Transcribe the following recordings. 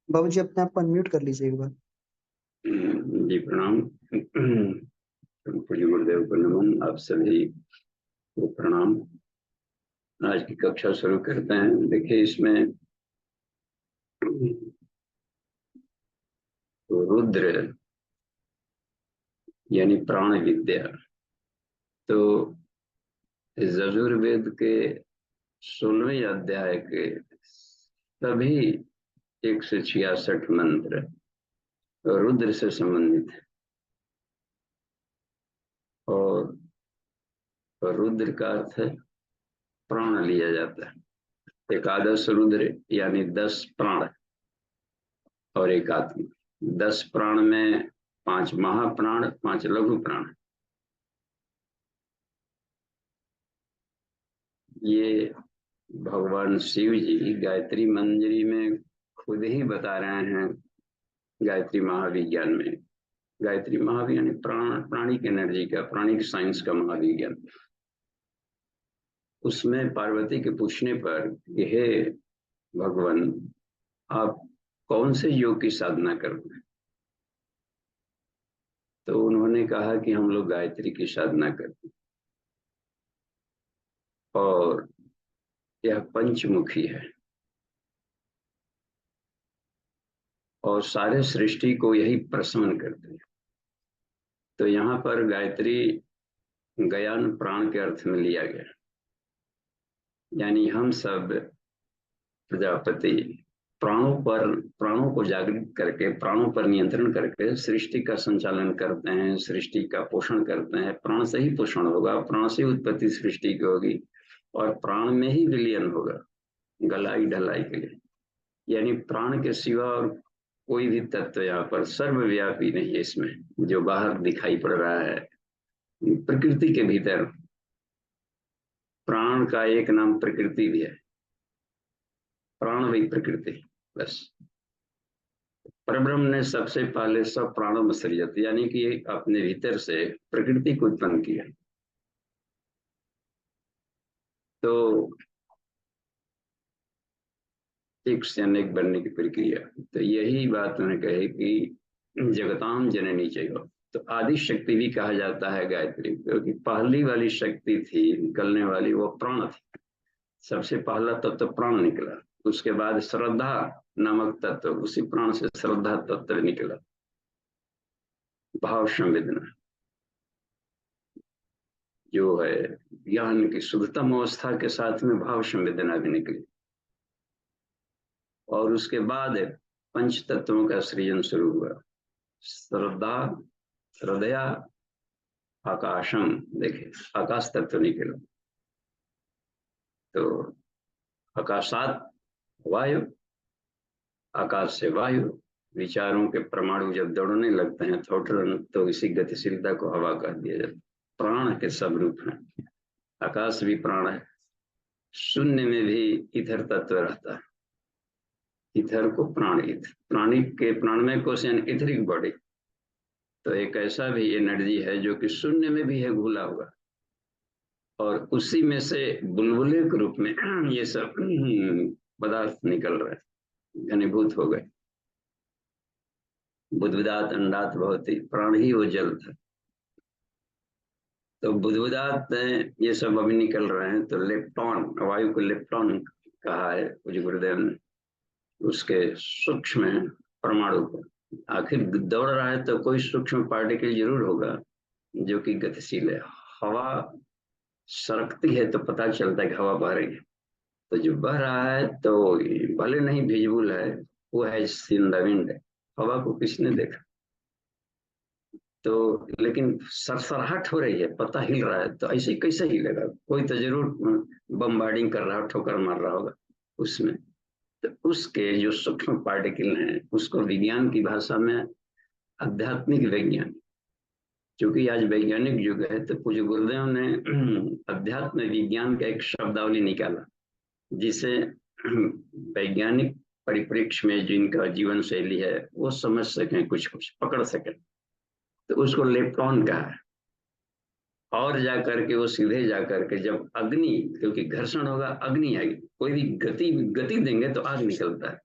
बाबू जी अपने आप को अनम्यूट कर लीजिए एक बार। जी प्रणाम। पूज्य गुरुदेव को नमन। आप सभी को प्रणाम। आज की कक्षा शुरू करते हैं। देखिए इसमें तो रुद्र यानी प्राण विद्या, तो यजुर्वेद के 16वें अध्याय के सभी 166 मंत्र रुद्र से संबंधित है। और रुद्र का अर्थ है प्राण लिया जाता है। एकादश रुद्र यानी 10 प्राण और एक आत्मा। 10 प्राण में 5 महाप्राण, 5 लघु प्राण। ये भगवान शिव जी गायत्री मंजरी में खुद ही बता रहे हैं। गायत्री महाविज्ञान में, गायत्री महाविज्ञान प्राणिक एनर्जी का, प्राणिक साइंस का महाविज्ञान। उसमें पार्वती के पूछने पर कि हे भगवान, आप कौन से योग की साधना करते हैं, तो उन्होंने कहा कि हम लोग गायत्री की साधना करते हैं और यह पंचमुखी है और सारे सृष्टि को यही प्रसन्न करते हैं। तो यहाँ पर गायत्री ज्ञान प्राण के अर्थ में लिया गया, यानी हम सब प्रजापति प्राणों को जागृत करके, प्राणों पर नियंत्रण करके सृष्टि का संचालन करते हैं, सृष्टि का पोषण करते हैं। प्राण से ही पोषण होगा, प्राण से उत्पत्ति सृष्टि की होगी और प्राण में ही विलयन होगा गलाई ढलाई के लिए। यानी प्राण के सिवा और कोई भी तत्व यहाँ पर सर्वव्यापी नहीं है। इसमें जो बाहर दिखाई पड़ रहा है प्रकृति के भीतर, प्राण का एक नाम प्रकृति भी है। प्राण वही प्रकृति, बस। परब्रह्म ने सबसे पहले सब प्राणों में सृजत, यानी कि अपने भीतर से प्रकृति को उत्पन्न किया। तो एक से अनेक बनने की प्रक्रिया। तो यही बात उन्होंने कही कि जगताम जननी चाहिए। तो आदि शक्ति भी कहा जाता है गायत्री, क्योंकि पहली वाली शक्ति थी निकलने वाली, वो प्राण थी। सबसे पहला तत्व तो प्राण निकला। उसके बाद श्रद्धा नामक तत्व, उसी प्राण से श्रद्धा तत्व निकला। भाव संवेदना जो है ज्ञान की शुद्धतम अवस्था के साथ में भाव संवेदना भी निकली। और उसके बाद पंच तत्वों का सृजन शुरू हुआ। श्रद्धा, श्रद्धया, आकाशम। देखिए आकाश तत्व निकला। तो आकाशात वायु, आकाश से वायु। विचारों के परमाणु जब दौड़ने लगते हैं तो इसी गतिशीलता को हवा कह दिया जाता है। प्राण के सब रूप हैं। आकाश भी प्राण है। शून्य में भी इथर तत्व रहता है। इथर को प्राण, प्राणिक के प्राणमय कोश यानी इथरिक बॉडी। तो एक ऐसा भी एनर्जी है जो कि शून्य में भी है घुला हुआ, और उसी में से बुलबुले के रूप में ये सब पदार्थ निकल रहे, घनीभूत हो गए। बुद्बुदात अंडात भवति, प्राण ही वो जल था। तो बुद्बुदात ये सब अभी निकल रहे हैं। तो लेप्टॉन, वायु को लेप्टॉन कहा है पूज्य गुरुदेव ने। उसके सूक्ष्म परमाणु को आखिर दौड़ रहा है तो कोई सूक्ष्म पार्टिकल जरूर होगा जो कि गतिशील है। हवा सरकती है तो पता चलता है कि हवा बह रही है। तो जो बह रहा है तो भले नहीं विजिबल है, वो है इन द विंड। हवा को किसने देखा? तो लेकिन सरसराहट हो रही है, पता हिल रहा है। तो ऐसे कैसे हिलेगा? कोई तो जरूर बमबार्डिंग कर रहा, ठोकर मार रहा होगा उसमें। तो उसके जो सूक्ष्म पार्टिकल हैं उसको विज्ञान की भाषा में आध्यात्मिक विज्ञान, क्योंकि आज वैज्ञानिक युग है, तो पूज्य गुरुदेव ने अध्यात्म विज्ञान का एक शब्दावली निकाला जिसे वैज्ञानिक परिप्रेक्ष्य में जिनका जीवन शैली है वो समझ सकें, कुछ कुछ पकड़ सकें। तो उसको लेप्टॉन कहा है। और जा करके वो सीधे जा करके जब अग्नि, क्योंकि घर्षण होगा अग्नि आएगी, कोई भी गति देंगे तो आग निकलता है।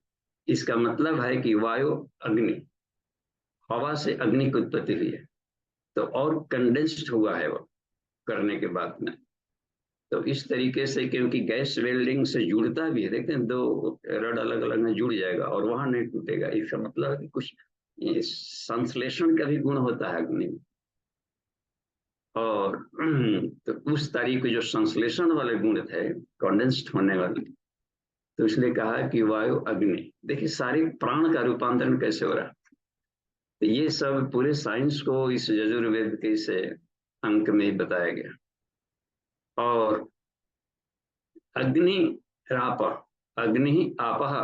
इसका मतलब है कि वायु अग्नि, हवा से अग्नि की उत्पत्ति हुई है, तो और कंडेंस्ड हुआ है वो करने के बाद में। तो इस तरीके से, क्योंकि गैस वेल्डिंग से जुड़ता भी है, देखते हैं दो रड अलग अलग में जुड़ जाएगा और वहां नहीं टूटेगा, इसका मतलब है कि कुछ संश्लेषण का भी गुण होता है अग्नि में। और तो उस तारीख के जो संश्लेषण वाले गुण थे, कंडेंस्ड होने वाले, तो इसलिए कहा कि वायु अग्नि। देखिए सारे प्राण का रूपांतरण कैसे हो रहा है, तो ये सब पूरे साइंस को इस यजुर्वेद के इस अंक में ही बताया गया। और अग्नि राप, अग्नि आपह,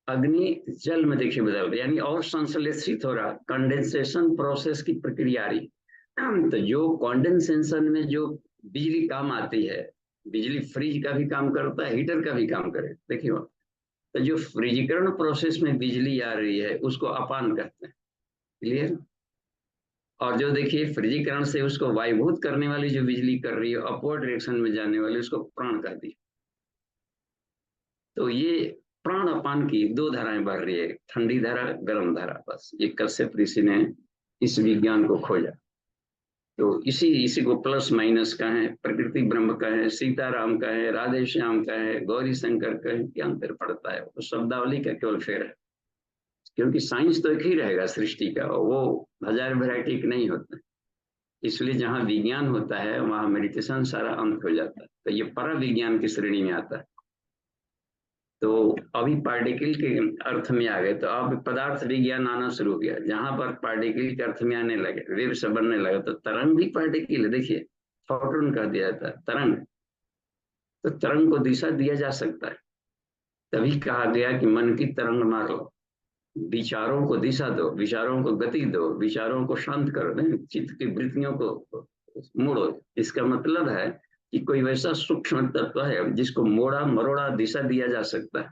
अग्नि जल में देखिए बदल रहा, यानी और संश्लेषित हो रहा, कंडेंसेशन प्रोसेस की प्रक्रिया रही। तो जो कंडेंसेशन में जो बिजली काम आती है, बिजली फ्रिज का भी काम करता है, हीटर का भी काम करे, देखिए तो जो फ्रिजीकरण प्रोसेस में बिजली आ रही है उसको अपान कहते हैं, क्लियर। और जो देखिए फ्रिजीकरण से उसको वायुभूत करने वाली जो बिजली कर रही है अपवर्ड डायरेक्शन में जाने वाली, उसको प्राण कहती है। तो ये प्राण अपान की दो धाराएं बढ़ रही है, ठंडी धारा, गर्म धारा, बस ये कश्यप ऋषि ने इस विज्ञान को खोजा। तो इसी को प्लस माइनस का है, प्रकृति ब्रह्म का है, सीताराम का है, राधे श्याम का है, गौरी शंकर का है, क्या अंतर पड़ता है, वो शब्दावली का केवल फेर है। क्योंकि साइंस तो एक ही रहेगा सृष्टि का, वो हजार वैरायटी के नहीं होता। इसलिए जहाँ विज्ञान होता है वहाँ मेडिटेशन सारा अंत हो जाता है, तो ये पर विज्ञान की श्रेणी में आता है। तो अभी पार्टिकल के अर्थ में आ गए, तो अब पदार्थ विज्ञान आना शुरू हो गया, जहां पर पार्टिकल के अर्थ में आने लगे, वेव से बनने लगा। तो तरंग भी पार्टिकल है, देखिए फोटोन कह दिया जाता है तरंग। तो तरंग को दिशा दिया जा सकता है, तभी कहा गया कि मन की तरंग मारो, विचारों को दिशा दो, विचारों को गति दो, विचारों को शांत कर दे, चित्त की वृत्तियों को मोड़ो। इसका मतलब है कि कोई वैसा सूक्ष्म तत्व है जिसको मोड़ा मरोड़ा दिशा दिया जा सकता है।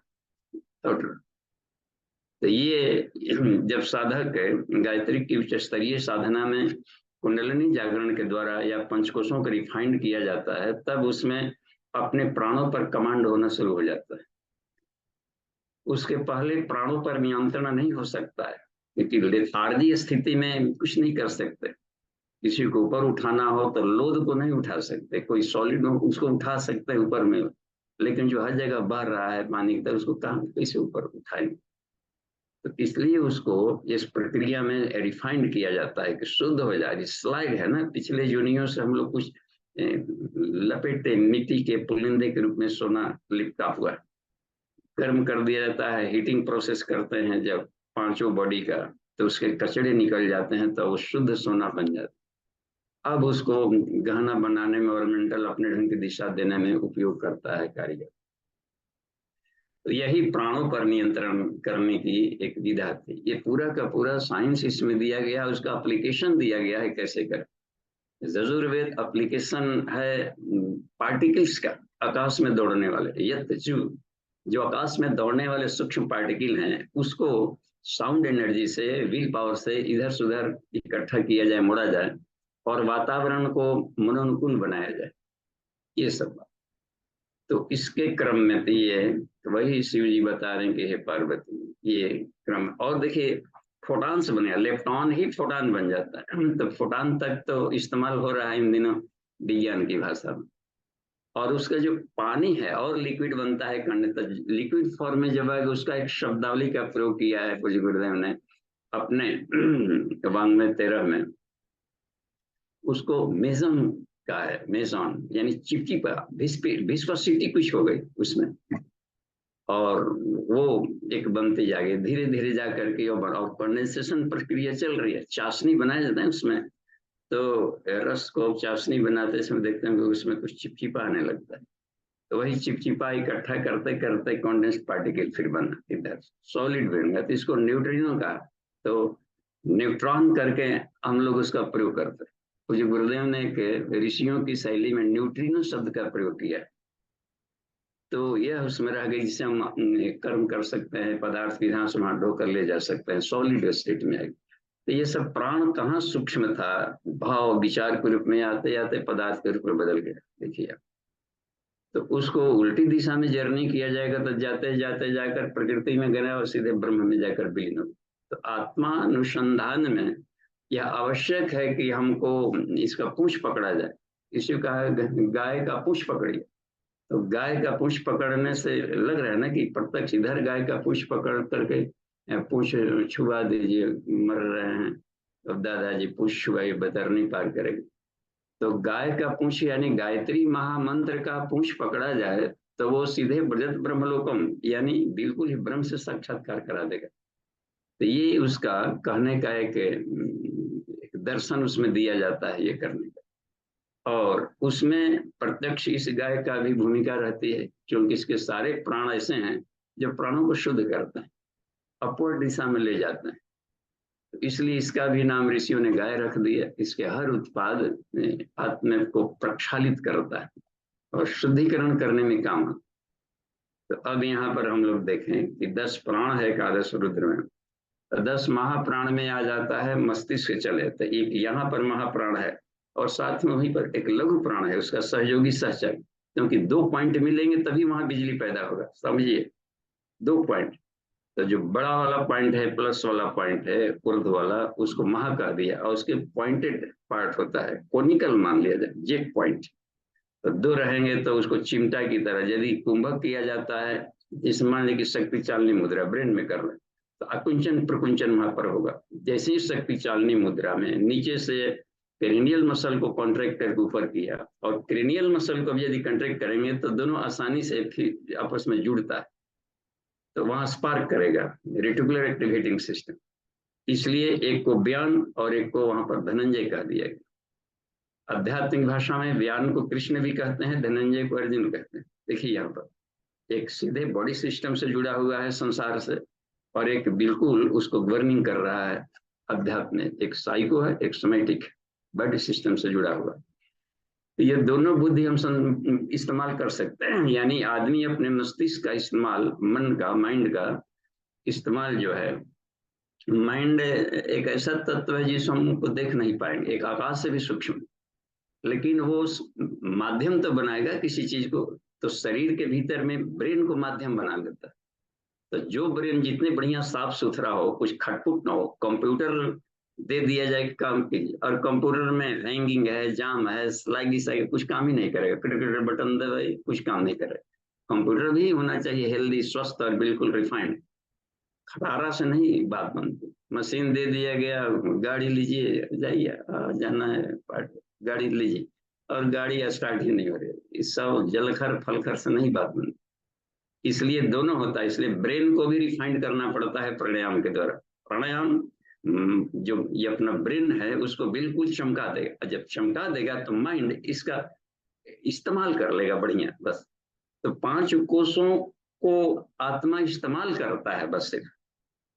तो ये जब साधक गायत्री की उच्च स्तरीय साधना में कुंडलिनी जागरण के द्वारा या पंचकोशों को रिफाइंड किया जाता है, तब उसमें अपने प्राणों पर कमांड होना शुरू हो जाता है। उसके पहले प्राणों पर नियंत्रण नहीं हो सकता है, क्योंकि लेथार्जी स्थिति में कुछ नहीं कर सकते। किसी को ऊपर उठाना हो तो लोड को नहीं उठा सकते, कोई सॉलिड हो उसको उठा सकते हैं ऊपर में, लेकिन जो हर जगह बह रहा है पानी की तरह, उसको कहाँ कैसे ऊपर उठाएंगे। तो इसलिए उसको इस प्रक्रिया में रिफाइंड किया जाता है कि शुद्ध हो जाए। स्लाइड है ना, पिछले यूनियों से हम लोग कुछ लपेटे मिट्टी के पुलिंदे के रूप में सोना लिपटा हुआ, गर्म कर दिया जाता है, हीटिंग प्रोसेस करते हैं जब पांचों बॉडी का, तो उसके कचड़े निकल जाते हैं, तो वो शुद्ध सोना बन जाता है। अब उसको गहना बनाने में, ऑर्नामेंटल अपने ढंग की दिशा देने में उपयोग करता है कारीगर। तो यही प्राणों पर नियंत्रण करने की एक विधा थी। ये पूरा का पूरा साइंस इसमें दिया गया, उसका एप्लीकेशन दिया गया है कैसे करें। यजुर्वेद एप्लीकेशन है पार्टिकल्स का, आकाश में दौड़ने वाले, जो आकाश में दौड़ने वाले सूक्ष्म पार्टिकल हैं, उसको साउंड एनर्जी से, व्हील पावर से इधर से उधर इकट्ठा किया जाए, मोड़ा जाए, और वातावरण को मनोनुकूल बनाया जाए, ये सब। तो इसके क्रम में तो ये वही शिव जी बता रहे हैं कि हे पार्वती, ये क्रम। और देखिए फोटान बने, इलेक्ट्रॉन ही फोटान बन जाता है, तो फोटान तक तो इस्तेमाल हो रहा है इन दिनों विज्ञान की भाषा में। और उसका जो पानी है और लिक्विड बनता है कंडेंसर, लिक्विड फॉर्म में जब आएगा, उसका एक शब्दावली का प्रयोग किया है पूज्य गुरुदेव ने अपने वांग्मय 13 में। उसको मेजन का है, मेजॉन यानी चिपचिपा, विस्कोसिटी कुछ हो गई उसमें, और वो एक बनते जाके धीरे धीरे जा करके, और कंडेंसेशन प्रक्रिया चल रही है, चाशनी बनाया जाता है उसमें। तो रस को चाशनी बनाते समय देखते हैं उसमें कुछ चिपचिपा आने लगता है, तो वही चिपचिपा इकट्ठा करते करते कंडेंस्ड पार्टिकल फिर बना, इधर सॉलिड बन, तो इसको न्यूट्रिनो का, तो न्यूट्रॉन करके हम लोग उसका प्रयोग करते हैं। पूज्य गुरुदेव ने एक ऋषियों की शैली में न्यूट्रिनो शब्द का प्रयोग किया, तो यह उसमें रह गई, जिससे हम कर्म कर सकते हैं, पदार्थ विधान से वहां ढोकर ले जा सकते हैं, सॉलिड स्टेट में आएगी। तो ये सब प्राण कहाँ सूक्ष्म था, भाव विचार के रूप में आते आते पदार्थ के रूप में बदल गया, देखिए। तो उसको उल्टी दिशा में जर्नी किया जाएगा तो जाते जाते जाकर प्रकृति में गए और सीधे ब्रह्म में जाकर विलीन हो। तो आत्मा अनुसंधान में यह आवश्यक है कि हमको इसका पूंछ पकड़ा जाए। इसी कहा है गाय का पूंछ पकड़िए। तो गाय का पूंछ पकड़ने से लग रहा है ना कि प्रत्यक्ष इधर गाय का पूंछ पकड़ करके पूंछ छुआ दीजिए, मर रहे हैं, अब दादाजी पूंछ छुआइए, बतर नहीं पार करेंगे। तो गाय का पूंछ यानी गायत्री महामंत्र का पूंछ पकड़ा जाए तो वो सीधे ब्रजत ब्रह्मलोकम यानी बिल्कुल ही ब्रह्म से साक्षात्कार करा देगा। तो ये उसका कहने का एक दर्शन उसमें दिया जाता है ये करने का। और उसमें प्रत्यक्ष इस गाय का भी भूमिका रहती है, क्योंकि इसके सारे प्राण ऐसे हैं जो प्राणों को शुद्ध करते हैं, अपवर्ड दिशा में ले जाते हैं। तो इसलिए इसका भी नाम ऋषियों ने गाय रख दिया। इसके हर उत्पाद आत्मा को प्रक्षालित करता है और शुद्धिकरण करने में काम आता है। तो अब यहाँ पर हम लोग देखें कि 10 प्राण है एकादश रुद्र में। तो 10 महाप्राण में आ जाता है मस्तिष्क चले, तो एक यहाँ पर महाप्राण है और साथ में वहीं पर एक लघु प्राण है, उसका सहयोगी सहचर, क्योंकि 2 पॉइंट मिलेंगे तभी वहां बिजली पैदा होगा, समझिए। 2 पॉइंट, तो जो बड़ा वाला पॉइंट है, प्लस वाला पॉइंट है, ऊर्ध वाला, उसको महा कह दिया और उसके पॉइंटेड पार्ट होता है, कोनिकल मान लिया जाए, जेट पॉइंट। तो 2 रहेंगे तो उसको चिमटा की तरह यदि कुंभक किया जाता है, इस मान लीजिए शक्ति चालनी मुद्रा ब्रेन में कर रहे हैं, तो अकुंचन प्रकुंचन वहां पर होगा। जैसे ही शक्ति चालनी मुद्रा में नीचे से क्रेनियल मसल को कॉन्ट्रैक्ट करके ऊपर किया और क्रेनियल मसल को भी यदि कॉन्ट्रैक्ट करेंगे तो दोनों आसानी से आपस में जुड़ता है, तो वहां स्पार्क करेगा रेटिकुलर एक्टिवेटिंग सिस्टम। इसलिए एक को व्यान और एक को वहां पर धनंजय कह दिया गया। आध्यात्मिक भाषा में व्यान को कृष्ण भी कहते हैं, धनंजय को अर्जुन कहते हैं। देखिए यहाँ पर एक सीधे बॉडी सिस्टम से जुड़ा हुआ है संसार से, और एक बिल्कुल उसको गवर्निंग कर रहा है अध्यात्म में। एक साइको है, एक सोमैटिक बॉडी सिस्टम से जुड़ा हुआ। तो ये दोनों बुद्धि हम इस्तेमाल कर सकते हैं, यानी आदमी अपने मस्तिष्क का इस्तेमाल, मन का, माइंड का इस्तेमाल जो है, माइंड एक ऐसा तत्व है जिसको हमको देख नहीं पाएंगे, एक आकाश से भी सूक्ष्म, लेकिन वो माध्यम तो बनाएगा किसी चीज को। तो शरीर के भीतर में ब्रेन को माध्यम बना देता है। तो जो ब्रेन जितने बढ़िया साफ सुथरा हो, कुछ खटपुट ना हो, कंप्यूटर दे दिया जाए काम कीजिए, और कंप्यूटर में हैंगिंग है, जाम है, स्लाइडिस है, कुछ काम ही नहीं करेगा, क्रिकेट बटन दबाए कुछ काम नहीं करेगा। कंप्यूटर भी होना चाहिए हेल्दी, स्वस्थ और बिल्कुल रिफाइंड। खटारा से नहीं बात बनती। मशीन दे दिया गया, गाड़ी लीजिए जाइए, जाना है पार्ट, गाड़ी लीजिए, और गाड़ी स्टार्ट ही नहीं हो रही। इस सब जलखर फलखर से नहीं बात बनती। इसलिए दोनों होता है। इसलिए ब्रेन को भी रिफाइंड करना पड़ता है प्राणायाम के द्वारा। प्राणायाम जो ये अपना ब्रेन है उसको बिल्कुल चमका देगा, जब चमका देगा तो माइंड इसका इस्तेमाल कर लेगा बढ़िया, बस। तो 5 कोषों को आत्मा इस्तेमाल करता है बस सिर्फ,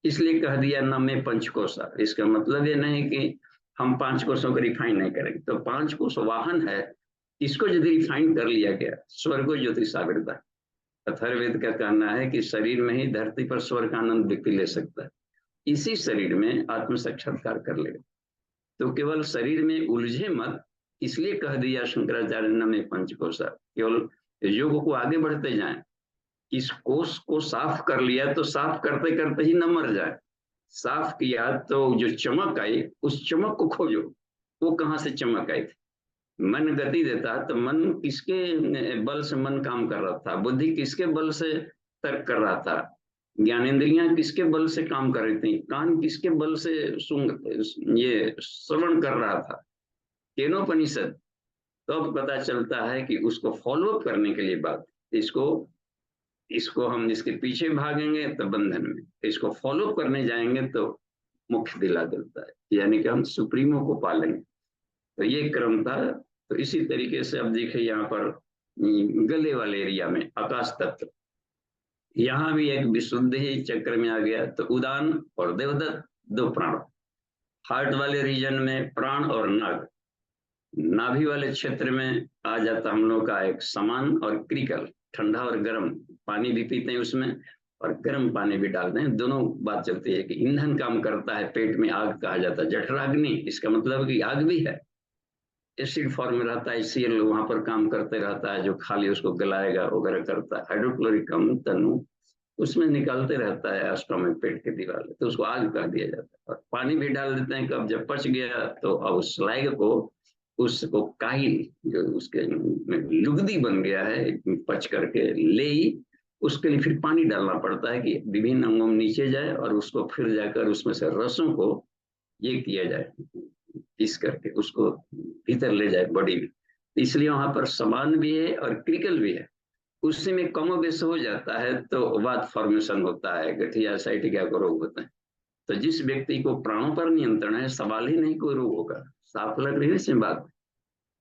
इसलिए कह दिया न में पंचकोशा। इसका मतलब ये नहीं कि हम 5 कोषों को रिफाइन नहीं करेंगे। तो 5 कोष वाहन है, इसको यदि रिफाइन कर लिया गया, स्वर्गो ज्योतिषाविरता। अथर्ववेद का कहना है कि शरीर में ही धरती पर स्वर्ग का आनंद व्यक्ति ले सकता है, इसी शरीर में आत्म साक्षात्कार कर लेगा। तो केवल शरीर में उलझे मत, इसलिए कह दिया शंकराचार्य ने में पंचकोशा। केवल योग को आगे बढ़ते जाएं, इस कोष को साफ कर लिया तो साफ करते करते ही न मर जाए। साफ किया तो जो चमक आई, उस चमक को खोजो, वो कहाँ से चमक आई थी। मन गति देता तो मन किसके बल से मन काम कर रहा था, बुद्धि किसके बल से तर्क कर रहा था, ज्ञानेंद्रियां किसके बल से काम कर रही थी, कान किसके बल से ये श्रवण कर रहा था, केनोपनिषद। तो अब पता चलता है कि उसको फॉलो अप करने के लिए बात, इसको हम इसके पीछे भागेंगे तो बंधन में, इसको फॉलो करने जाएंगे तो मुख्य दिला देता है, यानी कि हम सुप्रीमो को पालेंगे। तो ये क्रम था। तो इसी तरीके से अब देखिए यहाँ पर गले वाले एरिया में आकाश तत्व, यहाँ भी एक विशुद्ध ही चक्र में आ गया। तो उदान और देवदत्त 2 प्राण, हार्ट वाले रीजन में प्राण और नाग, नाभि वाले क्षेत्र में आ जाता हम लोग का एक समान और क्रिकल, ठंडा और गर्म पानी भी पीते हैं उसमें, और गर्म पानी भी डालते हैं। दोनों बात चलती है कि ईंधन काम करता है, पेट में आग कहा जाता है, जठराग्नि, इसका मतलब कि आग भी है। एसिड फॉर्म में रहता है, HCl वहां पर काम करते रहता है, जो खाली उसको गलाएगा वगैरह करता है। हाइड्रोक्लोरिक अम्ल तनु उसमें निकलते रहता है स्टोमक, पेट के दीवार, तो उसको आग कर दिया जाता है। और पानी भी डाल देते हैं, कब जब पच गया तो अब उस स्लैग को, उसको काइल जो उसके लुगदी बन गया है पच करके ले, उसके लिए फिर पानी डालना पड़ता है कि विभिन्न अंगों में नीचे जाए और उसको फिर जाकर उसमें से रसों को ये किया जाए, पीस करके उसको भीतर ले जाए बॉडी में। इसलिए वहां पर समान भी है और क्रिकल भी है। उसी में कमोबेश हो जाता है तो वात फॉर्मेशन होता है, गठिया साइटिका का रोग होता है। तो जिस व्यक्ति को प्राणों पर नियंत्रण है, सवाल ही नहीं कोई रोग होगा। साफ लग रही है इसमें बात।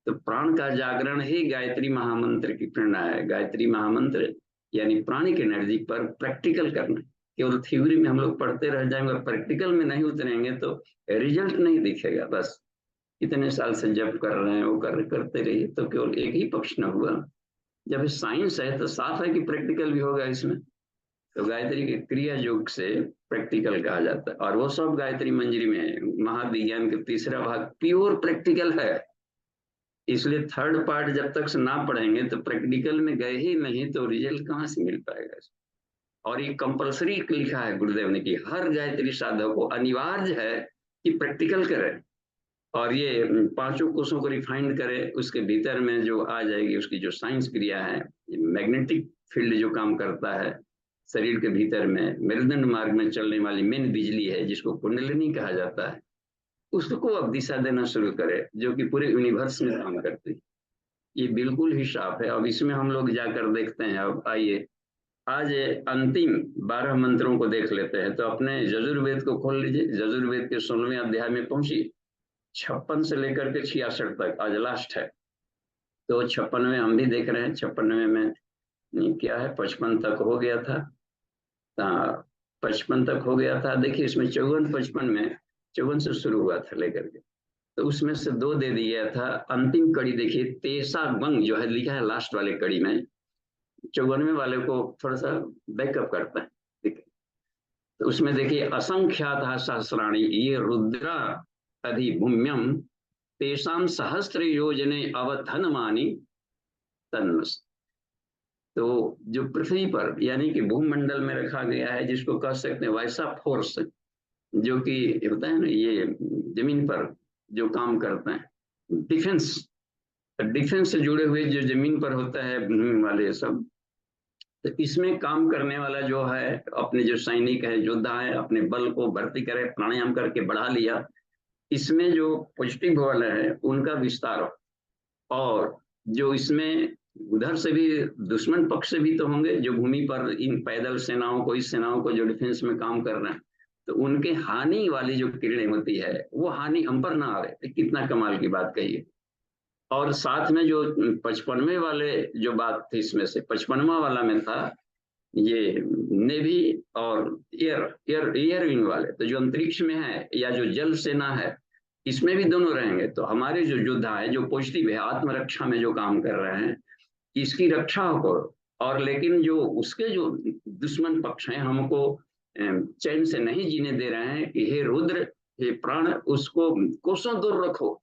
तो प्राण का जागरण ही गायत्री महामंत्र की प्रेरणा है। गायत्री महामंत्र यानी प्राणिक एनर्जी पर प्रैक्टिकल करना। केवल थ्योरी में हम लोग पढ़ते रह जाएंगे और प्रैक्टिकल में नहीं उतरेंगे तो रिजल्ट नहीं दिखेगा। बस इतने साल से जब कर रहे हैं वो करते रहिए, तो केवल एक ही पक्ष न हुआ। जब साइंस है तो साफ है कि प्रैक्टिकल भी होगा इसमें। तो गायत्री के क्रिया योग से प्रैक्टिकल कहा जाता है, और वो सब गायत्री मंजरी में है। महाविज्ञान का तीसरा भाग प्योर प्रैक्टिकल है। इसलिए थर्ड पार्ट जब तक से ना पढ़ेंगे तो प्रैक्टिकल में गए ही नहीं तो रिजल्ट कहाँ से मिल पाएगा। और ये कंपलसरी लिखा है गुरुदेव ने कि हर गायत्री साधक को अनिवार्य है कि प्रैक्टिकल करे, और ये पांचों कोषों को रिफाइंड करे। उसके भीतर में जो आ जाएगी उसकी जो साइंस क्रिया है, मैग्नेटिक फील्ड जो काम करता है शरीर के भीतर में, मेरुदंड मार्ग में चलने वाली मेन बिजली है जिसको कुंडलिनी कहा जाता है, उसको अब दिशा देना शुरू करे, जो कि पूरे यूनिवर्स में काम करती है। ये बिल्कुल ही साफ है। अब इसमें हम लोग जाकर देखते हैं। अब आइए आज अंतिम 12 मंत्रों को देख लेते हैं। तो अपने यजुर्वेद को खोल लीजिए, यजुर्वेद के 16वें अध्याय में पहुंचिए। 56 से लेकर के 66 तक आज लास्ट है। तो 56वें हम भी देख रहे हैं। 56वें में क्या है, 55 तक हो गया था। 55 तक हो गया था। देखिए इसमें 54 55 में 54 से शुरू हुआ था लेकर के, तो उसमें से 2 दे दिया था। अंतिम कड़ी देखिए, तेसा गंग जो है लिखा है लास्ट वाले कड़ी में, 54वें वाले को थोड़ा सा बैकअप करता है। देखिए तो उसमें देखिए, असंख्यात सहस्राणी ये रुद्रा अधिभूम्यम तेषाम सहस्त्र योजने अवधनमानी तन्मस। तो जो पृथ्वी पर यानी कि भूमंडल में रखा गया है, जिसको कह सकते हैं वैसा फोर्स जो कि होता है ना, ये जमीन पर जो काम करते हैं, डिफेंस, डिफेंस से जुड़े हुए जो जमीन पर होता है वाले सब, तो इसमें काम करने वाला जो है, अपने जो सैनिक है, योद्धा है, अपने बल को भर्ती करे, प्राणायाम करके बढ़ा लिया। इसमें जो पॉजिटिव बल है उनका विस्तार हो, और जो इसमें उधर से भी दुश्मन पक्ष से भी तो होंगे जो भूमि पर इन पैदल सेनाओं को, इस सेनाओं को जो डिफेंस में काम कर रहे हैं, तो उनके हानि वाली जो किरणें होती है वो हानि हम पर ना आवे। कितना कमाल की बात कही है। और साथ में जो 55वें वाले जो बात थी, इसमें से 55वां वाला में था ये नेवी और एयर विंग वाले, तो जो अंतरिक्ष में है या जो जल सेना है, इसमें भी दोनों रहेंगे। तो हमारे जो योद्धा है जो पॉजिटिव है, आत्मरक्षा में जो काम कर रहे हैं, इसकी रक्षा हो। और लेकिन जो उसके जो दुश्मन पक्ष हैं, हमको चैन से नहीं जीने दे रहे हैं कि हे रुद्र, हे प्राण, उसको कोसों दूर रखो,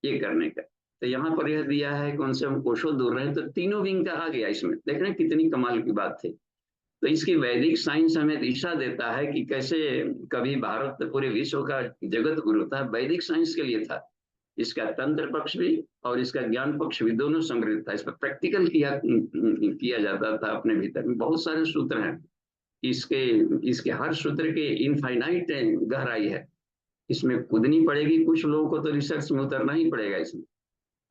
ये करने का। तो यहाँ पर यह दिया है कौन से हम कोसों दूर रहे, तो तीनों विंग का आ गया इसमें। देख रहे हैं कितनी कमाल की बात थी। तो इसकी वैदिक साइंस हमें दिशा देता है कि कैसे कभी भारत पूरे विश्व का जगत गुरु था, वैदिक साइंस के लिए था। इसका तंत्र पक्ष भी और इसका ज्ञान पक्ष भी दोनों समृद्ध था। इस पर प्रैक्टिकल किया जाता था। अपने भीतर में बहुत सारे सूत्र हैं, इसके इसके हर सूत्र के इनफाइनाइट गहराई है। इसमें कूदनी पड़ेगी, कुछ लोगों को तो रिसर्च में उतरना ही पड़ेगा इसमें,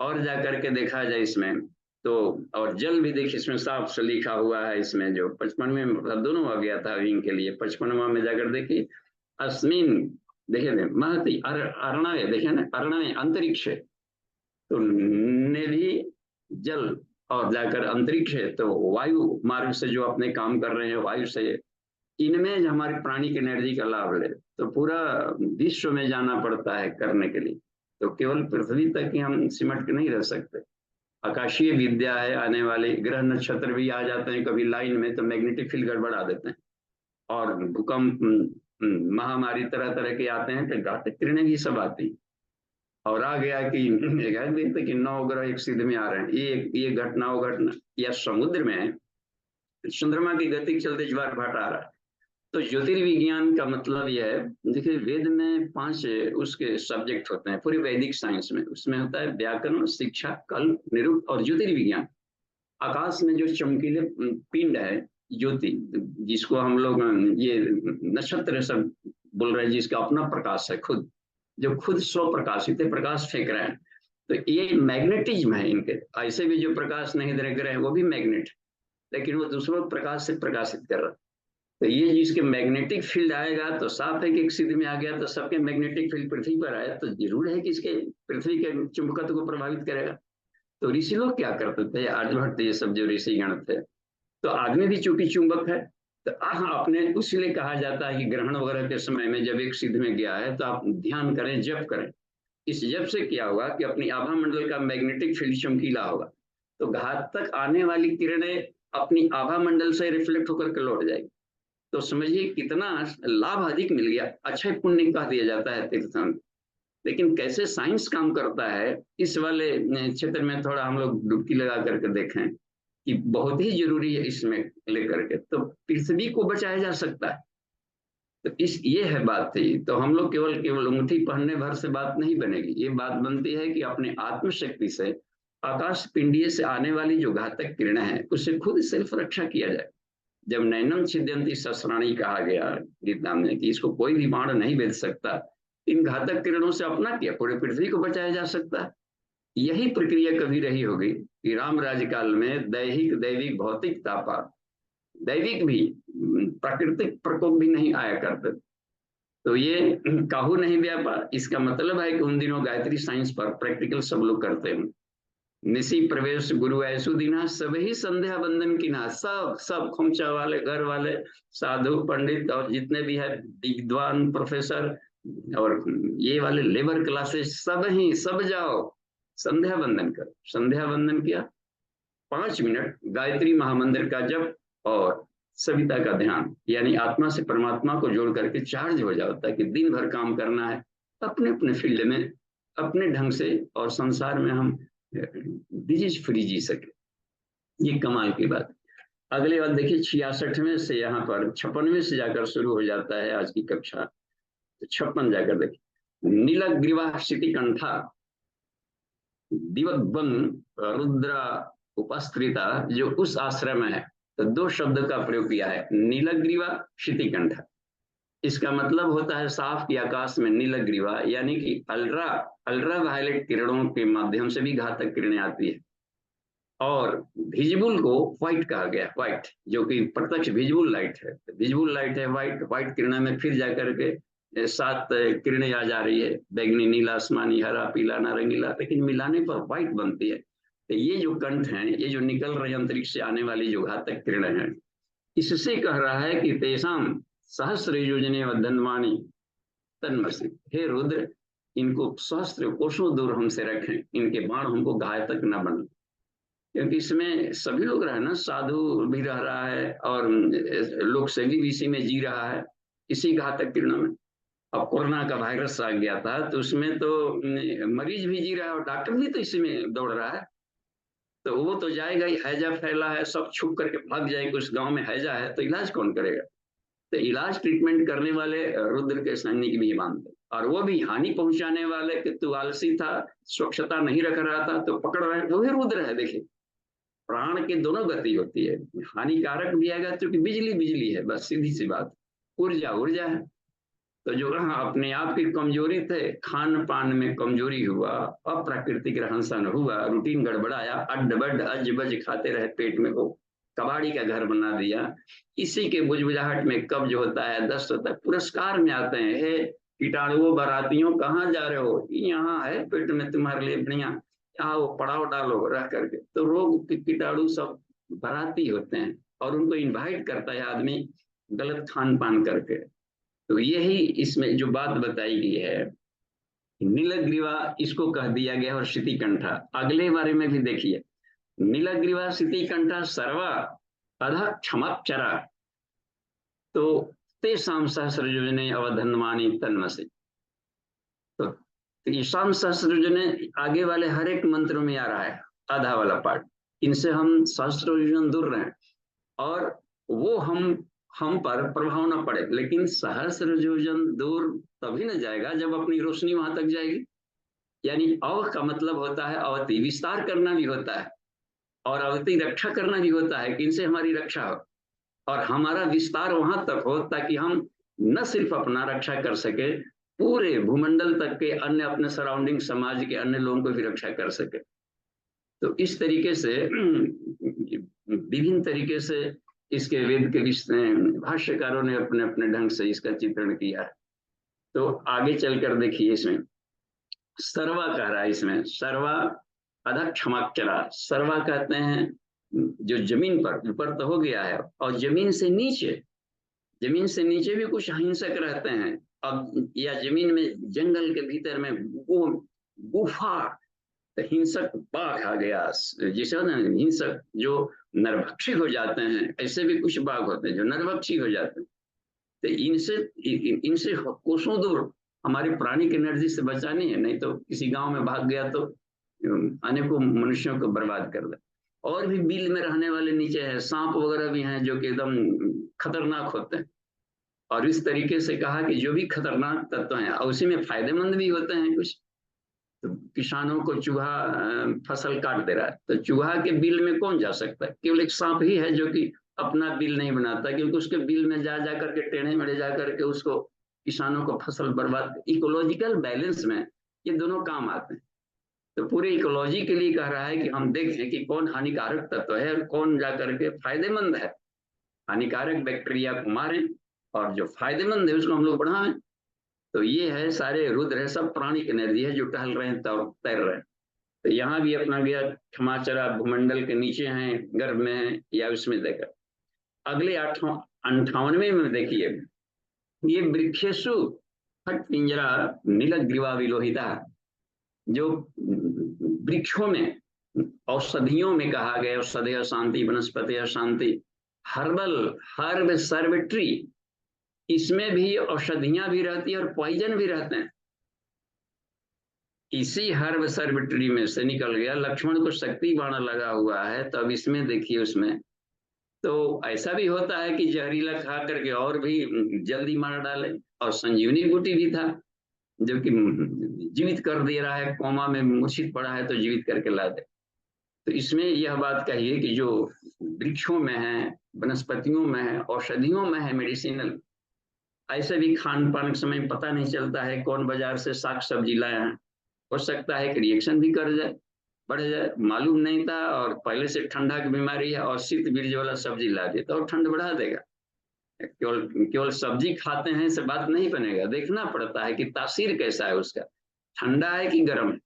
और जा करके देखा जाए इसमें। तो और जल भी देखिए इसमें साफ से लिखा हुआ है। इसमें जो 55वें मतलब दोनों आ गया था विंग के लिए, 55वां में जाकर देखिए अस्मिन, देखिए महति अर्णव, देखिए ना, अर्णव अंतरिक्ष है, तो ने भी जल, और जाकर अंतरिक्ष है तो वायु मार्ग से जो अपने काम कर रहे हैं वायु से, इनमें हमारे प्राणिक एनर्जी का लाभ ले। तो पूरा विश्व में जाना पड़ता है करने के लिए। तो केवल पृथ्वी तक ही हम सिमट के नहीं रह सकते। आकाशीय विद्या है, आने वाले ग्रह नक्षत्र भी आ जाते हैं कभी लाइन में, तो मैग्नेटिक फील्ड गड़बड़ा देते हैं, और भूकंप, महामारी तरह तरह के आते हैं, तो घातक किरणें भी सब आती। और आ गया कि देखते कि 9 ग्रह एक सिद्ध में आ रहे हैं, ये घटना वो घटना, या समुद्र में चंद्रमा की गति के चलते ज्वार भाटा आ रहा है। तो ज्योतिर्विज्ञान का मतलब यह है, देखिए वेद में 5 उसके सब्जेक्ट होते हैं पूरी वैदिक साइंस में। उसमें होता है व्याकरण, शिक्षा, कल्प, निरुक्त और ज्योतिर्विज्ञान। आकाश में जो चमकीले पिंड है, ज्योति, जिसको हम लोग ये नक्षत्र सब बोल रहे हैं, जिसका अपना प्रकाश है खुद, जो खुद स्व प्रकाशित है, प्रकाश फेंक रहे हैं, तो ये मैग्नेटिज्म है इनके। ऐसे भी जो प्रकाश नहीं दे रहे हैं वो भी मैग्नेट, लेकिन वो दूसरों प्रकाश से प्रकाशित कर रहा है। तो ये जिसके मैग्नेटिक फील्ड आएगा तो साफ है कि एक सिद्ध में आ गया, तो सबके मैग्नेटिक फील्ड पृथ्वी पर आया तो जरूर है कि इसके पृथ्वी के चुंबकत्व को प्रभावित करेगा। तो ऋषि लोग क्या करते थे, आर्यभट्ट ये सब जो ऋषि गण थे, तो आदमी भी चूंकि चुंबक है, तो अपने उसलिए कहा जाता है कि ग्रहण वगैरह के समय में जब एक सिद्ध में गया है तो आप ध्यान करें, जप करें। इस जप से क्या होगा कि अपनी आभा मंडल का मैग्नेटिक फील्ड चमकीला होगा, तो घातक आने वाली किरणें अपनी आभा मंडल से रिफ्लेक्ट होकर के लौट जाएगी। तो समझिए कितना लाभ अधिक मिल गया। अच्छा पुण्य कह दिया जाता है तीर्थंकर। लेकिन कैसे साइंस काम करता है, इस वाले क्षेत्र में थोड़ा हम लोग डुबकी लगा करके देखें कि बहुत ही जरूरी है इसमें लेकर के, तो पृथ्वी को बचाया जा सकता है। तो इस ये है बात थी। तो हम लोग केवल केवल अंगूठी पहनने भर से बात नहीं बनेगी, ये बात बनती है कि अपने आत्मशक्ति से आकाश पिंडीय से आने वाली जो घातक किरणें हैं उससे खुद सेल्फ रक्षा किया जाए। जब नैनम छिद्यंती शस्त्राणी कहा गया गीता में कि इसको कोई भी बाण नहीं भेद सकता, इन घातक किरणों से अपना किया पूरे पृथ्वी को बचाया जा सकता है। यही प्रक्रिया कभी रही होगी कि राम राज्यकाल में दैहिक दैविक भौतिक तापा, दैविक भी प्राकृतिक प्रकोप भी नहीं आया करते। तो ये काहू नहीं व्यापा, इसका मतलब है कि उन दिनों गायत्री साइंस पर प्रैक्टिकल सब लोग करते हैं। निशी प्रवेश गुरु ऐसु दीना, सभी संध्या बंदन की ना, सब सब खुमचा वाले, घर वाले, साधु पंडित और जितने भी है विद्वान प्रोफेसर और ये वाले लेबर क्लासेस, सब ही सब जाओ संध्या बंदन कर। संध्या बंदन किया, 5 मिनट गायत्री महामंदिर का जप और सविता का ध्यान, यानी आत्मा से परमात्मा को जोड़ करके चार्ज हो जाता है कि दिन भर काम करना है अपने अपने फील्ड में, अपने ढंग से, और संसार में हम डिजीज फ्री जी सके। ये कमाल की बात। अगले बात देखिए 66वें से यहाँ पर 56वें से जाकर शुरू हो जाता है आज की कक्षा। तो 56 जाकर देखिए, नीलग्रीवा शितिकंठा दिवगन रुद्र उपस्त्रिता, जो उस आश्रम है, तो 2 शब्द का प्रयोग किया है, नीलग्रीवा शितिकंठा। इसका मतलब होता है साफ की आकाश में नीलग्रीवा, यानी कि अल्ट्रा वायलेट किरणों के माध्यम से भी घातक किरणें आती है। और विजिबल को व्हाइट कहा गया, व्हाइट जो कि प्रत्यक्ष विजिबल लाइट है, विजिबल लाइट है व्हाइट। व्हाइट किरणें में फिर जाकर के 7 किरणें आ जा रही है, बैगनी, नीला, आसमानी, हरा, पीला, नारंगीला, लेकिन मिलाने पर व्हाइट बनती है। तो ये जो कंठ हैं, ये जो निकल रहे अंतरिक्ष से आने वाली जो घातक किरणें हैं, इससे कह रहा है कि तेषाम सहस्र योजने वधन्वाणी तन्मसी, हे रुद्र इनको सहस्त्र कोसों दूर हमसे रखें, इनके बाण हमको घातक न बने। क्योंकि इसमें सभी लोग रहे ना, साधु भी रह रहा है और लोक सेवी भी इसी में जी रहा है, इसी घातक किरणों में। अब कोरोना का वायरस आ गया था तो उसमें तो मरीज भी जी रहा है और डॉक्टर भी तो इसी में दौड़ रहा है। तो वो तो जाएगा ही, हैजा फैला है, सब छुप करके भाग जाएगा, उस गांव में हैजा है तो इलाज कौन करेगा। तो इलाज ट्रीटमेंट करने वाले रुद्र के सैनिक भी मानते, और वो भी हानि पहुंचाने वाले कि तू आलसी था, स्वच्छता नहीं रख रहा था तो पकड़ रहे, वो भी रुद्र है। देखिए प्राण की दोनों गति होती है, हानिकारक भी आएगा क्योंकि बिजली बिजली है, बस सीधी सी बात, ऊर्जा ऊर्जा है। तो जो अपने आप की कमजोरी थे, खान पान में कमजोरी हुआ, अप्राकृतिक रहन सहन हुआ, रूटीन गड़बड़ाया, अड्ड बड्ड अज बज खाते रहे, पेट में को कबाड़ी का घर बना दिया। इसी के बुझबुझाहट में कब्ज होता है, दस्त होता है, पुरस्कार में आते हैं, हे कीटाणुओं बारातियों कहाँ जा रहे हो, यहाँ है पेट में तुम्हारे लिए बढ़िया, यहाँ वो पड़ाव डालो रह करके। तो रोग कीटाणु सब बाराती होते हैं और उनको इन्वाइट करता है आदमी गलत खान पान करके। तो यही इसमें जो बात बताई गई है, नीलग्रीवा इसको कह दिया गया और शितिकंठा। अगले बारे में भी देखिए, नीलग्रीवा शितिकंठा सर्वा अध क्षमाक्षरा, तो ते शाम सहस्र योजने अवधन्वानी तन्मसे। तो तो ईशान सहस्त्र योजन आगे वाले हर एक मंत्रों में आ रहा है, आधा वाला पार्ट। इनसे हम सहस्त्र योजन दूर रहें और वो हम पर प्रभाव ना पड़े। लेकिन सहस्त्र योजन दूर तभी ना जाएगा जब अपनी रोशनी वहां तक जाएगी। यानी अव का मतलब होता है अवति, विस्तार करना भी होता है, और अवति रक्षा करना भी होता है कि इनसे हमारी रक्षा हो और हमारा विस्तार वहां तक हो ताकि हम न सिर्फ अपना रक्षा कर सके, पूरे भूमंडल तक के अन्य अपने सराउंडिंग समाज के अन्य लोगों को भी रक्षा कर सके। तो इस तरीके से विभिन्न तरीके से इसके वेद के भाष्यकारों ने अपने अपने ढंग से इसका चित्रण किया है। तो आगे चलकर देखिए, इसमें सर्वा कह रहा है, इसमें सर्वा अधक्षमाक्षरा, सर्वा कहते हैं जो जमीन पर, ऊपर तो हो गया है, और जमीन से नीचे भी कुछ हिंसक रहते हैं। अब या जमीन में, जंगल के भीतर में गुफा, तो हिंसक बाघ आ गया, जिसे ना हिंसक जो नरभक्षी हो जाते हैं, ऐसे भी कुछ बाघ होते हैं जो नरभक्षी हो जाते हैं। तो इनसे कोसों दूर हमारी प्राणिक एनर्जी से बचानी है, नहीं तो किसी गांव में भाग गया तो अनेकों मनुष्यों को बर्बाद कर दे। और भी बिल में रहने वाले नीचे है, सांप वगैरह भी हैं जो कि एकदम खतरनाक होते हैं। और इस तरीके से कहा कि जो भी खतरनाक तत्व हैं, और उसी में फायदेमंद भी होते हैं कुछ। तो किसानों को चूहा फसल काट दे रहा है, तो चूहा के बिल में कौन जा सकता है? केवल एक सांप ही है जो कि अपना बिल नहीं बनाता, क्योंकि उसके बिल में जा जा करके, टेढ़े मेढ़े जा करके उसको, किसानों को फसल बर्बाद। इकोलॉजिकल बैलेंस में ये दोनों काम आते हैं। तो पूरे इकोलॉजी के लिए कह रहा है कि हम देखें कि कौन हानिकारक तत्व है और कौन जा करके फायदेमंद है। हानिकारक बैक्टीरिया को मारें और जो फायदेमंद है उसको हम लोग बढ़ाएं। तो ये है, सारे रुद्र है, सब प्राणिक एनर्जी है जो टहल रहे हैं, तैर रहे हैं। तो यहाँ भी अपना गया क्षमाचरा भूमंडल के नीचे हैं, गर्भ में है, या उसमें देखा। अगले 58वें में देखिए, ये वृक्षेशु फट पिंजरा नीलग्रीवा विलोहिता, जो वृक्षों में, औषधियों में कहा गया, औषधि शांति, वनस्पति शांति, हर्ब सर्व ट्री, इसमें भी औषधियां भी रहती है और पॉइजन भी रहते हैं। इसी हर्ब सर्व ट्री में से निकल गया, लक्ष्मण को शक्ति बाण लगा हुआ है, तो अब इसमें देखिए, उसमें तो ऐसा भी होता है कि जहरीला खा करके और भी जल्दी मार डाले। और संजीवनी बूटी भी था जो कि जीवित कर दे रहा है, कोमा में मूर्छित पड़ा है तो जीवित करके ला दे। तो इसमें यह बात कहिए कि जो वृक्षों में है, वनस्पतियों में है, औषधियों में है, मेडिसिनल, ऐसे भी खान पान के समय पता नहीं चलता है कौन बाजार से साग सब्जी लाया है, हो सकता है कि रिएक्शन भी कर जाए, बढ़ जाए, मालूम नहीं था, और पहले से ठंडा की बीमारी है और शीत बीज वाला सब्जी ला दिया तो ठंड बढ़ा देगा। केवल केवल सब्जी खाते हैं से बात नहीं बनेगा, देखना पड़ता है कि तासीर कैसा है उसका, ठंडा है कि गर्म है।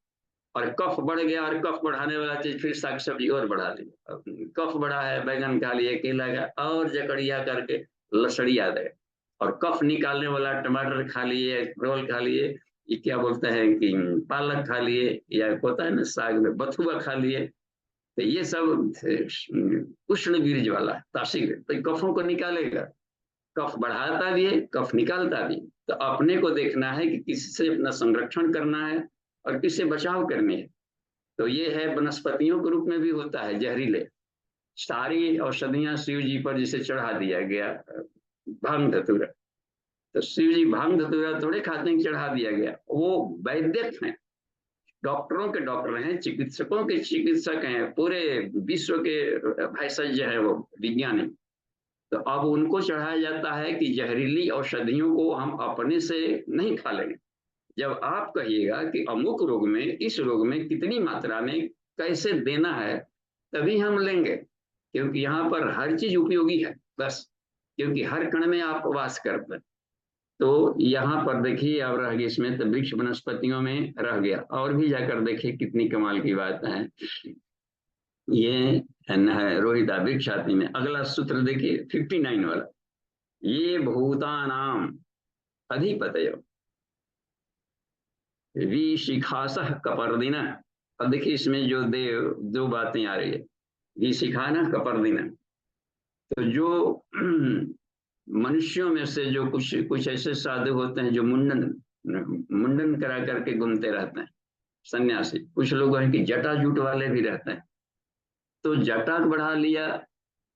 और कफ बढ़ गया, और कफ बढ़ाने वाला चीज फिर साग सब्जी और बढ़ा दी। कफ बढ़ा है, बैगन खा लिए, केला का और जकड़िया करके लसड़िया दे। और कफ निकालने वाला टमाटर खा लिए, रोल खा लिए, ये क्या बोलते हैं कि पालक खा लिए, या होता है ना साग में बथुआ खा लिए। तो ये सब उष्ण बीज वाला तासीर, तो कफों को निकालेगा, कफ बढ़ाता भी है, कफ निकालता भी। तो अपने को देखना है कि किससे अपना संरक्षण करना है और किससे बचाव करनी है। तो ये है, वनस्पतियों के रूप में भी होता है जहरीले, सारी औषधियां शिव जी पर जिसे चढ़ा दिया गया, भांग धतूरा, तो शिव जी भांग धतूरा थोड़े खाते हैं, चढ़ा दिया गया। वो वैद्यक हैं, डॉक्टरों के डॉक्टर हैं, चिकित्सकों के चिकित्सक हैं, पूरे विश्व के भेषज है वो विज्ञानी। तो अब उनको चढ़ाया जाता है कि जहरीली औषधियों को हम अपने से नहीं खा लेंगे। जब आप कहिएगा कि अमुक रोग में, इस रोग में कितनी मात्रा में कैसे देना है, तभी हम लेंगे, क्योंकि यहाँ पर हर चीज उपयोगी है, बस क्योंकि हर कण में आप वास करते हैं। तो यहाँ पर देखिए, अब रह गया इसमें, तो वृक्ष वनस्पतियों में रह गया। और भी जाकर देखिए कितनी कमाल की बात है। ये है रोहिता वृक्ष आदि में। अगला सूत्र देखिए 59 वाला, ये भूतानाम अधिपतय विशिखासः कपर्दिन। अब देखिए इसमें जो दो बातें आ रही है, विशिखाना कपर्दिन, तो जो मनुष्यों में से जो कुछ ऐसे साधु होते हैं जो मुंडन मुंडन करा करके घूमते रहते हैं सन्यासी। कुछ लोग हैं कि जटा जूट वाले भी रहते हैं। तो जटा बढ़ा लिया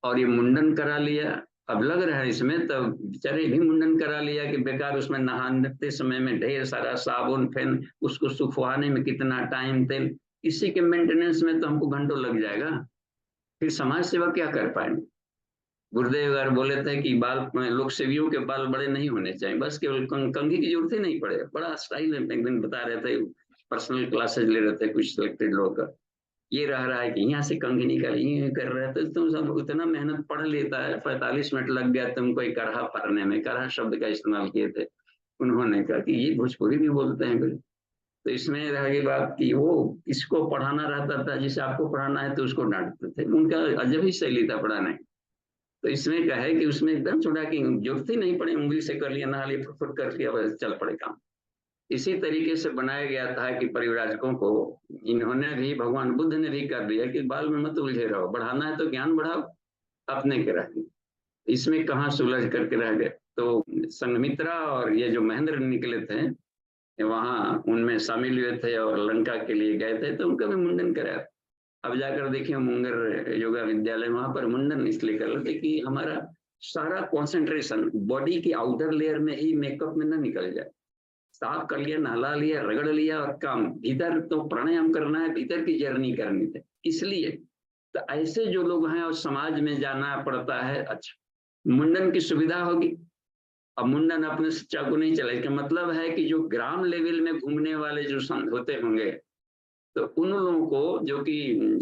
और ये मुंडन करा लिया। अब लग रहा है इसमें तो बेचारे भी मुंडन करा लिया कि बेकार, उसमें नहाते समय में ढेर सारा साबुन, फिर उसको सुखवाने में कितना टाइम, तेल, इसी के मेंटेनेंस में तो हमको घंटों लग जाएगा। फिर समाज सेवा क्या कर पाएंगे। गुरुदेव अगर बोले थे कि बाल, लोक सेवियों के बाल बड़े नहीं होने चाहिए, बस केवल कंघी की जरूरत ही नहीं पड़े। बड़ा स्टाइल में एक दिन बता रहे थे, पर्सनल क्लासेज ले रहे थे कुछ सिलेक्टेड लोग का, ये रहा है कि यहाँ से कंघी निकाली, ये कर रहे थे। तुम सब उतना मेहनत पढ़ लेता है, 45 मिनट लग गया तुमको एक करहा पढ़ने में। करहा शब्द का इस्तेमाल किए थे उन्होंने, कहा कि ये भोजपुरी भी बोलते हैं बोले। तो इसमें रह गई बात कि वो किसको पढ़ाना रहता था, जिसे आपको पढ़ाना है तो उसको डांटते थे। उनका अजब ही शैली था पढ़ाने। तो इसमें क्या है कि उसमें एकदम छोड़ा कि जरूरत ही नहीं पड़ी, उंगली से कर लिया, नहा लिया, फुट कर लिया, बस चल पड़े काम। इसी तरीके से बनाया गया था कि परिव्राजकों को इन्होंने भी, भगवान बुद्ध ने भी कर दिया कि बाल में मत उलझे रहो, बढ़ाना है तो ज्ञान बढ़ाओ, अपने के रहिए। इसमें कहाँ सुलझ करके रह गए। तो संघमित्रा और ये जो महेंद्र निकले थे वहां, उनमें शामिल हुए थे और लंका के लिए गए थे, तो उनका भी मुंडन कराया। अब जाकर देखिए मुंगर योगा विद्यालय, वहां पर मुंडन इसलिए कर लेते कि हमारा सारा कंसंट्रेशन बॉडी की आउटर लेयर में ही, मेकअप में ना निकल जाए। साफ कर लिया, नहला लिया, रगड़ लिया और काम, भीतर तो प्राणायाम करना है, भीतर की जर्नी करनी थी। इसलिए तो ऐसे जो लोग हैं और समाज में जाना पड़ता है। अच्छा, मुंडन की सुविधा होगी। अब मुंडन अपने से चाकू नहीं चलेगा, मतलब है कि जो ग्राम लेवल में घूमने वाले जो संत होते होंगे, तो उन लोगों को, जो कि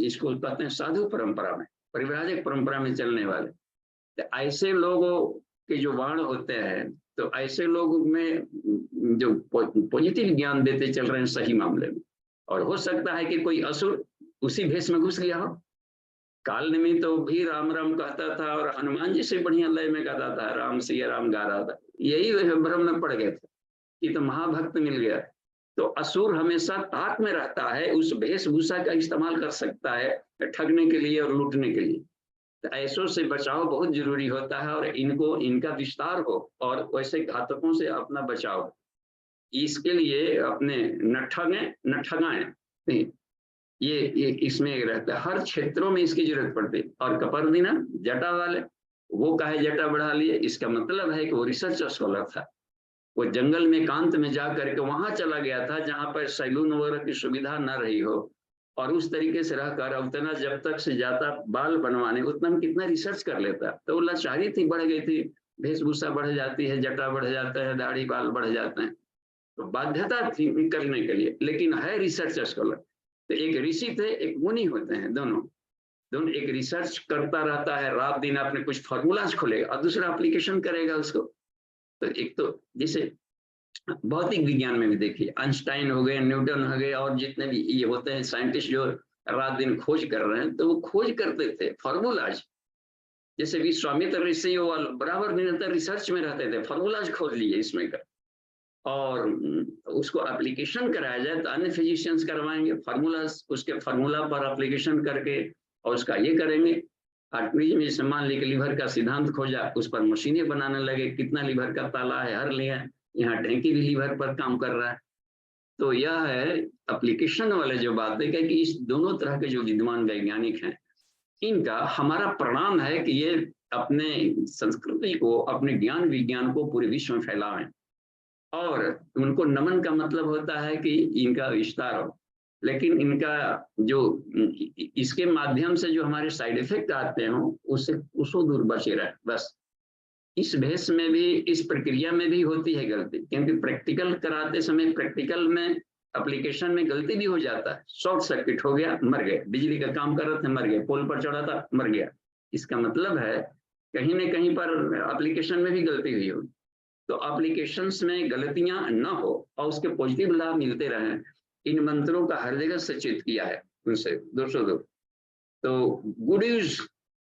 इसको कहते हैं साधु परंपरा में, परिव्राजक परंपरा में चलने वाले, तो ऐसे लोगों के जो वाण होते हैं, तो ऐसे लोग में जो पॉजिटिव ज्ञान देते चल रहे हैं सही मामले में। और हो सकता है कि कोई असुर उसी भेष में घुस गया हो। काल निमित्त तो भी राम राम कहता था और हनुमान जी से बढ़िया लय में गाता था, राम सिया राम गा रहा था, यही भ्रम में पड़ गए थे कि तो महाभक्त मिल गया। तो असुर हमेशा ताक में रहता है, उस वेशभूषा का इस्तेमाल कर सकता है ठगने के लिए और लूटने के लिए। तो ऐसों से बचाव बहुत जरूरी होता है, और इनका विस्तार हो और वैसे घातकों से अपना बचाव। इसके लिए अपने न ठगें न ठगाएं नहीं, ये इसमें रहता है। हर क्षेत्रों में इसकी जरूरत पड़ती है। और कपर्दिना जटा वाले, वो काहे जटा बढ़ा लिए, इसका मतलब है कि वो रिसर्च स्कॉलर था। वो जंगल में एकांत में जा करके वहां चला गया था जहां पर सैलून वगैरह की सुविधा न रही हो, और उस तरीके से रहकर उतना जब तक से जाता बाल बनवाने, उतना में कितना रिसर्च कर लेता। तो वो लाचारी थी, बढ़ गई थी, वेशभूषा बढ़ जाती है, जटा बढ़ जाता है, दाढ़ी बाल बढ़ जाते हैं, तो बाध्यता थी करने के लिए। लेकिन है रिसर्च स्कॉलर। तो एक ऋषि थे, एक मुनि होते हैं, दोनों दोनों एक रिसर्च करता रहता है, रात दिन अपने कुछ फॉर्मूलाज खोलेगा और दूसरा एप्लीकेशन करेगा उसको। तो एक तो जैसे भौतिक विज्ञान में भी देखिए, आइंस्टाइन हो गए, न्यूटन हो गए, और जितने भी ये होते हैं साइंटिस्ट जो रात दिन खोज कर रहे हैं, तो वो खोज करते थे फॉर्मूलाज। जैसे विश्वामित्र ऋषि वो बराबर निरंतर रिसर्च में रहते थे, फॉर्मूलाज खोज लिए इसमें कर, और उसको एप्लीकेशन कराया जाए तो अन्य फिजिशियंस करवाएंगे फार्मूलाज, उसके फार्मूला पर एप्लीकेशन करके और उसका ये करेंगे। आर्टिफिशियल में मान ली कि लीवर का सिद्धांत खोजा, उस पर मशीनें बनाने लगे, कितना लीवर का ताला है, हर लिया, यहाँ ढेंकी भी लीवर पर काम कर रहा है। तो यह है एप्लीकेशन वाले जो बात है कि इस दोनों तरह के जो विद्वान वैज्ञानिक हैं, इनका हमारा प्रणाम है कि ये अपने संस्कृति को, अपने ज्ञान विज्ञान को पूरे विश्व में फैलाएं। और उनको नमन का मतलब होता है कि इनका विस्तार हो। लेकिन इनका जो इसके माध्यम से जो हमारे साइड इफेक्ट आते हो, उसको दूर बचे रहे बस। इस भेष में भी, इस प्रक्रिया में भी होती है गलती, क्योंकि प्रैक्टिकल कराते समय प्रैक्टिकल में एप्लीकेशन में गलती भी हो जाता है। शॉर्ट सर्किट हो गया, मर गए, बिजली का काम कर रहे थे, मर गए, पोल पर चढ़ा था, मर गया। इसका मतलब है कहीं न कहीं पर एप्लीकेशन में भी गलती हुई होगी। तो एप्लीकेशंस में गलतियां न हो और उसके पॉजिटिव लाभ मिलते रहें, इन मंत्रों का हर जगह सचेत किया है उनसे 202। तो गुड यूज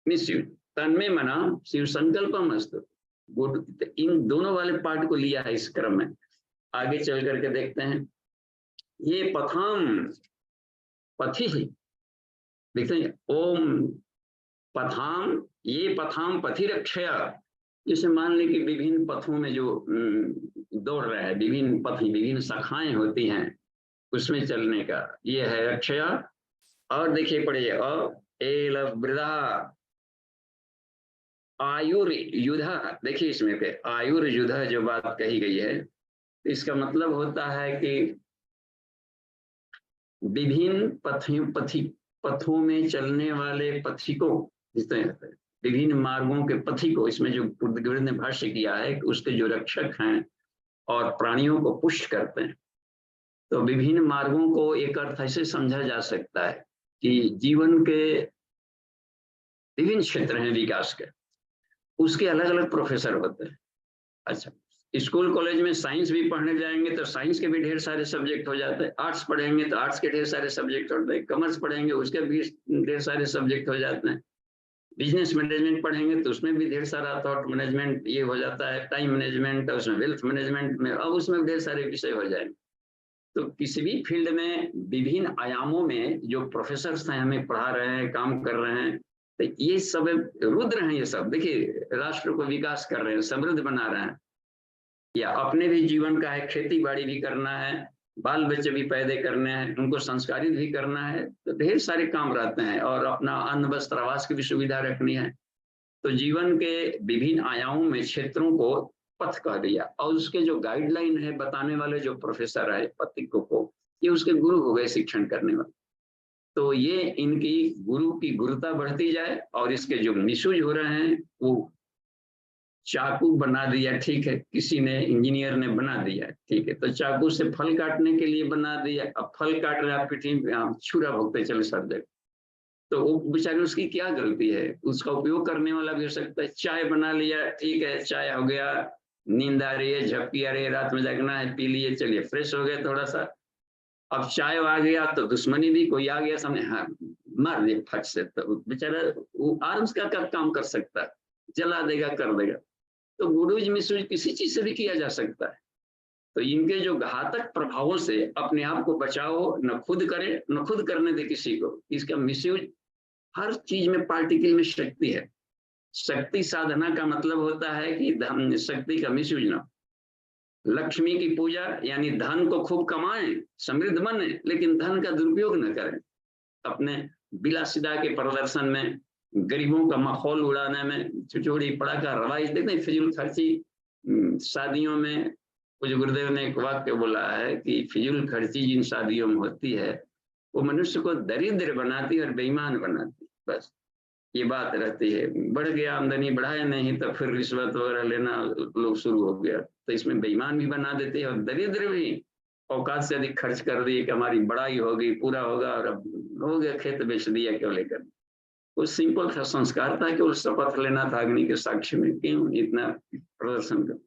मिस यूज तन्मे मना शिव संकल्प मस्त गुड, इन दोनों वाले पार्ट को लिया है इस क्रम में। आगे चल करके देखते हैं, ये पथाम पथि, देखते हैं, ओम पथाम, ये पथाम पथि रक्षया, जैसे मान लें कि विभिन्न पथों में जो दौड़ रहा है, विभिन्न पथ, विभिन्न शाखाएं होती हैं, उसमें चलने का ये है अक्षया। और देखिए पढ़िए, एल वृदा आयुर्युधा, देखिए इसमें पे आयुर्युधा जो बात कही गई है, इसका मतलब होता है कि विभिन्न पथों में चलने वाले पथिकों, जिस तरह विभिन्न मार्गों के पथिकों, इसमें जो बुद्धदेव ने भाष्य किया है कि उसके जो रक्षक हैं और प्राणियों को पुष्ट करते हैं। तो विभिन्न मार्गों को एक अर्थ ऐसे समझा जा सकता है कि जीवन के विभिन्न क्षेत्र हैं विकास के, उसके अलग अलग प्रोफेसर होते हैं। अच्छा, स्कूल कॉलेज में साइंस भी पढ़ने जाएंगे तो साइंस के भी ढेर सारे सब्जेक्ट हो जाते हैं, आर्ट्स पढ़ेंगे तो आर्ट्स के ढेर सारे सब्जेक्ट होते हैं, कॉमर्स पढ़ेंगे उसके भी ढेर सारे सब्जेक्ट हो जाते हैं, बिजनेस मैनेजमेंट पढ़ेंगे तो उसमें भी ढेर सारा थॉट मैनेजमेंट ये हो जाता है, टाइम मैनेजमेंट, उसमें वेल्थ मैनेजमेंट में, अब उसमें ढेर सारे विषय हो जाएंगे। तो किसी भी फील्ड में विभिन्न आयामों में जो प्रोफेसर हैं हमें पढ़ा रहे हैं, काम कर रहे हैं, तो ये सब रुद्र हैं। ये सब देखिए राष्ट्र को विकास कर रहे हैं, समृद्ध बना रहे हैं, या अपने भी जीवन का है, खेती बाड़ी भी करना है, बाल बच्चे भी पैदा करने हैं, उनको संस्कारित भी करना है, तो ढेर सारे काम रहते हैं, और अपना अन्न वस्त्र आवास की भी सुविधा रखनी है। तो जीवन के विभिन्न आयामों में क्षेत्रों को पथ कह दिया, और उसके जो गाइडलाइन है बताने वाले जो प्रोफेसर है पथिकों को, ये उसके गुरु हो गए शिक्षण करने वाले। तो ये इनकी गुरु की गुरुता बढ़ती जाए, और इसके जो मिसयूज हो रहे हैं वो चाकू बना दिया, ठीक है, किसी ने इंजीनियर ने बना दिया, ठीक है, तो चाकू से फल काटने के लिए बना दिया, अब फल काट रहा पिठी छुरा भोगते चले सब जगह, तो वो बेचारे उसकी क्या गलती है, उसका उपयोग करने वाला भी हो सकता है। चाय बना लिया, ठीक है, चाय हो गया, नींद आ रही है, झपकी आ रही है, रात में जागना है, पी लिए, चलिए फ्रेश हो गए थोड़ा सा। अब चाय आ गया तो दुश्मनी भी कोई आ गया सामने, हाँ मार दिए फट से, तो बेचारा वो आर्म्स का काम कर सकता है, जला देगा, कर देगा। तो गुरुज मिसयूज किसी चीज से भी किया जा सकता है। तो इनके जो घातक प्रभावों से अपने आप को बचाओ, न खुद करे न खुद करने दे किसी को। इसका मिसयूज हर चीज में, पार्टिकल में शक्ति है। शक्ति साधना का मतलब होता है कि शक्ति का मिसयूज ना। लक्ष्मी की पूजा यानी धन को खूब कमाएं, समृद्ध बने, लेकिन धन का दुरुपयोग न करें अपने विलासिता के प्रदर्शन में, गरीबों का माहौल उड़ाने में, चिचोड़ी पड़ाका रवाइश देखते हैं, फिजूल खर्ची शादियों में। कुछ गुरुदेव ने एक वाक्य बोला है कि फिजूल खर्ची जिन शादियों में होती है वो मनुष्य को दरिद्र बनाती और बेईमान बनाती, बस ये बात रहती है। बढ़ गया आमदनी, बढ़ाया नहीं तो फिर रिश्वत वगैरह लेना लोग शुरू हो गया, तो इसमें बेईमान भी बना देते हैं और दरिद्र भी। औकात से अधिक खर्च कर दिए कि हमारी बड़ाई होगी, पूरा होगा, और अब हो गया, खेत बेच दिया, क्यों लेकर। वो सिंपल था, संस्कार था कि उस शपथ लेना था अग्नि के साक्ष्य में, क्यों इतना प्रदर्शन कर।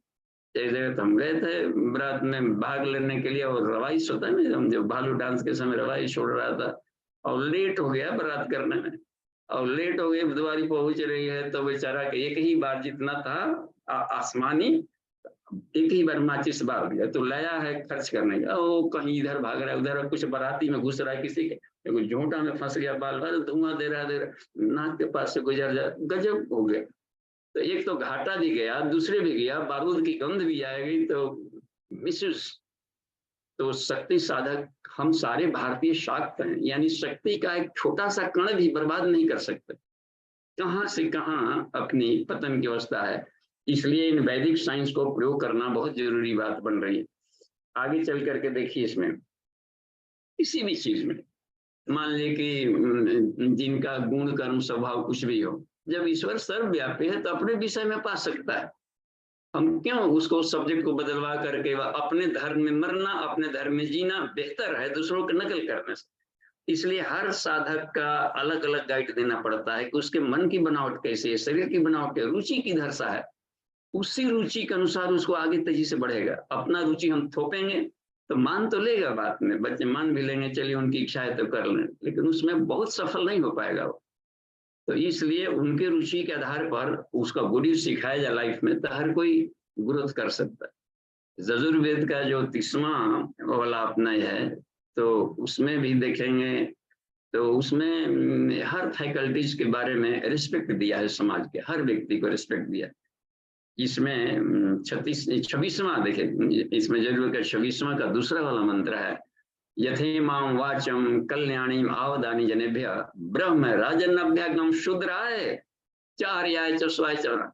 जैसे हम गए थे बारात में भाग लेने के लिए, और रवाइश होता है ना, हम जो भालू डांस के समय रवाइश छोड़ रहा था, और लेट हो गया बारात करने में, और लेट हो गई, बुधवारी पहुंच रही है, तो बेचारा के एक ही बार जितना था आसमानी, एक ही बार माचिस बार दिया, तो लाया है खर्च करने का, वो कहीं इधर भाग रहा है, उधर कुछ बाराती में घुस रहा है, किसी के झूठा में फंस गया, बाल बाल धुआं दे रहा, नाक के पास से गुजर जा, गजब हो गया। तो एक तो घाटा भी गया, दूसरे भी गया, बारूद की गंध भी आएगी, तो मिसयूज। तो शक्ति साधक हम सारे भारतीय शाक्त हैं, यानी शक्ति का एक छोटा सा कण भी बर्बाद नहीं कर सकते। कहां से कहां अपनी पतन की अवस्था है। इसलिए इन वैदिक साइंस को प्रयोग करना बहुत जरूरी बात बन रही है। आगे चल करके देखिए, इसमें किसी भी चीज में मान लीजिए कि जिनका गुण कर्म स्वभाव कुछ भी हो, जब ईश्वर सर्वव्यापी है तो अपने विषय में पा सकता है। हम क्यों उसको सब्जेक्ट को बदलवा करके अपने धर्म में मरना, अपने धर्म में जीना बेहतर है दूसरों की नकल करने से। इसलिए हर साधक का अलग अलग गाइड देना पड़ता है कि उसके मन की बनावट कैसी है, शरीर की बनावट, रुचि किधर सा है, उसी रुचि के अनुसार उसको आगे तेजी से बढ़ेगा। अपना रुचि हम थोपेंगे तो मान तो लेगा, बात में बच्चे मान भी लेंगे, चलिए उनकी इच्छा है तो कर लें, लेकिन उसमें बहुत सफल नहीं हो पाएगा वो। तो इसलिए उनके रुचि के आधार पर उसका गुरु सिखाया जाए लाइफ में, तो हर कोई ग्रोथ कर सकता है। यजुर्वेद का जो 30वां वाला अपना है, तो उसमें भी देखेंगे तो उसमें हर फैकल्टीज के बारे में रिस्पेक्ट दिया है, समाज के हर व्यक्ति को रिस्पेक्ट दिया। इसमें 26वां देखे, इसमें जरूर का 26वां का दूसरा वाला मंत्र है, यथे माम वाचम कल्याणी आवदानी जनेभ्य ब्रह्म राजन्नभ्यागम शूद्राय चार्याय चस्वाय चरण।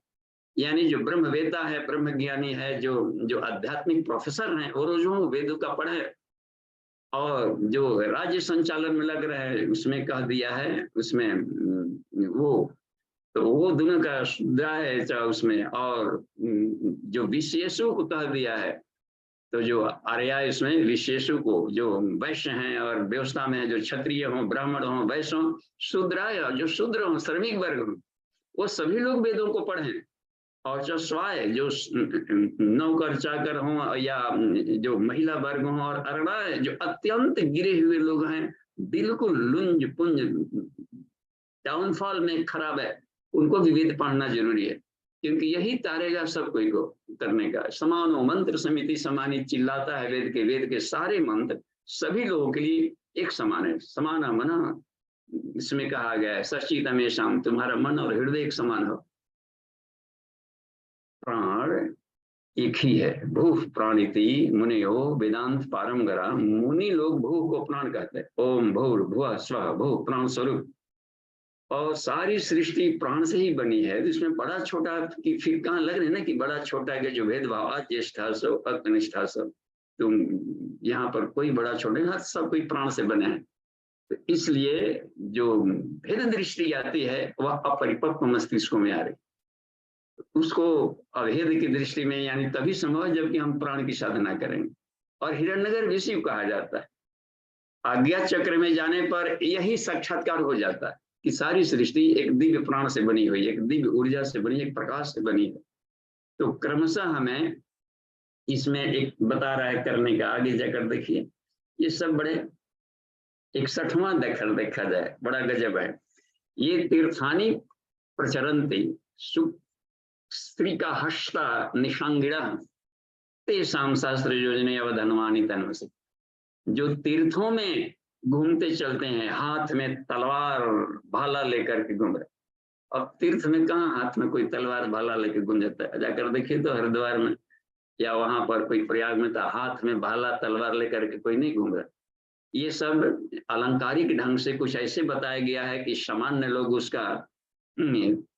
यानी जो ब्रह्म वेता है, ब्रह्म ज्ञानी है, जो आध्यात्मिक प्रोफेसर हैं, वो रोजों वेदों का पढ़े, और जो राज्य संचालन में लग रहे हैं उसमें कह दिया है, उसमें वो दोनों का शुद्रा है उसमें, और जो विशेषों को कह दिया है, तो जो आर्या इसमें विशेषों को, जो वैश्य हैं और व्यवस्था में जो क्षत्रिय हों, ब्राह्मण हों, वैश्य हों, शूद्राय जो शूद्र हों, श्रमिक वर्ग हों, वो सभी लोग वेदों को पढ़ें। और जो स्वाय जो नौकर चाकर हों या जो महिला वर्ग हों, और अरणाय जो अत्यंत गिरे हुए लोग हैं, बिल्कुल लुंज पुंज डाउनफॉल में खराब है, उनको भी वेद पढ़ना जरूरी है, क्योंकि यही तारेगा सब कोई को करने का। समानो मंत्र समिति समानी चिल्लाता है वेद के सारे मंत्र सभी लोगों के लिए एक समान है। समाना मना इसमें कहा गया है, सच्चितमेषाम, तुम्हारा मन और हृदय एक समान हो। प्राण एक ही है, भू प्राणिति मुनियो वेदांत पारंगरा। मुनि लोग भू को प्राण कहते हैं। ओम भूर्भुवः स्वः भू प्राण स्वरूप, और सारी सृष्टि प्राण से ही बनी है। इसमें बड़ा छोटा की फिर कहाँ लग रहे ना कि बड़ा छोटा के जो भेदभाव, ज्येष्ठा सो अकनिष्ठा सो, तुम यहाँ पर कोई बड़ा छोटा, सब कोई प्राण से बने हैं। तो इसलिए जो भेद दृष्टि आती है वह अपरिपक्व मस्तिष्कों में आ रही, उसको अभेद की दृष्टि में यानी तभी संभव है जबकि हम प्राण की साधना करेंगे। और हिरण्यगर विषय कहा जाता है। आज्ञा चक्र में जाने पर यही साक्षात्कार हो जाता है कि सारी सृष्टि एक दिव्य प्राण से बनी हुई, एक दिव्य ऊर्जा से बनी, एक प्रकाश से बनी है। तो क्रमशः हमें इसमें एक बता रहा है करने का। आगे जाकर देखिए, ये सब बड़े 61वां देखा जाए, बड़ा गजब है। ये तीर्थानी प्रचरन्ति स्त्री का हस्ता निशांगिड़ा तेषाम शास्त्र योजने अवधनवानी तन्वसी। जो तीर्थों में घूमते चलते हैं, हाथ में तलवार भाला लेकर के घूम रहे। अब तीर्थ में कहाँ हाथ में कोई तलवार भाला लेकर घूम जाता है? जाकर देखिए तो हरिद्वार में या वहां पर कोई प्रयाग में, तो हाथ में भाला तलवार लेकर के कोई नहीं घूम रहा। ये सब अलंकारिक ढंग से कुछ ऐसे बताया गया है कि सामान्य लोग उसका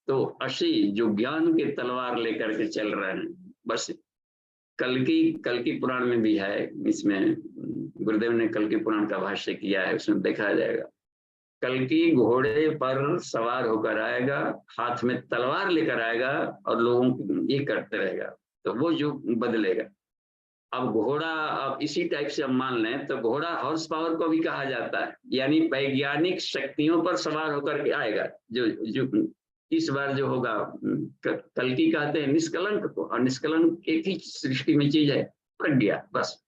तो अशी जो ज्ञान के तलवार लेकर के चल रहे हैं। बस कल्कि पुराण में भी है, इसमें गुरुदेव ने कल्कि पुराण का भाष्य किया है, उसमें देखा जाएगा। कल्कि घोड़े पर सवार होकर आएगा, हाथ में तलवार लेकर आएगा और लोगों को ये करते रहेगा, तो वो युग बदलेगा। अब घोड़ा, अब इसी टाइप से हम मान लें तो घोड़ा हॉर्स पावर को भी कहा जाता है, यानी वैज्ञानिक शक्तियों पर सवार होकर के आएगा। जो इस बार जो होगा, कल्कि कहते हैं निष्कलंक को, और निष्कलंक एक ही सृष्टि में चीज है, प्रज्ञा, बस।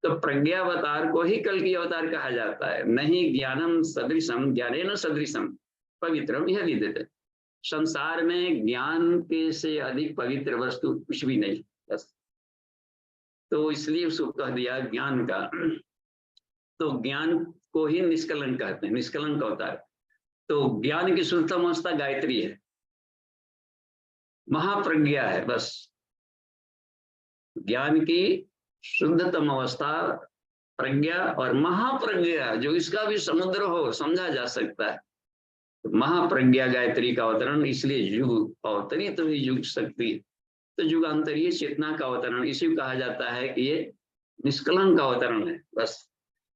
तो प्रज्ञावतार को ही कल्कि अवतार कहा जाता है। नहीं ज्ञानम सदृशम ज्ञानेन सदृशम पवित्रम यह विदित। संसार में ज्ञान के से अधिक पवित्र वस्तु कुछ भी नहीं, बस। तो इसलिए उसको कह दिया ज्ञान का। तो ज्ञान को ही निष्कलंक कहते हैं, निष्कलंक अवतार। तो ज्ञान की शुद्धतम अवस्था गायत्री है, महाप्रज्ञा है, बस। ज्ञान की शुद्धतम अवस्था प्रज्ञा, और महाप्रज्ञा जो इसका भी समुद्र हो, समझा जा सकता है। तो महाप्रज्ञा गायत्री का अवतरण, इसलिए युग अवतरित हुई युग शक्ति, तो युगांतरीय चेतना का अवतरण इसी कहा जाता है कि ये निष्कलंक का अवतरण है, बस।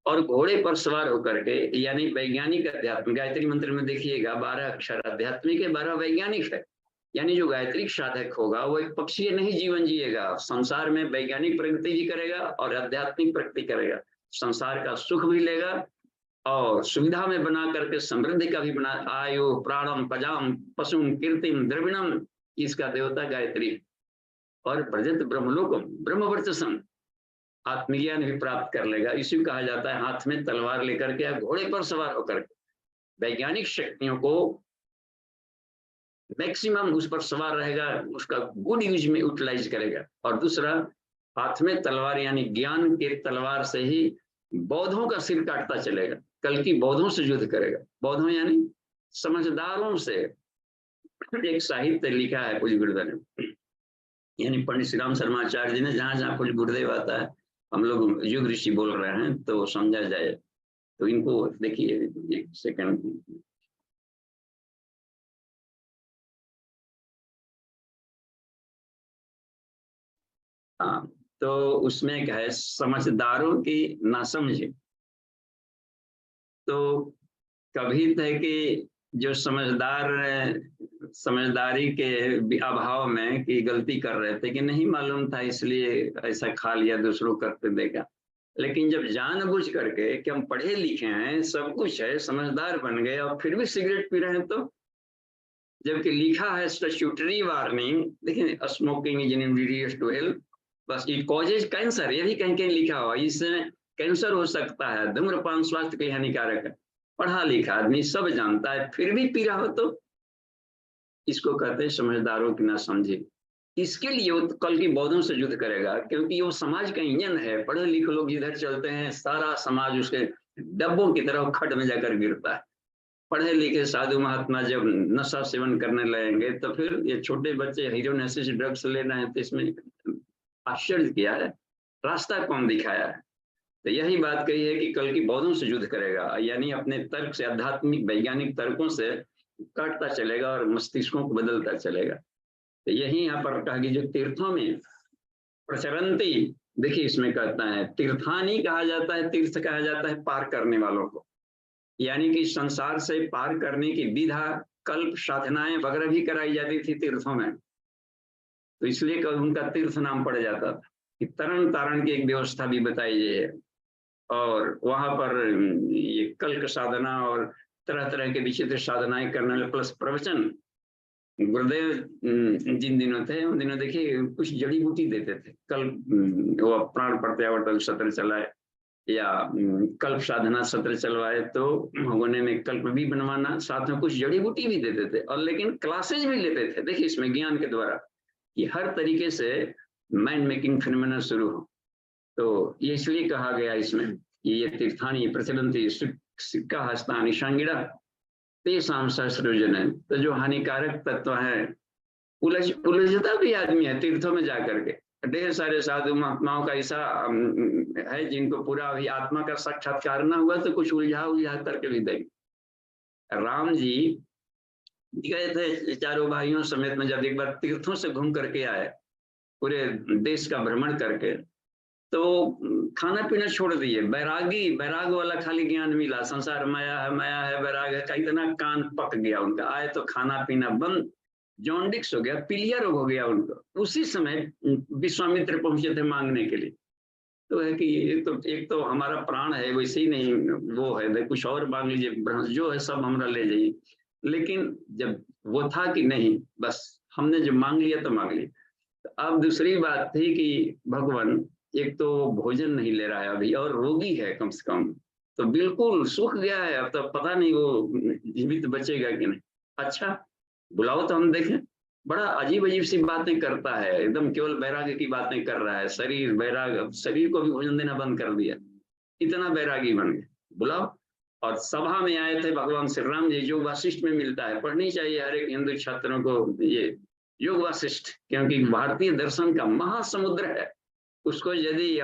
और घोड़े पर सवार होकर के, यानी वैज्ञानिक अध्यात्म, गायत्री मंत्र में देखिएगा 12 अक्षर आध्यात्मिक है, 12 वैज्ञानिक है। यानी जो गायत्रिक साधक होगा वो एक पक्षीय नहीं जीवन जिएगा, संसार में वैज्ञानिक प्रगति भी करेगा और आध्यात्मिक प्रगति करेगा, संसार का सुख भी लेगा और सुविधा में बना करके समृद्धि का भी बना। आयु प्राणम पजाम पशुम कीर्तिम द्रविणम, इसका देवता गायत्री। और ब्रजत ब्रह्मलोकम ब्रह्मवर्चसम, आत्मज्ञान भी प्राप्त कर लेगा। इसी कहा जाता है हाथ में तलवार लेकर के घोड़े पर सवार होकर वैज्ञानिक शक्तियों को मैक्सिमम उस पर सवार रहेगा, उसका गुड यूज में यूटिलाइज करेगा। और दूसरा, हाथ में तलवार यानी ज्ञान के तलवार से ही बौद्धों का सिर काटता चलेगा। कल की बौद्धों से युद्ध करेगा, बौद्धों यानी समझदारों से। एक साहित्य लिखा है पूज्य गुरुदेव ने, यानी पंडित श्री राम शर्माचार्य जी ने जहाँ जहाँ कुछ गुरुदेव आता है, हम लोग युग ऋषि बोल रहे हैं तो समझा जाए। तो इनको देखिए एक सेकंड, हाँ, तो उसमें क्या है, समझदारों की नासमझ। तो कभी थे कि जो समझदार समझदारी के अभाव में कि गलती कर रहे थे कि नहीं मालूम था इसलिए ऐसा खा लिया, दूसरों करते देखा। लेकिन जब जानबूझ करके कि हम पढ़े लिखे हैं, सब कुछ है, समझदार बन गए और फिर भी सिगरेट पी रहे हैं, तो जबकि लिखा है स्टैट्यूटरी वार्निंग, देखिए smoking is injurious to health, बस इट कॉजेज कैंसर, ये भी कहीं कहीं लिखा हुआ, इससे कैंसर हो सकता है, धूम्रपान स्वास्थ्य के लिए हानिकारक है। पढ़ा लिखा आदमी सब जानता है, फिर भी पी रहा हो, तो इसको कहते हैं समझदारों की ना समझे। इसके लिए वो कल की बौद्धों से युद्ध करेगा, क्योंकि वो समाज का इंजन है। पढ़े लिखे लोग जिधर चलते हैं, सारा समाज उसके डब्बों की तरह खड्ड में जाकर गिरता है। पढ़े लिखे साधु महात्मा जब नशा सेवन करने लगेंगे, तो फिर ये छोटे बच्चे हीरोइन ऐसे ड्रग्स ले रहे हैं, तो इसमें आश्चर्य किया है, रास्ता कौन दिखाया है। तो यही बात कही है कि कल की बौद्धों से युद्ध करेगा, यानी अपने तर्क से, आध्यात्मिक वैज्ञानिक तर्कों से काटता चलेगा और मस्तिष्कों को बदलता चलेगा। तो यही यहाँ पर कहा कि जो तीर्थों में प्रचरंती, देखिए इसमें कहता है तीर्थानी कहा जाता है, तीर्थ कहा जाता है पार करने वालों को, यानी कि संसार से पार करने की विधा, कल्प, साधनाएं वगैरह भी कराई जाती थी तीर्थों में। तो इसलिए उनका तीर्थ नाम पड़ जाता था कि तरण तारण की एक व्यवस्था भी बताई गई है। और वहां पर ये कल्प साधना और तरह तरह के विचित्र साधनाएं करने वाले प्लस प्रवचन। गुरुदेव जिन दिनों थे उन दिनों देखिए कुछ जड़ी बूटी देते थे। कल वो प्राण प्रत्यावर्तन सत्र चलाए या कल्प साधना सत्र चलवाए, तो भगवान में कल्प भी बनवाना, साथ में कुछ जड़ी बूटी भी देते थे, और लेकिन क्लासेज भी लेते थे। देखिए इसमें ज्ञान के द्वारा कि हर तरीके से माइंड मेकिंग फिनोमेना शुरू हो। तो ये इसलिए कहा गया इसमें कि ये तीर्थानी प्रचलन्ति सिक्का हस्तानी शांगिड़ा तेषाम सहस्रोजन है। तो जो हानिकारक तत्व है, उलझता भी आदमी है तीर्थों में जाकर के। ढेर सारे साधु महात्माओं का ऐसा है जिनको पूरा अभी आत्मा का साक्षात्कार न हुआ, तो कुछ उलझा उलझा करके भी देंगे। राम जी गए थे चारों भाइयों समेत में, जब एक बार तीर्थों से घूम करके आए, पूरे देश का भ्रमण करके, तो खाना पीना छोड़ दिए। बैराग वाला खाली ज्ञान मिला, संसार माया है बैराग है का, इतना कान पक गया उनका। आए तो खाना पीना बंद, जॉन्डिक्स हो गया, पीलिया रोग हो गया उनको। उसी समय विश्वामित्र पहुंचे थे मांगने के लिए। तो है कि एक तो हमारा प्राण है, वैसे ही नहीं वो है, कुछ और मांग लीजिए, जो है सब हमरा ले जाइए। लेकिन जब वो था कि नहीं, बस हमने जो मांग लिया तो मांग लिया। अब दूसरी बात थी कि भगवान एक तो भोजन नहीं ले रहा है अभी, और रोगी है कम से कम, तो बिल्कुल सूख गया है। अब तो पता नहीं वो जीवित बचेगा कि नहीं। अच्छा बुलाओ तो हम देखें। बड़ा अजीब अजीब सी बातें करता है, एकदम केवल बैराग्य की बातें कर रहा है। शरीर बैराग, शरीर को भी भोजन देना बंद कर दिया, इतना बैरागी बन गया। बुलाओ। और सभा में आए थे भगवान श्री राम जी, जो वाशिष्ठ में मिलता है, पढ़नी चाहिए हर एक हिंदू छात्रों को ये योग वाशिष्ठ, क्योंकि भारतीय दर्शन का महासमुद्र है। उसको यदि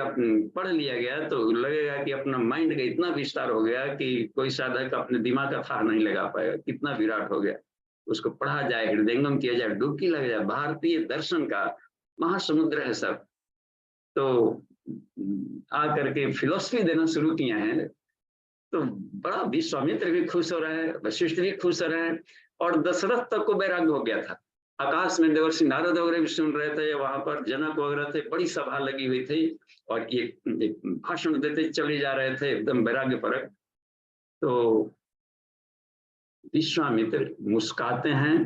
पढ़ लिया गया तो लगेगा कि अपना माइंड का इतना विस्तार हो गया कि कोई साधक अपने दिमाग का था नहीं लगा पाएगा, कितना विराट हो गया। उसको पढ़ा जाए, हृदयंगम किया जाए, डुबकी लग जाए। भारतीय दर्शन का महासमुद्र है सब। तो आकर के फिलोसफी देना शुरू किया है, तो बड़ा विश्वामित्र भी खुश हो रहा है, वशिष्ठ भी खुश हो रहे हैं, और दशरथ तक को वैराग्य हो गया था। आकाश में देवर्षि नारद वगैरह भी सुन रहे थे, वहां पर जनक वगैरह थे, बड़ी सभा लगी हुई थी, और ये भाषण देते चले जा रहे थे एकदम वैराग्य परक। तो विश्वामित्र मुस्काते हैं,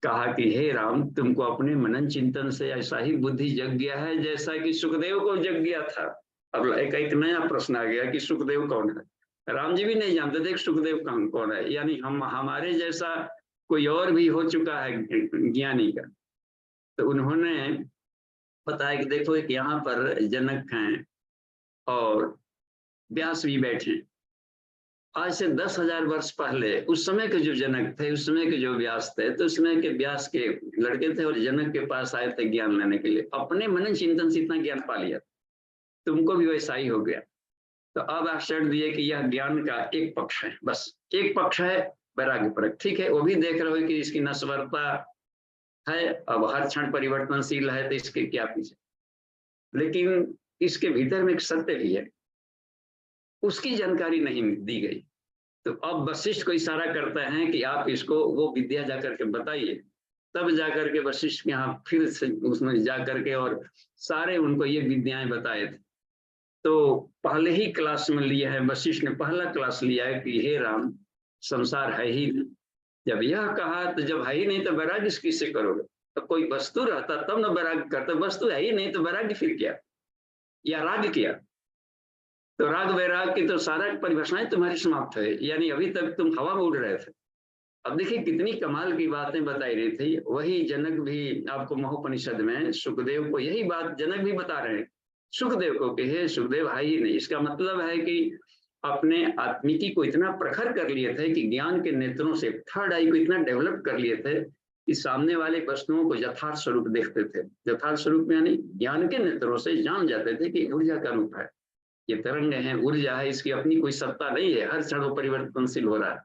कहा कि हे राम, तुमको अपने मनन चिंतन से ऐसा ही बुद्धि जग गया है जैसा कि सुखदेव को जग गया था। अब एक नया प्रश्न आ गया कि सुखदेव कौन है। राम जी भी नहीं जानते थे सुखदेव कौन है, यानी हम हमारे जैसा कोई और भी हो चुका है ज्ञानी का। तो उन्होंने बताया कि देखो एक यहाँ पर जनक हैं और व्यास भी बैठे, आज से 10,000 वर्ष पहले उस समय के जो जनक थे, उस समय के जो व्यास थे, तो उस समय के व्यास के लड़के थे और जनक के पास आए थे ज्ञान लेने के लिए। अपने मनन चिंतन से इतना ज्ञान पा लिया, तुमको भी वैसा ही हो गया। तो अब आश्चर्य दिए कि यह ज्ञान का एक पक्ष है, बस एक पक्ष है वैराग्य परक। ठीक है, वो भी देख रहे हो कि इसकी नश्वरता है, अब हर क्षण परिवर्तनशील है, तो इसके क्या पीछे, लेकिन इसके भीतर में एक सत्य भी है, उसकी जानकारी नहीं दी गई। तो अब वशिष्ठ को इशारा करते हैं कि आप इसको वो विद्या जाकर के बताइए। तब जाकर के वशिष्ठ के यहाँ फिर से उसमें जाकर के और सारे उनको ये विद्याएं बताए थे। तो पहले ही क्लास में लिया है, वशिष्ठ ने पहला क्लास लिया है कि हे राम, संसार है ही नहीं। जब यह कहा तो जब है ही नहीं तो वैराग्य किससे करोगे? तो कोई वस्तु रहता तब ना वैराग्य करते, वस्तु है ही नहीं तो वैराग्य फिर क्या, या राग किया? तो राग वैराग की तो सारा परिभाषाएं तुम्हारी समाप्त है, यानी अभी तक तुम हवा में उड़ रहे थे। अब देखिए कितनी कमाल की बातें बताई रही थी। वही जनक भी आपको महोपनिषद में सुखदेव को यही बात जनक भी बता रहे हैं सुखदेव को कि हे सुखदेव है ही नहीं। इसका मतलब है कि अपने आत्मिकी को इतना प्रखर कर लिए थे कि ज्ञान के नेत्रों से थर्ड आई को इतना डेवलप कर लिए थे कि सामने वाले वस्तुओं को यथार्थ स्वरूप देखते थे। यथार्थ स्वरूप यानी ज्ञान के नेत्रों से जान जाते थे कि ऊर्जा का रूप है, ये तरंग है, ऊर्जा है, इसकी अपनी कोई सत्ता नहीं है, हर क्षण परिवर्तनशील हो रहा है।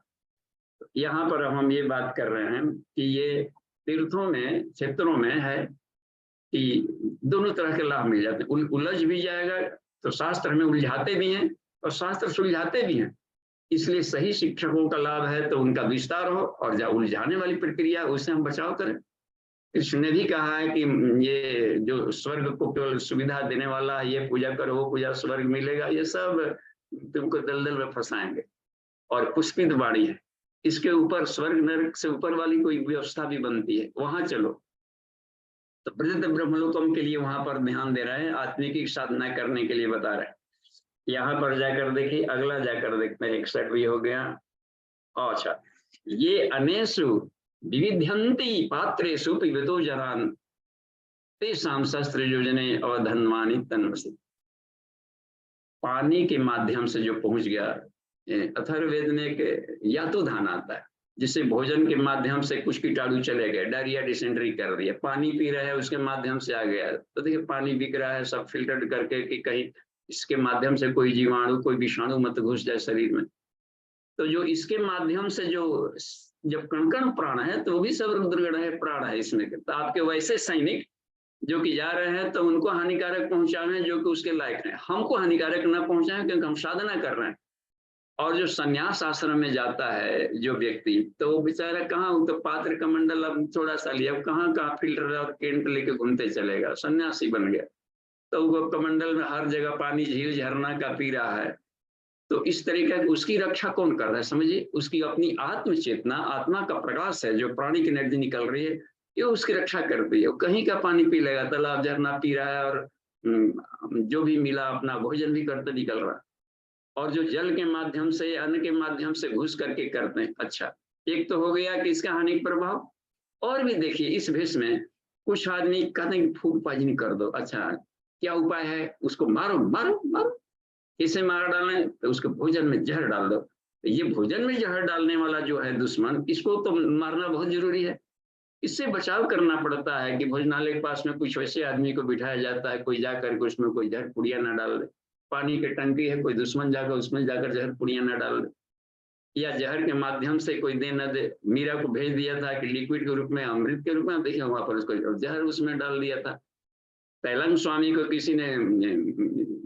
यहाँ पर हम ये बात कर रहे हैं कि ये तीर्थों में, क्षेत्रों में है कि दोनों तरह के लाभ मिल जाते हैं। उलझ भी जाएगा तो शास्त्र हमें उलझाते भी हैं और शास्त्र सुलझाते भी हैं। इसलिए सही शिक्षकों का लाभ है तो उनका विस्तार हो, और जहाँ उलझाने वाली प्रक्रिया उससे हम बचाव करें। कृष्ण ने भी कहा है कि ये जो स्वर्ग को केवल सुविधा देने वाला है, ये पूजा करो वो पूजा स्वर्ग मिलेगा, ये सब तुमको दलदल में फंसाएंगे। और पुष्पित वाणी है, इसके ऊपर स्वर्ग नरक से ऊपर वाली कोई व्यवस्था भी बनती है, वहां चलो। तो प्रसिद्ध ब्रह्मलोकम के लिए वहां पर ध्यान दे रहे हैं, आत्मिक साधना करने के लिए बता रहे हैं। यहाँ पर जाकर देखिए, अगला जाकर देखते हैं, 61 भी हो गया। अच्छा, ये अनेसु विविध्यन्ति पात्रेषु पिबतो जनान् तेषां शस्त्र योजने अवधन्वानि तन्वसि। पानी के माध्यम से जो पहुंच गया, अथर्ववेद में एक यातुधान आता है, जिससे भोजन के माध्यम से कुछ कीटाणु चले गए, डायरिया डिसेंट्री कर दिया, पानी पी रहे हैं उसके माध्यम से आ गया। तो देखिए पानी बिक रहा है सब फिल्टर करके कि कहीं इसके माध्यम से कोई जीवाणु कोई विषाणु मत घुस जाए शरीर में। तो जो इसके माध्यम से जो जब कण कण प्राण है तो वो भी सब रुद्रगण है, प्राण है इसमें। तो आपके वैसे सैनिक जो कि जा रहे हैं तो उनको हानिकारक पहुंचावे जो कि उसके लायक है, हमको हानिकारक न पहुंचाए क्योंकि हम साधना कर रहे हैं। और जो संन्यास आश्रम में जाता है जो व्यक्ति, तो वो बेचारा कहाँ, तो पात्र कमंडल अब थोड़ा सा लिया, कहाँ फिल्टर और केंट लेके घूमते चलेगा, सन्यासी बन गया। तो वो कमंडल में हर जगह पानी झील झरना का पी रहा है। तो इस तरीके की उसकी रक्षा कौन कर रहा है? समझिए, उसकी अपनी आत्म चेतना, आत्मा का प्रकाश है, जो प्राणी की एनर्जी निकल रही है, ये उसकी रक्षा करती है। वो कहीं का पानी पी लेगा, तालाब झरना पी रहा है और जो भी मिला अपना भोजन भी करते निकल रहा है। और जो जल के माध्यम से, अन्न के माध्यम से घुस करके करते हैं। अच्छा, एक तो हो गया कि इसका हानिक प्रभाव। और भी देखिए, इस भेष में कुछ आदमी कहते हैं कि फूड पॉइजनिंग कर दो। अच्छा, क्या उपाय है? उसको मारो मारो मारो। किसे मार डालें? तो उसके भोजन में जहर डाल दो। तो ये भोजन में जहर डालने वाला जो है दुश्मन, इसको तो मारना बहुत जरूरी है। इससे बचाव करना पड़ता है कि भोजनालय के पास में कुछ वैसे आदमी को बिठाया जाता है, कोई जाकर के उसमें कोई जहर पुड़िया ना डाल दे। पानी की टंकी है, कोई दुश्मन जाकर उसमें जाकर जहर पुड़िया ना डाल दे, या जहर के माध्यम से कोई दे न दे। मीरा को भेज दिया था कि लिक्विड के रूप में, अमृत के रूप में, देखिए वहां पर उसको जहर उसमें डाल दिया था। तैलंग स्वामी को किसी ने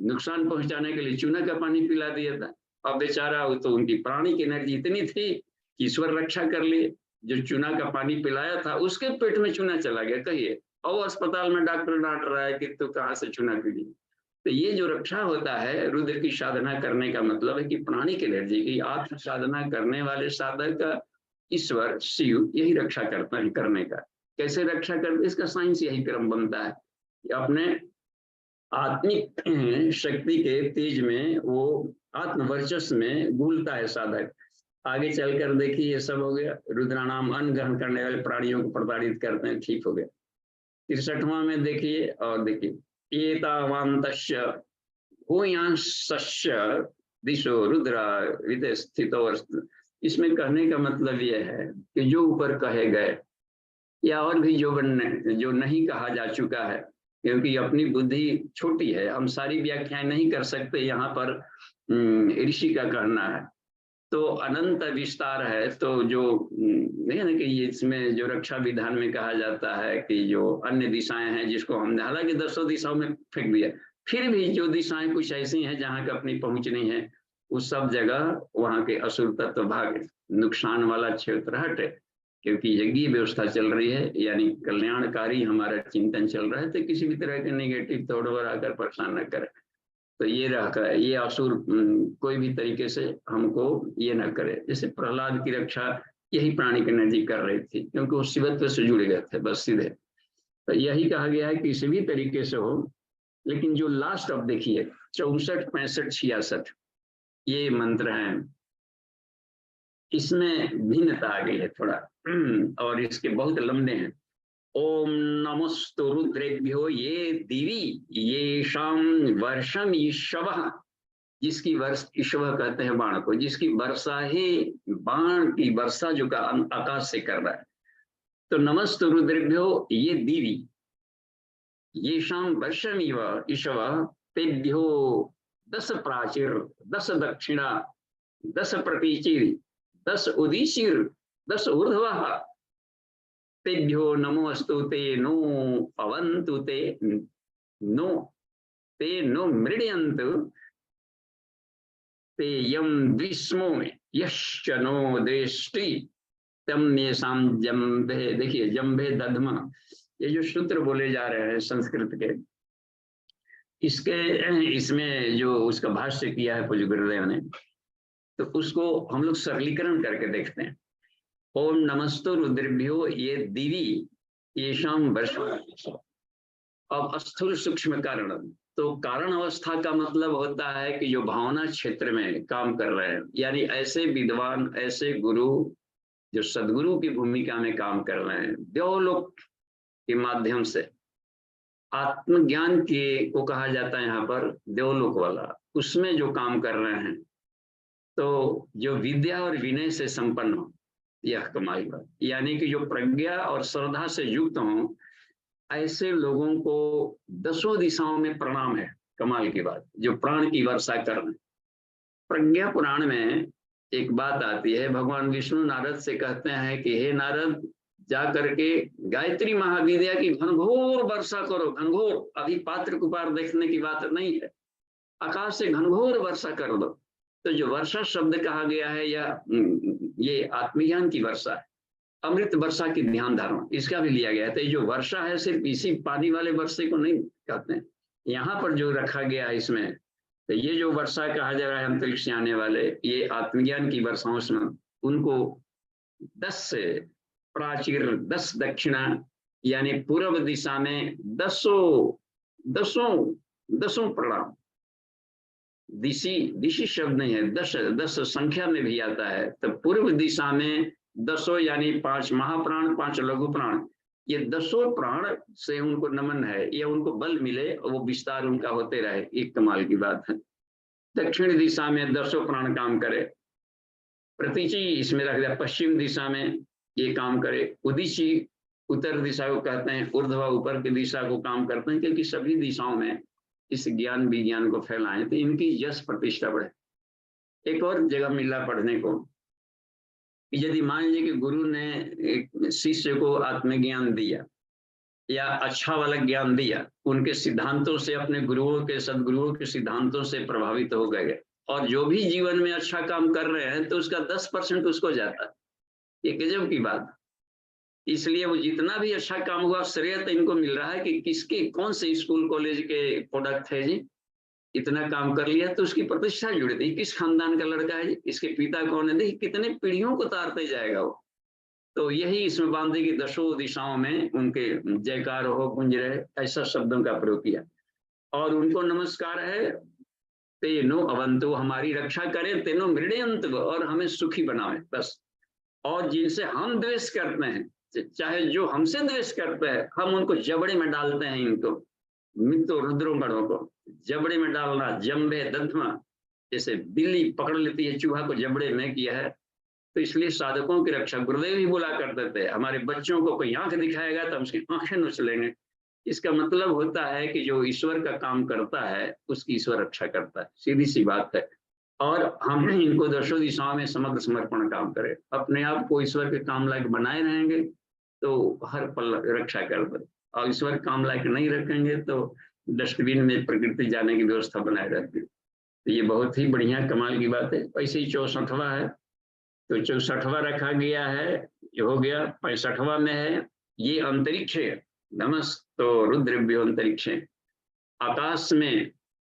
नुकसान पहुंचाने के लिए चूना का पानी पिला दिया था। अब बेचारा, तो उनकी प्राणी की एनर्जी इतनी थी कि ईश्वर रक्षा कर लिए। जो चूना का पानी पिलाया था उसके पेट में चूना चला गया, कहिए, और अस्पताल में डॉक्टर डांट रहा है कि तू कहाँ से चूना पी ली। तो ये जो रक्षा होता है, रुद्र की साधना करने का मतलब है कि प्राणी की एनर्जी की, आत्म साधना करने वाले साधक का ईश्वर शिव यही रक्षा करता है। करने का कैसे रक्षा करते, इसका साइंस यही क्रम बनता है। अपने आत्मिक शक्ति के तेज में, वो आत्मवर्चस्व में घुलता है साधक। आगे चलकर देखिए, ये सब हो गया। रुद्रानाम अन्न ग्रहण करने वाले प्राणियों को प्रताड़ित करते हैं, ठीक हो गया। 63वां में देखिए, और देखिए, एतावान्तस्य भूयांशस्य दिशो रुद्रा विदे स्थितो। इसमें कहने का मतलब यह है कि जो ऊपर कहे गए या और भी जो नहीं कहा जा चुका है, क्योंकि अपनी बुद्धि छोटी है, हम सारी व्याख्याएं नहीं कर सकते। यहाँ पर ऋषि का कहना है तो अनंत विस्तार है। तो जो नहीं है ना कि ये इसमें जो रक्षा विधान में कहा जाता है कि जो अन्य दिशाएं हैं जिसको हमने हालांकि 10 दिशाओं में फेंक दिया, फिर भी जो दिशाएं कुछ ऐसी हैं जहां का अपनी पहुंच नहीं है, उस सब जगह वहां के असुर तत्व भाग, नुकसान वाला क्षेत्र हटे, क्योंकि यज्ञ व्यवस्था चल रही है, यानी कल्याणकारी हमारा चिंतन चल रहा है। तो किसी भी तरह के नेगेटिव थॉट पर आकर परेशान न करे। तो ये रहा, ये असुर कोई भी तरीके से हमको ये ना करे। जैसे प्रहलाद की रक्षा यही प्राणी की नजीक कर रही थी, क्योंकि वो शिवत्व से जुड़ गए थे बस सीधे। तो यही कहा गया है कि किसी भी तरीके से हो। लेकिन जो लास्ट अब देखिए 64, 65, 66 ये मंत्र हैं, इसमें भिन्नता आ गई है थोड़ा, और इसके बहुत लंबे हैं। ओम नमस्तु रुद्रेभ्यो ये दिवी ये शाम वर्षम ईश्वः, जिसकी वर्ष ईश्वर कहते हैं बाण को, जिसकी वर्षा ही बाण की वर्षा जो का आकाश से कर रहा है। तो नमस्तु रुद्रेभ्यो ये दिवी ये शाम वर्षम ईश्वः तेभ्यो 10 प्राचीर 10 दक्षिणा 10 प्रतीचिर 10 उदीशिर 10 ऊर्ध्वः तेभ्यो नमोस्तु ते नो पवन्तु ते नो मृडयन्तु ते यम विस्मो यश्च नो दृष्टि तम येषां जम्भे। देखिए जम्भे दध्मा, ये जो सूत्र बोले जा रहे हैं संस्कृत के, इसमें जो उसका भाष्य किया है पूज्य गुरुदेव ने, तो उसको हम लोग सरलीकरण करके देखते हैं। ओम नमस्तु रुद्रेभ्यो ये दिवी येषां वर्षम। अब स्थूल सूक्ष्म कारण, तो कारण अवस्था का मतलब होता है कि जो भावना क्षेत्र में काम कर रहे हैं, यानी ऐसे विद्वान, ऐसे गुरु जो सदगुरु की भूमिका में काम कर रहे हैं, देवलोक के माध्यम से आत्मज्ञान के को कहा जाता है यहाँ पर देवलोक वाला, उसमें जो काम कर रहे हैं, तो जो विद्या और विनय से संपन्न हो, यह कमाल बात, यानी कि जो प्रज्ञा और श्रद्धा से युक्त हों, ऐसे लोगों को 10 दिशाओं में प्रणाम है। कमाल की बात, जो प्राण की वर्षा कर रहे हैं। प्रज्ञा पुराण में एक बात आती है, भगवान विष्णु नारद से कहते हैं कि हे नारद, जा करके गायत्री महाविद्या की घनघोर वर्षा करो। घनघोर, अभी पात्र कुपार देखने की बात नहीं है, आकाश से घनघोर वर्षा कर दो। तो जो वर्षा शब्द कहा गया है ये आत्मज्ञान की वर्षा है, अमृत वर्षा की ध्यान धारणा, इसका भी लिया गया है। तो ये जो वर्षा है सिर्फ इसी पानी वाले वर्षे को नहीं कहते हैं, यहाँ पर जो रखा गया है इसमें, तो ये जो वर्षा कहा जा रहा है अंतरिक्ष से आने वाले, ये आत्मज्ञान की वर्षाओं से उनको 10 प्राचीर 10 दक्षिणा, यानी पूर्व दिशा में 10 प्रणाम। दिशी शब्द नहीं है, 10 संख्या में भी आता है। तो पूर्व दिशा में 10 यानी 5 महाप्राण 5 लघु प्राण, ये 10 प्राण से उनको नमन है, ये उनको बल मिले और वो विस्तार उनका होते रहे, एक कमाल की बात है। दक्षिण दिशा में 10 प्राण काम करे, प्रतीची इसमें रख दिया, पश्चिम दिशा में ये काम करे, उदीची उत्तर दिशा को कहते हैं, ऊर्ध्व ऊपर की दिशा को काम करते हैं, क्योंकि सभी दिशाओं में इस ज्ञान विज्ञान को फैलाएं तो इनकी यश प्रतिष्ठा बढ़े। एक और जगह मिला पढ़ने को, यदि मान लीजिए कि गुरु ने एक शिष्य को आत्मज्ञान दिया या अच्छा वाला ज्ञान दिया, उनके सिद्धांतों से, अपने गुरुओं के सदगुरुओं के सिद्धांतों से प्रभावित हो गए, और जो भी जीवन में अच्छा काम कर रहे हैं तो उसका 10% उसको जाता है। ये गजब की बात। इसलिए वो जितना भी अच्छा काम हुआ, श्रेय तो इनको मिल रहा है कि किसके कौन से स्कूल कॉलेज के प्रोडक्ट है जी, इतना काम कर लिया तो उसकी प्रतिष्ठा जुड़ गई, किस खानदान का लड़का है जी, इसके पिता कौन है, देखिए कितने पीढ़ियों को तारते जाएगा वो। तो यही इसमें बांधे की 10 दिशाओं में उनके जयकार हो, गुंज रहे, ऐसा शब्दों का प्रयोग किया। और उनको नमस्कार है, तेनो अवंतु, हमारी रक्षा करें, तेनो मृडयंत, और हमें सुखी बनाए बस। और जिनसे हम द्वेष करते हैं, चाहे जो हमसे द्वेष करते हैं, हम उनको जबड़े में डालते हैं, इनको मित्रो रुद्रो गणों को जबड़े में डालना, जम्भे दध्मा, जैसे बिल्ली पकड़ लेती है चूहा को जबड़े में किया है, तो इसलिए साधकों की रक्षा गुरुदेव ही बोला करते थे, हमारे बच्चों को कोई आंख दिखाएगा तो हम उसकी आंखें नोच लेंगे। इसका मतलब होता है कि जो ईश्वर का काम करता है उसकी ईश्वर रक्षा करता है, सीधी सी बात है। और हम इनको दशों दिशाओं में समग्र समर्पण काम करें, अपने आप को ईश्वर के काम लायक बनाए रहेंगे तो हर पल रक्षा कर दे, और ईश्वर काम लायक नहीं रखेंगे तो डस्टबिन में प्रकृति जाने की व्यवस्था बनाए रहती है। तो ये बहुत ही बढ़िया कमाल की बात है। वैसे ही 64वां है, तो 64वां रखा गया है, ये हो गया। 65वां में है, ये अंतरिक्ष है, नमस्तो रुद्रभ्यो अंतरिक्ष। आकाश में,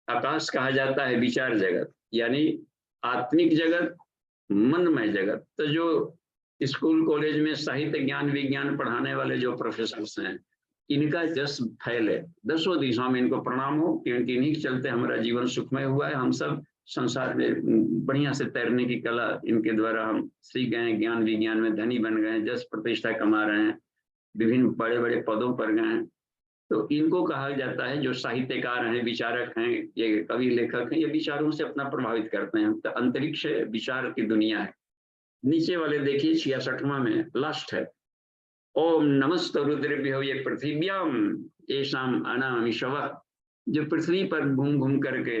आकाश कहा जाता है विचार जगत, यानी आत्मिक जगत, मनमय जगत। तो जो स्कूल कॉलेज में साहित्य ज्ञान विज्ञान पढ़ाने वाले जो प्रोफेसर्स हैं, इनका जस फैले, दसों दिशाओं में इनको प्रणाम हो, क्योंकि इन्हीं के चलते हमारा जीवन सुखमय हुआ है। हम सब संसार में बढ़िया से तैरने की कला इनके द्वारा हम सीख गए हैं, ज्ञान विज्ञान में धनी बन गए हैं, जस प्रतिष्ठा कमा रहे हैं, विभिन्न बड़े बड़े पदों पर गए हैं। तो इनको कहा जाता है जो साहित्यकार हैं, विचारक हैं, ये कवि लेखक हैं, ये विचारों से अपना प्रभावित करते हैं। तो अंतरिक्ष विचार की दुनिया है। नीचे वाले देखिए 66वां में लास्ट है, ओम नमस्ते रुद्रभ्यो ये पृथ्व्याम येषाम अनामि शवः। जो पृथ्वी पर घूम घूम करके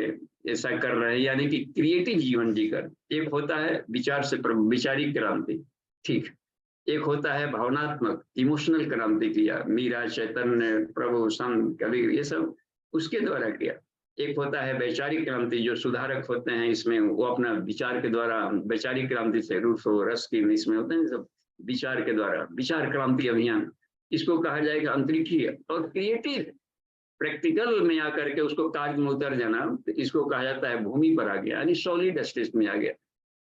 ऐसा कर रहे हैं, यानी कि क्रिएटिव जीवन जीकर। एक होता है विचार से विचारिक क्रांति, ठीक, एक होता है भावनात्मक इमोशनल क्रांति किया, मीरा, चैतन्य, प्रभु, संत, कबीर, ये सब उसके द्वारा किया। एक होता है वैचारिक क्रांति, जो सुधारक होते हैं इसमें, वो अपना विचार के द्वारा वैचारिक क्रांति से रूसो, रस्किन, इसमें होते हैं सब विचार के द्वारा, विचार क्रांति अभियान, इसको कहा जाएगा अंतरिक्षीय। और क्रिएटिव प्रैक्टिकल में आकर के उसको कार्य में उतर जाना, तो इसको कहा जाता है भूमि पर आ गया, यानी सॉलिड स्टेट में आ गया।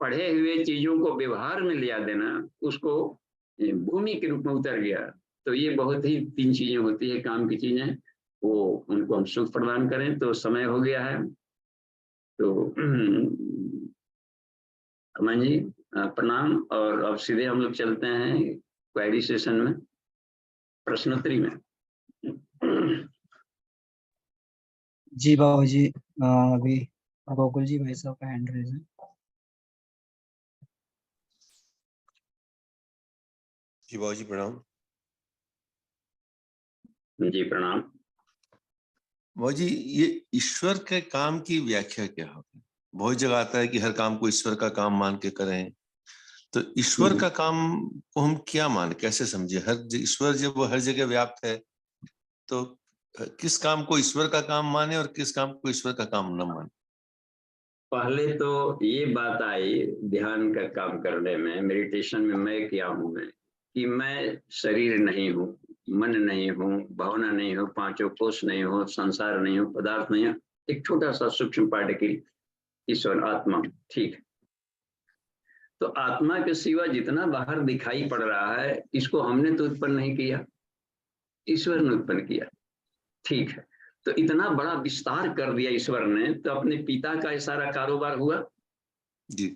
पढ़े हुए चीजों को व्यवहार में लिया देना, उसको भूमि के रूप में उतर गया। तो ये बहुत ही 3 चीजें होती है काम की चीजें, वो उनको हम सुख प्रदान करें। तो समय हो गया है, तो अमन जी प्रणाम। और अब सीधे हम लोग चलते हैं क्वेरी सेशन में, प्रश्नोत्तरी में। जी बाबू जी, अभी गोकुल जी भाई साहब का हैंड रेज है। जी बाबू जी प्रणाम। जी प्रणाम। बाबू जी, ये ईश्वर के काम की व्याख्या क्या होगी? बहुत जगह आता है कि हर काम को ईश्वर का काम मान के करें, तो ईश्वर का काम को हम क्या मान, कैसे समझे? ईश्वर जब वो हर जगह व्याप्त है, तो किस काम को ईश्वर का काम माने और किस काम को ईश्वर का काम न माने? पहले तो ये बात आई ध्यान का काम करने में, मेडिटेशन में, मैं क्या हूं, मैं कि मैं शरीर नहीं हूँ, मन नहीं हूँ, भावना नहीं हूँ, पांचों कोष नहीं हूँ, संसार नहीं हूँ, पदार्थ नहीं हूँ, एक छोटा सा सूक्ष्म पार्टिकल ईश्वर आत्मा, ठीक। तो आत्मा के सिवा जितना बाहर दिखाई पड़ रहा है, इसको हमने तो उत्पन्न नहीं किया, ईश्वर ने उत्पन्न किया, ठीक है। तो इतना बड़ा विस्तार कर दिया ईश्वर ने, तो अपने पिता का सारा कारोबार हुआ जी।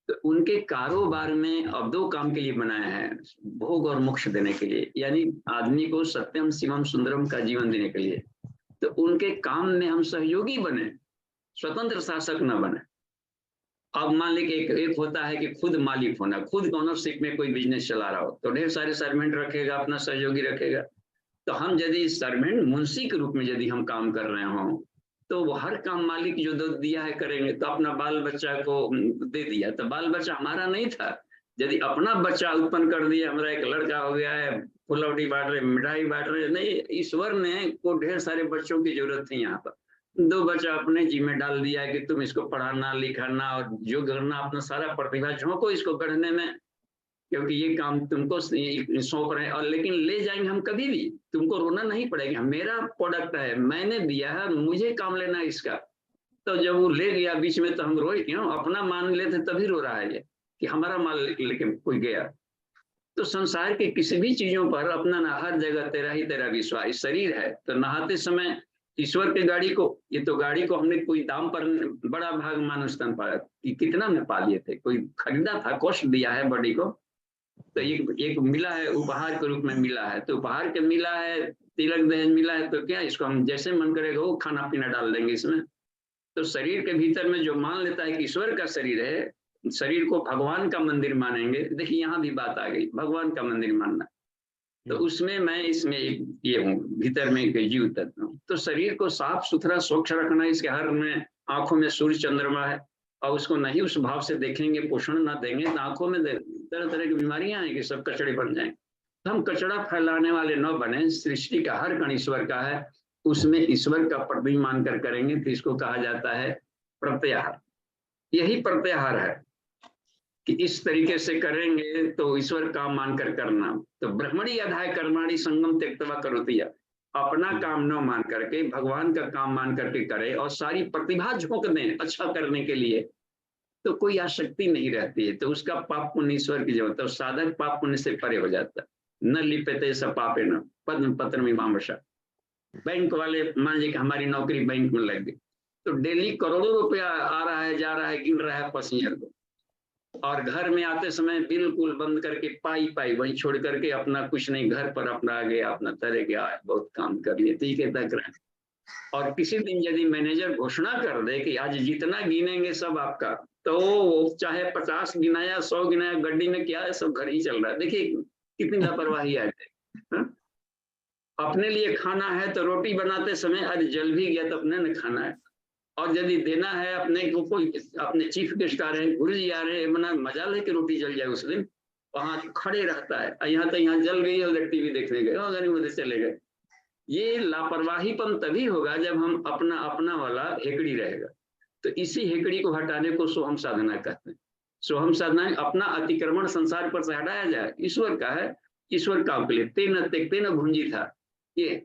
तो उनके कारोबार में अब 2 काम के लिए बनाया है, भोग और मोक्ष देने के लिए, यानी आदमी को सत्यम शिवम सुंदरम का जीवन देने के लिए। तो उनके काम में हम सहयोगी बने, स्वतंत्र शासक न बने। अब मान लीजिए एक होता है कि खुद मालिक होना, खुद ओनरशिप में कोई बिजनेस चला रहा हो, तो ढेर सारे सर्वेंट रखेगा, अपना सहयोगी रखेगा। तो हम यदि सर्वेंट मुंशी के रूप में यदि हम काम कर रहे हों, तो वो हर काम मालिक जो दिया है करेंगे। तो अपना बाल बच्चा को दे दिया, तो बाल बच्चा हमारा नहीं था। यदि अपना बच्चा उत्पन्न कर दिया, हमारा एक लड़का हो गया है, फुलौटी बांट रहे, मिठाई बांट रहे, नहीं, ईश्वर ने को ढेर सारे बच्चों की जरूरत थी। यहाँ पर 2 बच्चा अपने जी में डाल दिया है कि तुम इसको पढ़ाना लिखाना और जो करना, अपना सारा प्रतिभा झोंको इसको गढ़ने में, क्योंकि ये काम तुमको सौंप रहे हैं। और लेकिन ले जाएंगे हम कभी भी, तुमको रोना नहीं पड़ेगा, मेरा प्रोडक्ट है, मैंने दिया है, मुझे काम लेना है इसका। तो जब वो ले गया बीच में, तो हम रोए क्यों? अपना मान लेते तभी रो रहा है ये कि हमारा माल लेके कोई गया। तो संसार के किसी भी चीजों पर अपना ना, हर जगह तेरा ही तेरा विश्वास। शरीर है तो नहाते समय ईश्वर के गाड़ी को, ये तो गाड़ी को हमने कोई दाम पर, बड़ा भाग मानुष तन पाया कि कितना में पा लिए थे, कोई खरीदा था, कॉस्ट दिया है बॉडी को, तो एक मिला है, उपहार के रूप में मिला है। तो उपहार के मिला है, तिलक दहेज मिला है, तो क्या इसको हम जैसे मन करेगा वो खाना पीना डाल देंगे इसमें। तो शरीर के भीतर में जो मान लेता है कि ईश्वर का शरीर है, शरीर को भगवान का मंदिर मानेंगे। देखिए यहाँ भी बात आ गई, भगवान का मंदिर मानना, तो उसमें मैं इसमें ये हूँ, भीतर में एक जीव तत्व हूँ। तो शरीर को साफ सुथरा स्वच्छ रखना, इसके हर में आंखों में सूर्य चंद्रमा है, और उसको नहीं उस भाव से देखेंगे, पोषण ना देंगे, तो आंखों में तरह तरह की बीमारियां आएंगी, सब कचड़े बन जाएंगे। तो हम कचड़ा फैलाने वाले न बने। सृष्टि का हर कण ईश्वर का है, उसमें ईश्वर का प्रतिबिंब मानकर करेंगे, तो इसको कहा जाता है प्रत्याहार। यही प्रत्याहार है कि इस तरीके से करेंगे तो ईश्वर काम मानकर करना। तो ब्रह्मणी अधाय कर्माणि संगम त्यक्त्वा करोति, अपना काम न मान करके भगवान का काम मान करके करे, और सारी प्रतिभा झोंक दें अच्छा करने के लिए, तो कोई आसक्ति नहीं रहती है। तो उसका पाप पुण्य ईश्वर की जरूरत है, साधक पाप पुण्य से परे हो जाता है। न लिप्यते स पापेन पद्म पत्र मीमांसा। बैंक वाले मान लीजिए कि हमारी नौकरी बैंक में लग गई, तो डेली करोड़ों रुपया आ रहा है, जा रहा है, गिन रहा है पैसेंजर को, और घर में आते समय बिल्कुल बंद करके पाई पाई वहीं छोड़ करके अपना कुछ नहीं, घर पर अपना आ गया, अपना तरह गया, बहुत काम कर लिए, ठीक है तक रहे। और किसी दिन यदि मैनेजर घोषणा कर दे कि आज जितना गिनेंगे सब आपका, तो वो चाहे 50 गिनाया 100 गिनाया, गड्डी में क्या है, सब घर ही चल रहा है। देखिए कितनी लापरवाही आ जाए। अपने लिए खाना है तो रोटी बनाते समय आज जल भी गया तो अपने ने खाना है, और यदि देना है अपने को, कोई अपने चीफ गेस्ट आ रहे हैं, गुरु जी आ रहे हैं, मना मजा ले कि रोटी जल जाए उस दिन, वहां खड़े रहता है, यहाँ तो यहाँ जल गई है, उधर टीवी देखने गए, उधर चले गए। ये लापरवाहीपन तभी होगा जब हम अपना अपना वाला हेकड़ी रहेगा। तो इसी हेकड़ी को हटाने को सोहम साधना कहते हैं। सोहम साधना अपना अतिक्रमण संसार पर से हटाया जाए, ईश्वर का है, ईश्वर का के लिए तेन देखते न भूंजी था। ये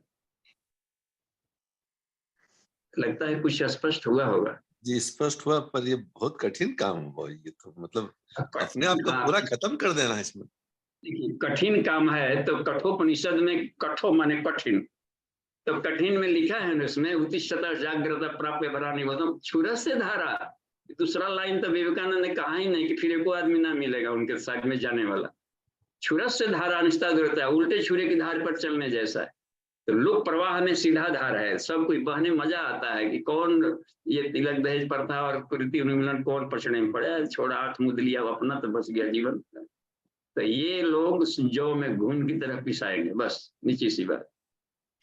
लगता है कुछ स्पष्ट हुआ होगा। जी स्पष्ट हुआ, पर ये बहुत कठिन काम हुआ, ये तो मतलब अपने आप को पूरा खत्म कर देना है इसमें। देखिए कठिन काम है, तो कठोपनिषद में कठो माने कठिन, तो कठिन में लिखा है ना उसमें, उत्तिष्ठता जागृत प्राप्य भरानी वदम क्षुरस्य से धारा। दूसरा लाइन तो विवेकानंद ने कहा ही नहीं कि फिर एको आदमी ना मिलेगा उनके साथ में जाने वाला। क्षुरस्य से धारा अनिष्ठा है, उल्टे छुरे की धार पर चलने जैसा है। तो लोक प्रवाह में सीधा धार है, सब कोई बहने मजा आता है कि कौन ये तिलक दहेज प्रथा और कुरीति उन्मूलन कौन पछड़े में पड़े, छोड़ा 8 मुद लिया अपना तो बच गया जीवन। तो ये लोग जौ में घून की तरह पिसाएंगे, बस नीचे सी बात।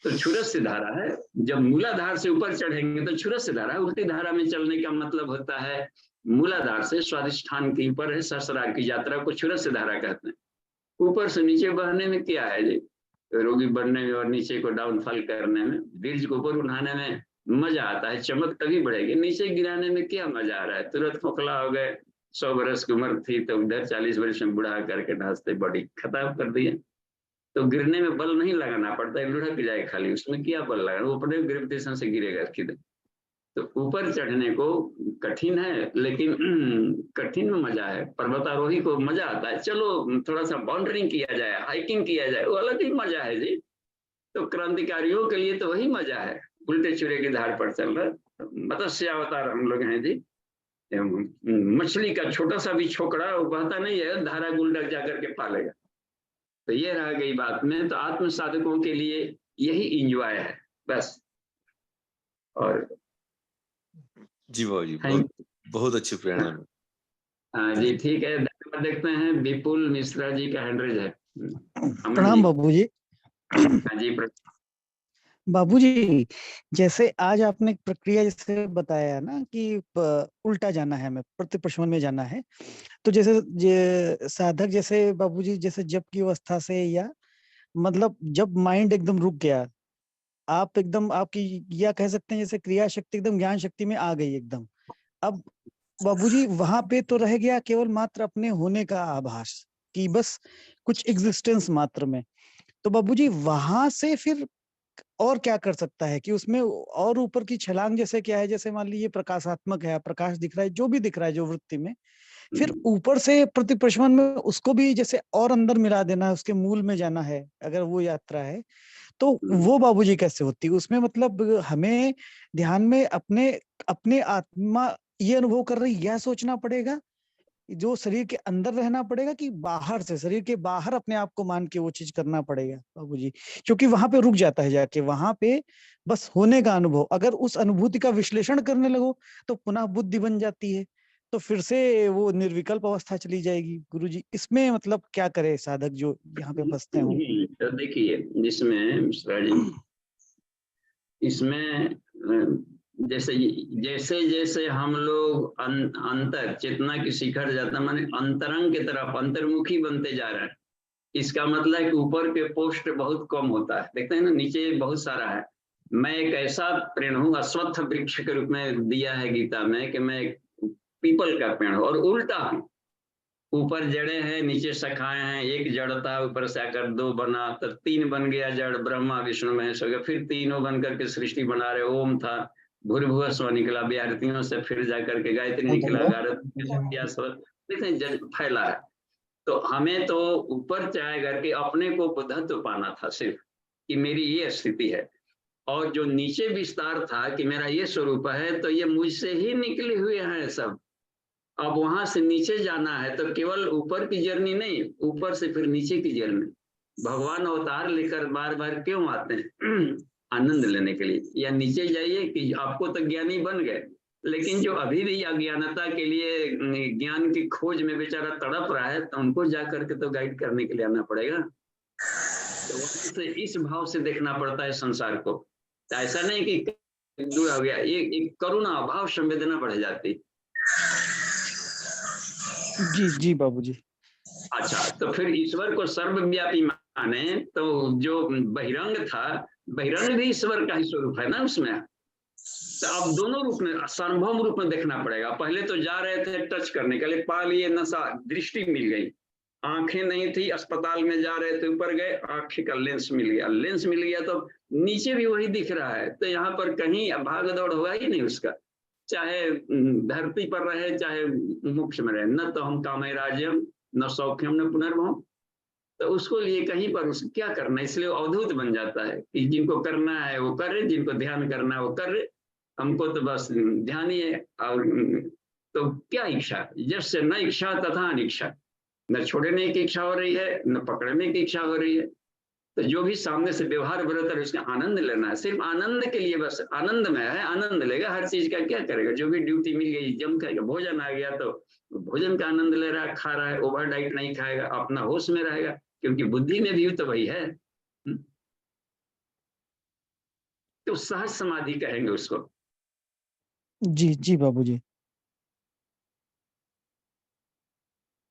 तो क्षुरस्य से धारा है, जब मूलाधार से ऊपर चढ़ेंगे तो क्षुरस्य धारा, उल्टी धारा में चलने का मतलब होता है मूलाधार से स्वाधिष्ठान के ऊपर है सहस्रार की यात्रा को क्षुरस्य धारा कहते हैं। ऊपर से नीचे बहने में क्या है जी, रोगी बढ़ने में और नीचे को डाउनफॉल करने में, बीज को ऊपर उठाने में मजा आता है, चमक तभी बढ़ेगी, नीचे गिराने में क्या मजा आ रहा है। तुरंत खोखला हो गए, 100 वर्ष की उम्र थी तो उधर 40 वर्ष में बुढ़ा करके ढांसते बॉडी खत्म कर दिए। तो गिरने में बल नहीं लगाना पड़ता है, लुढ़क जाए खाली, उसमें क्या बल लगाना, वो अपने ग्रेविटेशन से गिरेगा सीधे। तो ऊपर चढ़ने को कठिन है, लेकिन कठिन में मजा है। पर्वतारोही को मजा आता है, चलो थोड़ा सा बाउंड्रिंग किया जाए, हाइकिंग किया जाए, वो अलग ही मजा है जी। तो क्रांतिकारियों के लिए तो वही मजा है, उल्टे चुरे की धार पर चल रहा। मत्स्य अवतार हम लोग हैं जी, मछली का छोटा सा भी छोकरा वो बहता नहीं है, धारा गुलडक जाकर के पालेगा। तो ये रह गई बात में। तो आत्म साधकों के लिए यही इंजॉय है बस। और जी बाबू जी बहुत अच्छी प्रेरणा में। हाँ जी ठीक है, धन्यवाद। देखते हैं विपुल मिश्रा जी का हैंड रेज है। प्रणाम बाबू जी। हाँ जी बाबूजी, जैसे आज आपने प्रक्रिया जैसे बताया ना कि उल्टा जाना है, हमें प्रतिप्रश्वन में जाना है, तो जैसे साधक जैसे बाबूजी जैसे जप की अवस्था से, या मतलब जब माइंड एकदम रुक गया, आप एकदम आपकी या कह सकते हैं जैसे क्रिया शक्ति एकदम ज्ञान शक्ति में आ गई एकदम, अब बाबूजी वहां पे तो रह गया केवल मात्र अपने होने का आभास कि बस कुछ एग्जिस्टेंस मात्र में। तो बाबूजी वहां से फिर और क्या कर सकता है कि उसमें और ऊपर की छलांग जैसे क्या है, जैसे मान लीजिए प्रकाशात्मक है, प्रकाश दिख रहा है, जो भी दिख रहा है जो वृत्ति में, फिर ऊपर से प्रतिप्रश्वन में उसको भी जैसे और अंदर मिला देना है, उसके मूल में जाना है, अगर वो यात्रा है तो वो बाबूजी कैसे होती है उसमें? मतलब हमें ध्यान में अपने अपने आत्मा ये अनुभव कर रही, यह सोचना पड़ेगा, जो शरीर के अंदर रहना पड़ेगा कि बाहर से, शरीर के बाहर अपने आप को मान के वो चीज करना पड़ेगा बाबूजी? क्योंकि वहां पे रुक जाता है जाके, वहां पे बस होने का अनुभव। अगर उस अनुभूति का विश्लेषण करने लगो तो पुनः बुद्धि बन जाती है, तो फिर से वो निर्विकल्प अवस्था चली जाएगी। गुरुजी इसमें मतलब क्या करे साधक जो यहाँ पे फंसते हो? तो देखिए, इसमें जैसे जैसे जैसे हम लोग अंतर चेतना की शिखर जाता, माने अंतरंग की तरफ अंतर्मुखी बनते जा रहे हैं। इसका मतलब है कि ऊपर के पोस्ट बहुत कम होता है, देखते हैं ना, नीचे बहुत सारा है। मैं एक ऐसा पेड़ हूँ, अश्वत्थ वृक्ष के रूप में दिया है गीता में कि मैं पीपल का पेड़ हूँ, और उल्टा हूँ। ऊपर जड़ें हैं, नीचे शाखाएं हैं। एक जड़ था, ऊपर से आकर दो बना, तो तीन बन गया जड़, ब्रह्मा विष्णु महेश हो गया। फिर तीनों बन करके सृष्टि बना रहे। ओम था, भूर्भुवः स्व निकला, व्याहृतियों से फिर जाकर के गायत्री निकला, फैला है। तो हमें तो ऊपर चाहे करके अपने को बुद्धत्व पाना था सिर्फ, कि मेरी ये स्थिति है। और जो नीचे विस्तार था कि मेरा ये स्वरूप है, तो ये मुझसे ही निकले हुए हैं सब। अब वहां से नीचे जाना है तो केवल ऊपर की जर्नी नहीं, ऊपर से फिर नीचे की जर्नी। भगवान अवतार लेकर बार बार क्यों आते हैं? आनंद लेने के लिए। या नीचे जाइए कि आपको तो ज्ञानी बन गए, लेकिन जो अभी भी अज्ञानता के लिए ज्ञान की खोज में बेचारा तड़प रहा है, तो उनको जाकर के तो गाइड करने के लिए आना पड़ेगा। तो वहां से इस भाव से देखना पड़ता है संसार को। तो ऐसा नहीं कि दूर हो गया, एक करुणा भाव संवेदना बढ़ जाती। जी जी बाबूजी। अच्छा, तो फिर ईश्वर को सर्वव्यापी माने तो जो बहिरंग था, बहिरंग भी ईश्वर का ही स्वरूप है ना उसमें। तो अब दोनों रूप में, सार्वभौम रूप में देखना पड़ेगा। पहले तो जा रहे थे टच करने के लिए, पा लिए नशा, दृष्टि मिल गई। आंखें नहीं थी, अस्पताल में जा रहे थे, ऊपर गए, आंखें का लेंस मिल गया। लेंस मिल गया तो नीचे भी वही दिख रहा है। तो यहाँ पर कहीं भाग दौड़ हुआ ही नहीं उसका, चाहे धरती पर रहे चाहे मोक्ष में रहे। न तो हम कामय राज्यम न सौख्यम न पुनर्भव। तो उसको लिए कहीं पर उसे क्या करना, इसलिए अवधूत बन जाता है कि जिनको करना है वो करे, जिनको ध्यान करना है वो करे। हमको तो बस ध्यान ही है। और तो क्या इच्छा, जब से न इच्छा तथा अनिच्छा, न छोड़ने की इच्छा हो रही है न पकड़ने की इच्छा हो रही है। तो जो भी सामने से व्यवहार बरत है उसका आनंद लेना है, सिर्फ आनंद के लिए। बस आनंद में है, आनंद लेगा। हर चीज का क्या करेगा, जो भी ड्यूटी मिल गई जम खाएगा। भोजन आ गया तो भोजन का आनंद ले रहा है, खा रहा है, ओवर डाइट नहीं खाएगा, अपना होश में रहेगा, क्योंकि बुद्धि में भी तो वही है। तो सहज समाधि कहेंगे उसको। जी जी बाबूजी।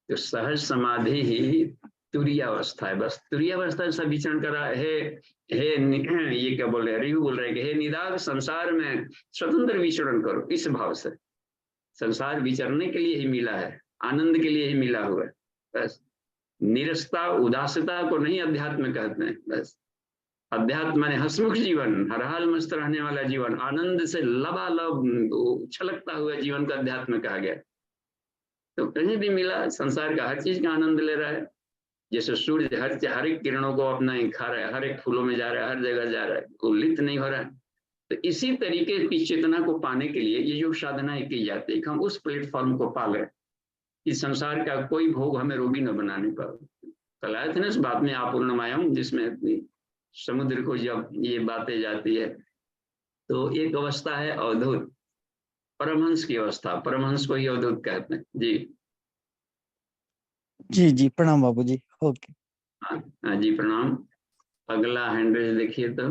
तो सहज समाधि ही तुरीय अवस्था है। बस तुरीय अवस्था से विचरण करा है। ये क्या बोल रहे हैं, रियु बोल रहे हैं कि हे निदाग, संसार में स्वतंत्र विचरण करो। इस भाव से संसार विचरने के लिए ही मिला है, आनंद के लिए ही मिला हुआ है। बस निरस्ता उदासता को नहीं अध्यात्म कहते हैं। बस अध्यात्म माने हसमुख जीवन, हर हाल मस्त रहने वाला जीवन, आनंद से लबालब छलकता हुआ जीवन का अध्यात्म कहा गया। तो कहीं भी मिला, संसार का हर चीज का आनंद ले रहा है। जैसे सूर्य हर एक किरणों को अपना ही खा रहा है, हर एक फूलों में जा रहा है, हर जगह जा रहा है, उल्लित नहीं हो रहा है। तो इसी तरीके की चेतना को पाने के लिए ये योग साधनाएं की जाती है कि हम उस प्लेटफॉर्म को पा लें कि संसार का कोई भोग हमें रोगी न बनाने पाए। कल आए थे ना इस बात में आप पूर्णमायाम, जिसमें समुद्र को जब ये बातें जाती है, तो एक अवस्था है अवधूत, परमहंस की अवस्था। परमहंस को ही अवधूत कहते हैं। जी जी जी प्रणाम बाबूजी। ओके। हाँ जी प्रणाम। अगला हैंडल देखिए तो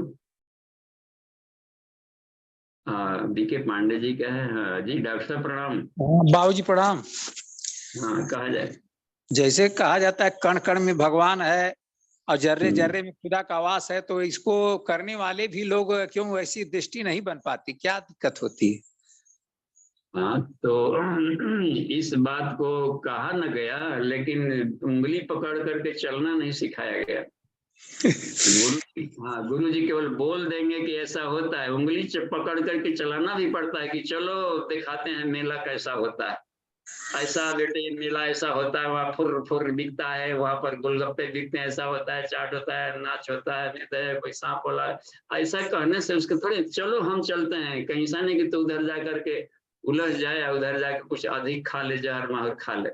बीके पांडे जी का है। हाँ जी डॉक्टर साहब प्रणाम। बाबूजी प्रणाम। हाँ कहा जाए, जैसे कहा जाता है कण कण में भगवान है और जर्रे जर्रे में खुदा का वास है, तो इसको करने वाले भी लोग क्यों वैसी दृष्टि नहीं बन पाती, क्या दिक्कत होती है? हाँ तो इस बात को कहा न गया, लेकिन उंगली पकड़ करके चलना नहीं सिखाया गया। गुरु जी केवल बोल देंगे कि ऐसा होता है, उंगली पकड़ करके चलाना भी पड़ता है कि चलो दिखाते हैं मेला कैसा होता है। ऐसा बेटे मेला ऐसा होता है, वहाँ फुर फुर बिकता है, वहां पर गोलगप्पे बिकते हैं, ऐसा होता है, चाट होता है, नाच होता है, कोई सांप बोला। ऐसा कहने से उसके थोड़े चलो हम चलते हैं, कहीं ऐसा नहीं कि तू उधर जा करके उलझ जाए, उधर जाकर कुछ अधिक खा ले, जहर माहर खा ले।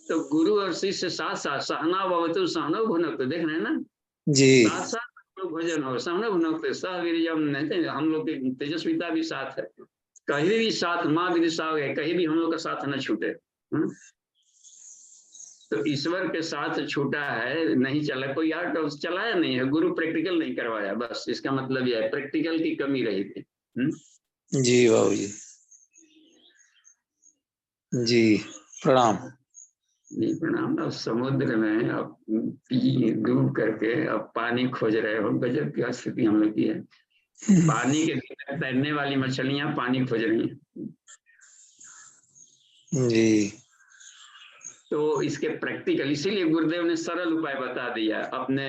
तो गुरु और शिष्य साथ साथ सहना भवतु सहनौ भुनक्तु, देख रहे हैं ना, जी साथ साथ हम लोग भजन हो, सहनौ भुनक्तु, सह वीर्यम नहीं, हम लोग की तेजस्विता भी साथ है, कहीं भी साथ, माँ विदिशा हो गए, कहीं भी हम लोग का साथ न छूटे। तो ईश्वर के साथ छूटा है, नहीं चला, कोई आर्ट चलाया नहीं है, गुरु प्रैक्टिकल नहीं करवाया, बस इसका मतलब यह है, प्रैक्टिकल की कमी रही थी। जी बाबू जी, जी प्रणाम। नहीं प्रणाम। अब समुद्र में अब डूब करके अब पानी खोज रहे हो, गजब की स्थिति हम लोग की है। पानी के भीतर तैरने वाली मछलियां पानी खोज रही हैं। जी तो इसके प्रैक्टिकल, इसीलिए गुरुदेव ने सरल उपाय बता दिया। अपने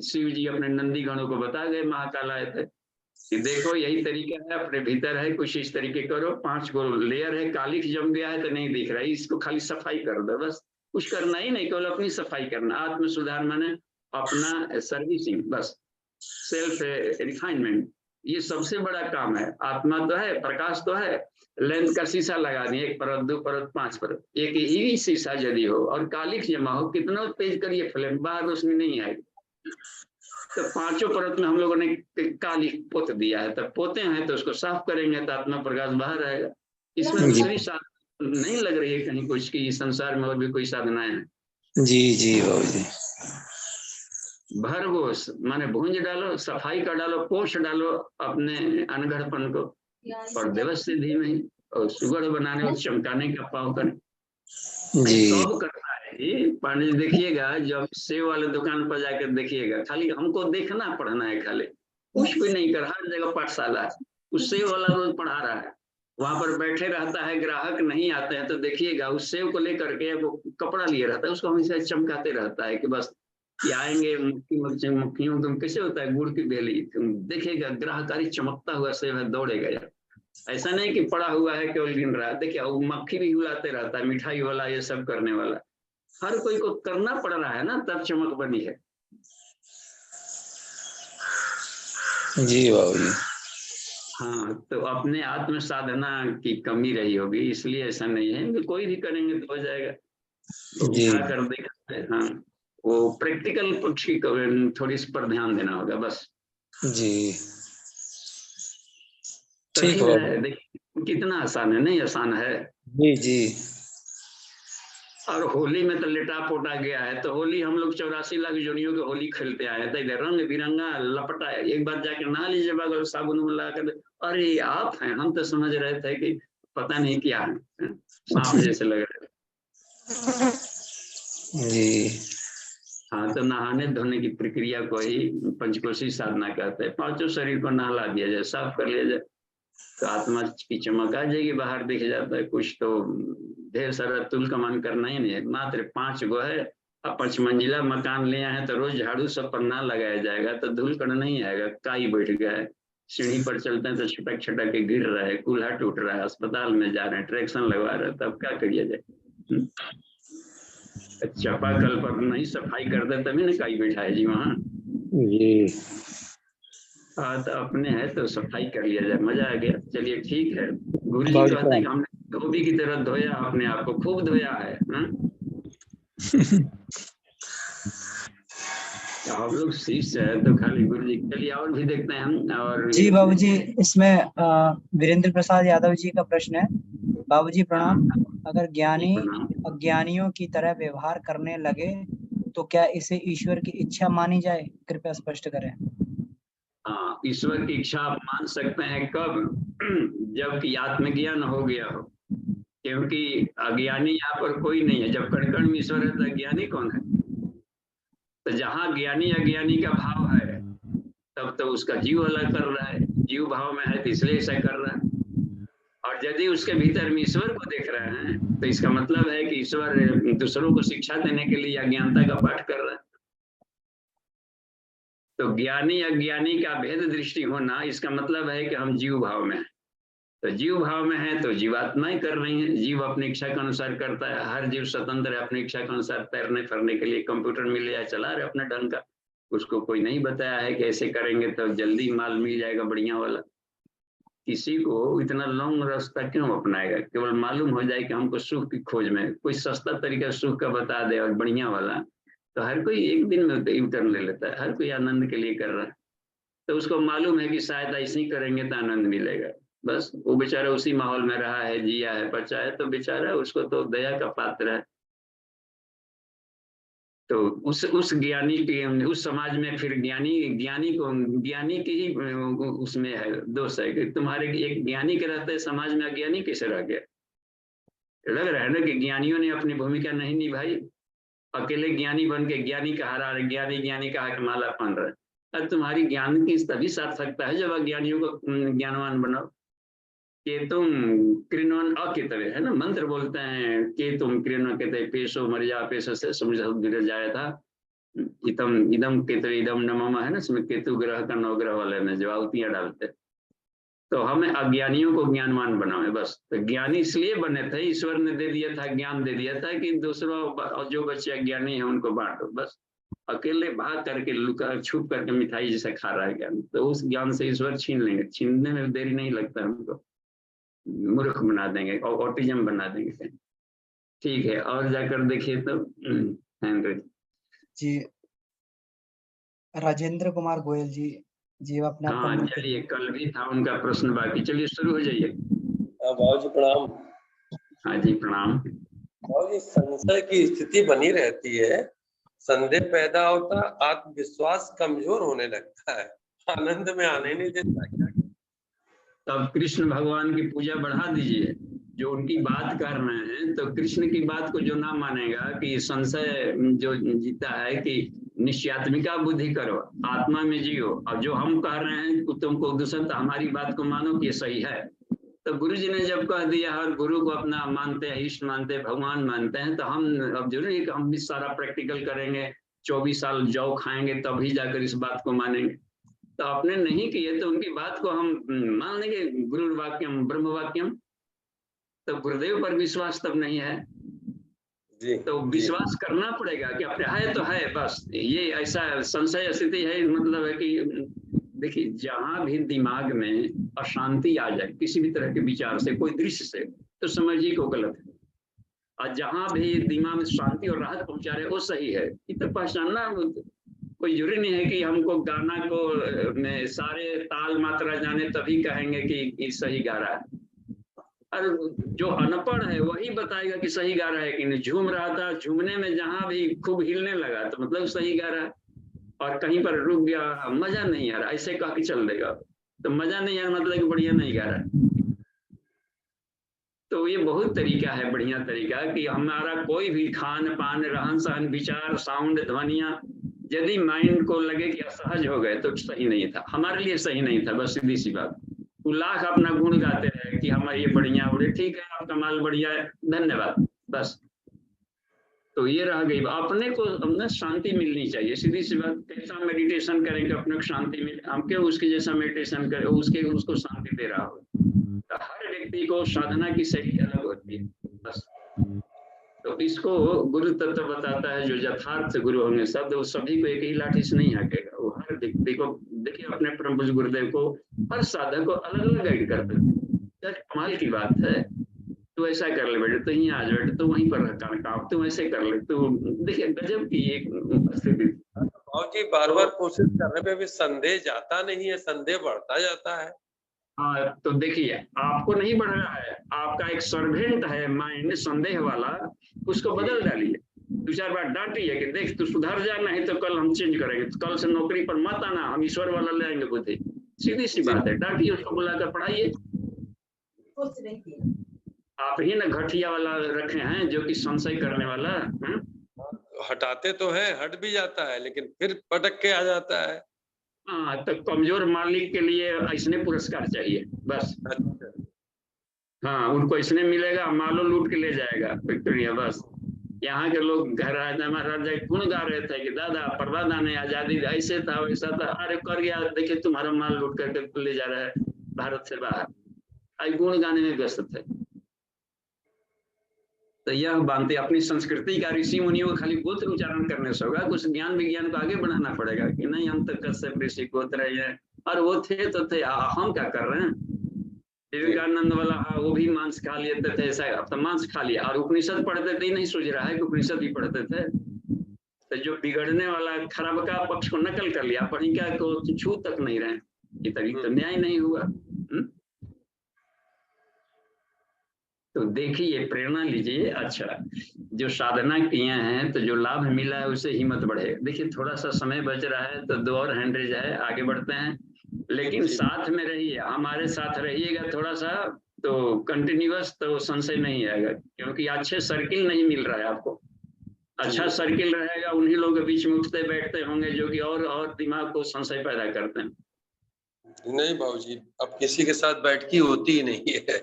शिव जी अपने नंदी गणों को बता गए, महाकाल आए थे कि देखो यही तरीका है, अपने भीतर है, कुछ इस तरीके करो, 5 गो लेयर है, कालिख जम गया है तो नहीं दिख रहा है, इसको खाली सफाई कर दो, बस कुछ करना ही नहीं, केवल अपनी सफाई करना। आत्म सुधार माने अपना सर्विसिंग, बस सेल्फ रिफाइनमेंट, ये सबसे बड़ा काम है। आत्मा तो है, प्रकाश तो है, लेंथ का शीशा लगा दिए, 1 परत 2 परत 5 परत, एक ही शीशा यदि हो और कालिख जमा हो, कितना तेज करिए फ्लेम, बाहर रोशनी नहीं आएगी। तो 5 परत में हम लोगों ने कालिख पोत दिया है, तब पोते हैं तो उसको साफ करेंगे तो आत्मा प्रकाश बाहर आएगा। इसमें दूसरी साधना नहीं लग रही है कहीं कुछ की संसार में और भी कोई साधनाएं हैं। जी बाबू जी, भरघोष माने भूंज डालो, सफाई का डालो, पोष डालो अपने अनगढ़पन को, और दिवस सिद्धि में और सुगढ़ बनाने और चमकाने का पाव करें। जी कब करता है ये पांडे जी, देखिएगा जब सेव वाले दुकान पर जाकर देखिएगा, खाली हमको देखना पढ़ना है, खाली कुछ भी नहीं कर, हर जगह पाठशाला है, उस सेव वाला रोज पढ़ा रहा है, वहां पर बैठे रहता है, ग्राहक नहीं आते हैं तो देखिएगा उस सेव को लेकर के वो कपड़ा लिए रहता है, उसको हमेशा चमकाते रहता है कि बस ये आएंगे मक्खियों, तुम कैसे होता है गुड़ की बेली, तुम देखिएगा ग्राहकारी चमकता हुआ सेव है, दौड़ेगा यार। ऐसा नहीं कि पड़ा हुआ है केवल गिन रहा है, देखिए वो मक्खी भी हिलाते रहता है, मिठाई वाला ये सब करने वाला, हर कोई को करना पड़ रहा है ना, तब चमक बनी है। जी बाबू जी, हाँ, तो अपने आत्म साधना की कमी रही होगी, इसलिए ऐसा नहीं है, कोई भी करेंगे तो हो जाएगा। तो जी उठा कर देखते हैं, हाँ, वो प्रैक्टिकल पक्ष की थोड़ी इस पर ध्यान देना होगा, बस। जी ठीक कठिन है। है, देखिए कितना आसान है, नहीं आसान है। जी जी और होली में तो लेटा पोटा गया है, तो होली हम लोग 84 लाख जोनियों की होली खेलते आए, तो इधर रंग बिरंगा लपटा है, एक बार जाके नहा लीजिए बगल साबुन मिला कर, अरे आप हैं, हम तो समझ रहे थे कि पता नहीं क्या है, सांप जैसे लग रहे थे। जी हाँ, तो नहाने धोने की प्रक्रिया को ही पंचकोशी साधना कहते हैं। 5 शरीर को नहला दिया जाए, साफ कर लिया जाए, तो आत्मा की चमक आ जाएगी, बाहर दिख जाता है कुछ। तो ढेर सारा तुल कमान करना ही नहीं है, मात्र 5 गो है। अब 5 मंजिला मकान ले आए हैं तो रोज झाड़ू सब पर ना लगाया जाएगा तो धूल कण नहीं आएगा, काई बैठ गया है, सीढ़ी पर चलते हैं तो छटक छटक के गिर रहा है, कूल्हा टूट रहा है, अस्पताल में जा रहे हैं, ट्रैक्शन लगवा रहे हैं, तब क्या करिए जाए। चापाकल पर नहीं सफाई करते तभी ना काई बैठा है जी वहाँ। जी हाँ, तो अपने है तो सफाई कर लिया जाए, मजा आ गया। चलिए ठीक है, गुरु जी बाबू जी कहते हैं कि हमने धोबी की तरह धोया अपने आप को, खूब धोया है। हम लोग शिष्य है तो खाली गुरु जी। चलिए और भी देखते हैं हम। और जी बाबूजी, इसमें वीरेंद्र प्रसाद यादव जी का प्रश्न है। बाबूजी प्रणाम। अगर ज्ञानी अज्ञानियों की तरह व्यवहार करने लगे तो क्या इसे ईश्वर की इच्छा मानी जाए? कृपया स्पष्ट करें। हाँ, ईश्वर की इच्छा आप मान सकते हैं कब? जबकि आत्मज्ञान हो गया हो, क्योंकि अज्ञानी यहाँ पर कोई नहीं है। जब कण कण में ईश्वर है तो अज्ञानी कौन है? तो जहाँ ज्ञानी अज्ञानी का भाव है तब तो उसका जीव अलग कर रहा है, जीव भाव में है तो इसलिए ऐसा कर रहा है। और यदि उसके भीतर में ईश्वर को देख रहे हैं तो इसका मतलब है कि ईश्वर दूसरों को शिक्षा देने के लिए अज्ञानता का पाठ कर रहा है। तो ज्ञानी अज्ञानी का भेद दृष्टि होना, इसका मतलब है कि हम जीव भाव में हैं। तो जीव भाव में है तो जीवात्माएं कर रही हैं, जीव अपनी इच्छा के अनुसार करता है। हर जीव स्वतंत्र है अपनी इच्छा के अनुसार तैरने फरने के लिए। कंप्यूटर मिल जाए चला रहे अपने ढंग का, उसको कोई नहीं बताया है कि ऐसे करेंगे तो जल्दी माल मिल जाएगा बढ़िया वाला। किसी को इतना लॉन्ग रास्ता क्यों अपनाएगा? केवल मालूम हो जाए कि हमको सुख की खोज में कोई सस्ता तरीका सुख का बता दे और बढ़िया वाला, तो हर कोई एक दिन में यू टर्न ले लेता है, हर कोई आनंद के लिए कर रहा है। तो उसको मालूम है कि शायद ऐसे ही करेंगे तो आनंद मिलेगा। बस वो बेचारा उसी माहौल में रहा है, जिया है, बचा है, तो बेचारा उसको तो दया का पात्र है। तो उस ज्ञानी के उस समाज में फिर ज्ञानी की ही उसमें है दोष है कि तुम्हारे एक ज्ञानी के रहते समाज में अज्ञानी कैसे रह गया? लग रहा है ना कि ज्ञानियों ने अपनी भूमिका नहीं निभाई, अकेले ज्ञानी बन के ज्ञानी का हारा ज्ञानी कहा कि माला पहन रहे। और तुम्हारी ज्ञान की तभी सार्थकता है जब अज्ञानियों को ज्ञानवान बनाओ। के तुम कृण्वन अकेतवे है ना, मंत्र बोलते हैं कि तुम कृण्वन केतवे पेशो मर्या पेश से समझ जाया था इदम केतवे इदम नमः है ना, इसमें केतु ग्रह का 9 ग्रह वाले में जो आहुतियां डालते। तो हमें अज्ञानियों को ज्ञानवान बनाओ बस। तो ज्ञानी इसलिए बने थे, ईश्वर ने दे दिया था, ज्ञान दे दिया था कि दूसरों जो बच्चे अज्ञानी है उनको बांटो। बस अकेले भाग करके लुका छुप करके मिठाई जैसे खा रहा है ज्ञान, तो उस ज्ञान से ईश्वर छीन लेंगे। छीनने में देरी नहीं लगता, हमको मूर्ख बना देंगे और ऑटिज्म बना देंगे। ठीक है, और जाकर देखिए तो जी राजेंद्र कुमार गोयल जी अपना हाँ चलिए, कल भी था उनका प्रश्न बाकी, चलिए शुरू हो जाइए। बाबू जी प्रणाम। हाँ जी प्रणाम। बाबू जी, संशय की स्थिति बनी रहती है, संदेह पैदा होता, आत्मविश्वास कमजोर होने लगता है, आनंद में आने नहीं देता। तब कृष्ण भगवान की पूजा बढ़ा दीजिए। जो उनकी बात कर रहे हैं, तो कृष्ण की बात को जो ना मानेगा कि संशय जो जीता है कि निश्चयात्मिका बुद्धि करो, आत्मा में जियो, और जो हम कह रहे हैं तुमको दूसरा, तो हमारी बात को मानो कि सही है। तो गुरु जी ने जब कह दिया, हर गुरु को अपना मानते हैं, इष्ट मानते हैं, भगवान मानते हैं, तो हम अब जरूरी है कि हम भी सारा प्रैक्टिकल करेंगे, 24 साल जौ खाएंगे तभी जाकर इस बात को मानेंगे। तो आपने नहीं किए तो उनकी बात को हम मान लेंगे गुरु वाक्यम ब्रह्म वाक्यम, तो गुरुदेव पर विश्वास तब नहीं है। जी, तो विश्वास करना पड़ेगा कि अपने है तो है, बस ये ऐसा संशय स्थिति है। मतलब है कि देखिए, जहां भी दिमाग में अशांति आ जाए किसी भी तरह के विचार से, कोई दृश्य से, तो समझिए को गलत है। और जहां भी दिमाग में शांति और राहत पहुंचा रहे वो सही है। इतना पहचानना कोई जरूरी नहीं है कि हमको गाना को में सारे ताल मात्रा जाने तभी कहेंगे कि सही गा रहा है। और जो अनपढ़ है वही बताएगा कि सही गा रहा है कि नहीं। झूम रहा था, झूमने में जहां भी खूब हिलने लगा तो मतलब सही गा रहा है, और कहीं पर रुक गया, मजा नहीं आ रहा, ऐसे कह के चल देगा, तो मजा नहीं आ रहा मतलब कि बढ़िया नहीं गा रहा है। तो ये बहुत तरीका है, बढ़िया तरीका कि हमारा कोई भी खान पान, रहन सहन, विचार, साउंड, ध्वनिया, यदि माइंड को लगे कि असहज हो गए तो सही नहीं था, हमारे लिए सही नहीं था। बस सीधी सी बात। लाख अपना गुण गाते रहे कि हमारे ये बढ़िया, बोले ठीक है आपका माल बढ़िया है, धन्यवाद, बस। तो ये रह गई, अपने को अपना शांति मिलनी चाहिए, सीधी सी बात। कैसा मेडिटेशन करेंगे अपने को शांति मिले, हम क्यों उसके जैसा मेडिटेशन करें, उसको शांति दे रहा हो। तो हर व्यक्ति को साधना की शैली अलग होती है, बस। तो इसको गुरु तत्व बताता है, जो यथार्थ गुरु होंगे शब्द, वो सभी को एक ही लाठी से नहीं हकेगा। वो हर व्यक्ति को, देखिए अपने परम पूज्य गुरुदेव को हर साधक को अलग अलग गाइड करते हैं। कमाल की बात है, तू ऐसा कर ले बेटे, तो यहाँ आ बेटे, तो वहीं पर काम तुम ऐसे कर ले, तो देखिए गजब की एक स्थिति। जी बार-बार कोशिश करने पे भी संदेह जाता नहीं है, संदेह बढ़ता जाता है। हाँ, तो देखिए आपको नहीं बढ़ रहा है, आपका एक सर्वेंट है माइंड संदेह वाला, उसको बदल डालिए। 2-4 बार डांटिए कि देख तू सुधर जा, नहीं तो कल हम चेंज करेंगे, तो कल से नौकरी पर मत आना, हम ईश्वर वाला ले आएंगे बुद्धि। सीधी सी बात है, डांटिए उसको, बुलाकर पढ़ाइए। आप ही ना घटिया वाला रखे हैं जो कि संशय करने वाला। हटाते तो है, हट भी जाता है, लेकिन फिर पटक के आ जाता है। हाँ, तो कमजोर मालिक के लिए ऐसने पुरस्कार चाहिए, बस। हाँ, उनको इसने मिलेगा, मालो लूट के ले जाएगा फैक्ट्रिया, बस। यहाँ के लोग घर महाराज गुण गा रहे थे कि दादा परदादा ने आजादी ऐसे था वैसा था, अरे कर गया, देखिए तुम्हारा माल लूट करके ले जा रहा है भारत से बाहर, आज गुण गाने में व्यस्त थे। तो यह बांधते अपनी संस्कृति का, ऋषि मुनियों को खाली गोत्र उच्चारण करने से होगा, कुछ ज्ञान विज्ञान को आगे बढ़ाना पड़ेगा कि नहीं हम तो कश्यप ऋषि गोत्र है, और वो थे तो थे, हम क्या कर रहे हैं। विवेकानंद वाला, हाँ वो भी मांस खा लेते थे, ऐसा अब तो मांस खा लिया, और उपनिषद पढ़ते थे, नहीं सूझ रहा है कि उपनिषद ही पढ़ते थे। तो जो बिगड़ने वाला खराब का पक्ष को नकल कर लिया, पढ़ी क्या को छू तक नहीं रहे, ये तभी तो न्याय नहीं हुआ। तो देखिए, प्रेरणा लीजिए। अच्छा, जो साधना किए हैं तो जो लाभ मिला है उससे हिम्मत बढ़े। देखिए थोड़ा सा समय बच रहा है तो 2 और हैंड रेज है, आगे बढ़ते हैं, लेकिन साथ में रहिए, हमारे साथ रहिएगा थोड़ा सा, तो कंटिन्यूअस तो संशय नहीं आएगा, क्योंकि अच्छे सर्किल नहीं मिल रहा है आपको। अच्छा सर्किल रहेगा, उन्हीं लोगों के बीच में उठते बैठते होंगे जो कि और दिमाग को संशय पैदा करते हैं। नहीं बाबूजी, अब किसी के साथ बैठकी होती ही नहीं है।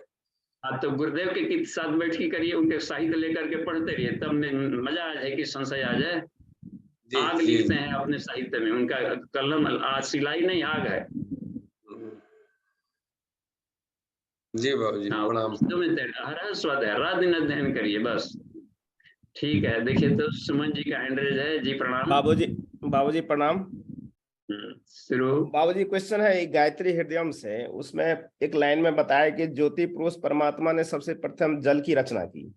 हाँ, तो गुरुदेव के साथ बैठकी करिए, उनके साहित्य लेकर के पढ़ते रहिए, तब में मजा आ जाए कि संशय आ जाए। आग लिखते हैं अपने साहित्य में, उनका कलम सिलाई नहीं, आग है। जी बाबूजी प्रणाम। हर स्वाद है, रात दिन अध्ययन करिए बस। ठीक है, देखिए तो सुमन जी का हैंडरेज है जी, प्रणाम। बाबूजी प्रणाम। शुरू। बाबूजी क्वेश्चन है गायत्री हृदयम से, उसमें एक लाइन में बताया कि ज्योति पुरुष परमात्मा ने सबसे प्रथम जल की रचना की,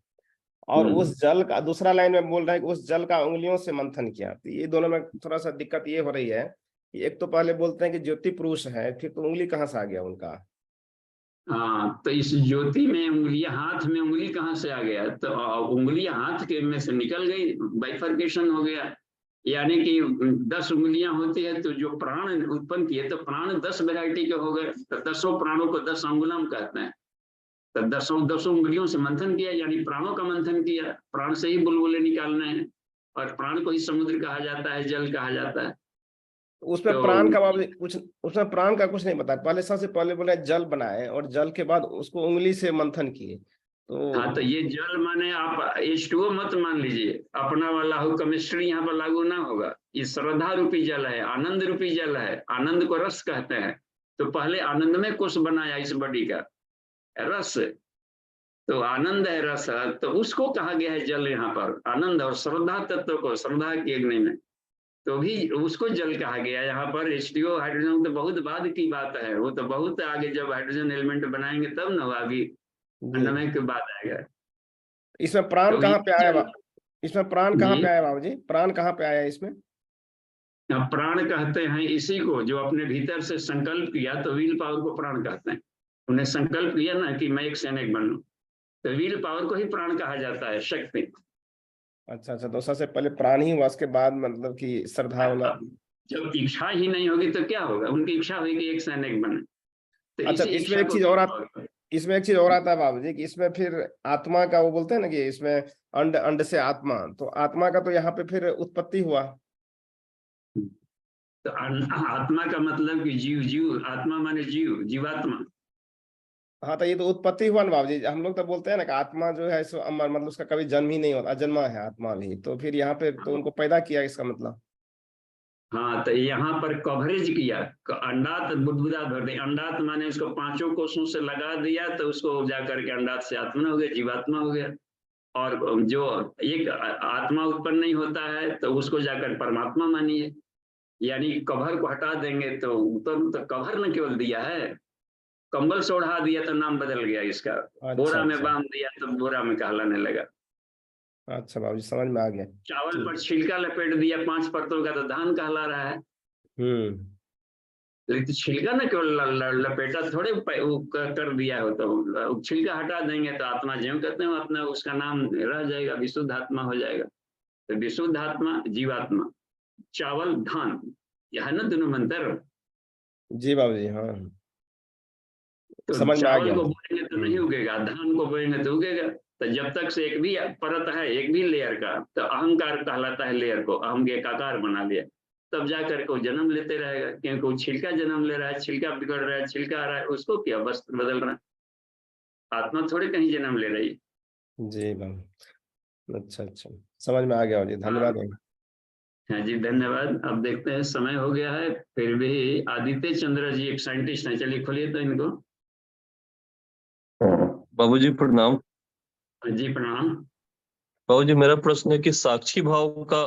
और उस जल का, दूसरा लाइन में बोल रहा है कि उस जल का उंगलियों से मंथन किया। तो ये दोनों में थोड़ा सा दिक्कत ये हो रही है कि एक तो पहले बोलते हैं कि ज्योति पुरुष है, फिर तो उंगली कहाँ से आ गया उनका? हाँ, तो इस ज्योति में उंगलियां, हाथ में उंगली कहाँ से आ गया? तो उंगलियां हाथ के में से निकल गई, बाइफर्केशन हो गया, यानी कि 10 उंगलियां होती है, तो जो प्राण उत्पन्न किए तो प्राण 10 वैरायटी के हो गए, तो 10 प्राणों को 10 अंगुलम कहते हैं। तो 10 उंगलियों से मंथन किया, यानी प्राणों का मंथन किया, प्राण से ही बुलबुले निकालने हैं, और प्राण को ही समुद्र कहा जाता है, जल कहा जाता है। उसमें प्राण का कुछ, उसमें प्राण का कुछ नहीं बताया। पहले सबसे पहले बोले जल बनाए, और जल के बाद उसको उंगली से मंथन किए। तो हाँ, तो ये जल माने आप H2O मत मान लीजिए, अपना वाला हो, केमिस्ट्री यहाँ पर लागू ना होगा। ये श्रद्धा रूपी जल है, आनंद रूपी जल है, आनंद को रस कहते हैं। तो पहले आनंद में कुछ बनाया इस बॉडी का रस, तो आनंद है, रस है, तो उसको कहा गया है जल यहाँ पर। आनंद और श्रद्धा तत्व को, श्रद्धा की अग्नि में, तो भी उसको जल कहा गया यहाँ पर। H2O हाइड्रोजन तो बहुत बाद की बात है, वो तो बहुत आगे जब हाइड्रोजन एलिमेंट बनाएंगे तब न अभी अन्नमय के बाद आएगा। इसमें प्राण कहाँ पे आया? इसमें प्राण कहाँ पे आया बाबूजी? प्राण कहाँ पे आया इसमें? प्राण कहते हैं इसी को जो अपने भीतर से संकल्प किया, तो विल पावर को प्राण कहते हैं। उन्हें संकल्प किया ना कि मैं एक सैनिक बनूं, तो विल पावर को ही प्राण कहा जाता है, शक्ति। अच्छा, तो सबसे पहले प्राण ही हुआ, उसके बाद मतलब कि श्रद्धा होना। जब इच्छा ही नहीं होगी तो क्या होगा? उनकी इच्छा हुई कि एक सैनिक बने। तो अच्छा, इसमें एक चीज और आता है बाबूजी, कि इसमें फिर आत्मा का वो बोलते हैं ना कि इसमें अंड से आत्मा, तो आत्मा का तो यहाँ पे फिर उत्पत्ति हुआ। तो आत्मा का मतलब कि जीव, आत्मा माने जीव, जीवात्मा। हाँ, तो ये तो उत्पत्ति हुआ ना बाबूजी। हम लोग तो बोलते हैं ना कि आत्मा जो है सो अमर, मतलब उसका कभी जन्म ही नहीं होता, अजन्मा है आत्मा भी। तो फिर यहाँ पे तो उनको पैदा किया, इसका मतलब। हाँ, तो यहाँ पर कवरेज किया, अंडात बुदबुदा भर दी। अंडात माने उसको 5 कोषों से लगा दिया, तो उसको जाकर के अंडात से आत्मा हो गया, जीवात्मा हो गया। और जो एक आत्मा उत्पन्न नहीं होता है तो उसको जाकर परमात्मा मानिए। यानी कवर को हटा देंगे तो कवर न केवल दिया है, कंबल से ओढ़ा दिया तो नाम बदल गया इसका। बोरा में बांध दिया तो बोरा में कहलाने लगा। अच्छा बाबूजी, समझ में आ गया। चावल पर छिलका लपेट दिया 5 परतों का, तो धान कहला रहा है। लेकिन छिलका ना केवल लपेटा थोड़े कर दिया हो, तो छिलका हटा देंगे तो आत्मा ज्यों कहते हैं अपना, उसका नाम रह जाएगा, विशुद्ध आत्मा हो जाएगा। तो विशुद्ध आत्मा, जीवात्मा, चावल, धान, यह है ना दोनों मंत्र। जी बाबूजी, हाँ, तो समझ में आ गया। चावल को बोएंगे तो नहीं उगेगा, धान को बोएंगे तो उगेगा। तो जब तक से एक भी परत है, एक भी लेयर का, तो अहंकार कहलाता है लेयर को, अहम के आकार बना लिया, तब जाकर को जन्म लेते रहेगा। क्योंकि वो छिलका जन्म ले रहा है, छिलका बिगड़ रहा है, छिलका आ रहा है, उसको क्या वस्त्र बदल रहा है? आत्मा थोड़े कहीं जन्म ले रही है। जी बाबू, अच्छा, समझ में आ गया जी, धन्यवाद। हाँ जी, धन्यवाद। अब देखते हैं, समय हो गया है। फिर भी आदित्य चंद्र जी एक साइंटिस्ट हैं, चलिए खोलिए तो इनको। बाबूजी प्रणाम। जी प्रणाम। बाबूजी, मेरा प्रश्न है कि साक्षी भाव का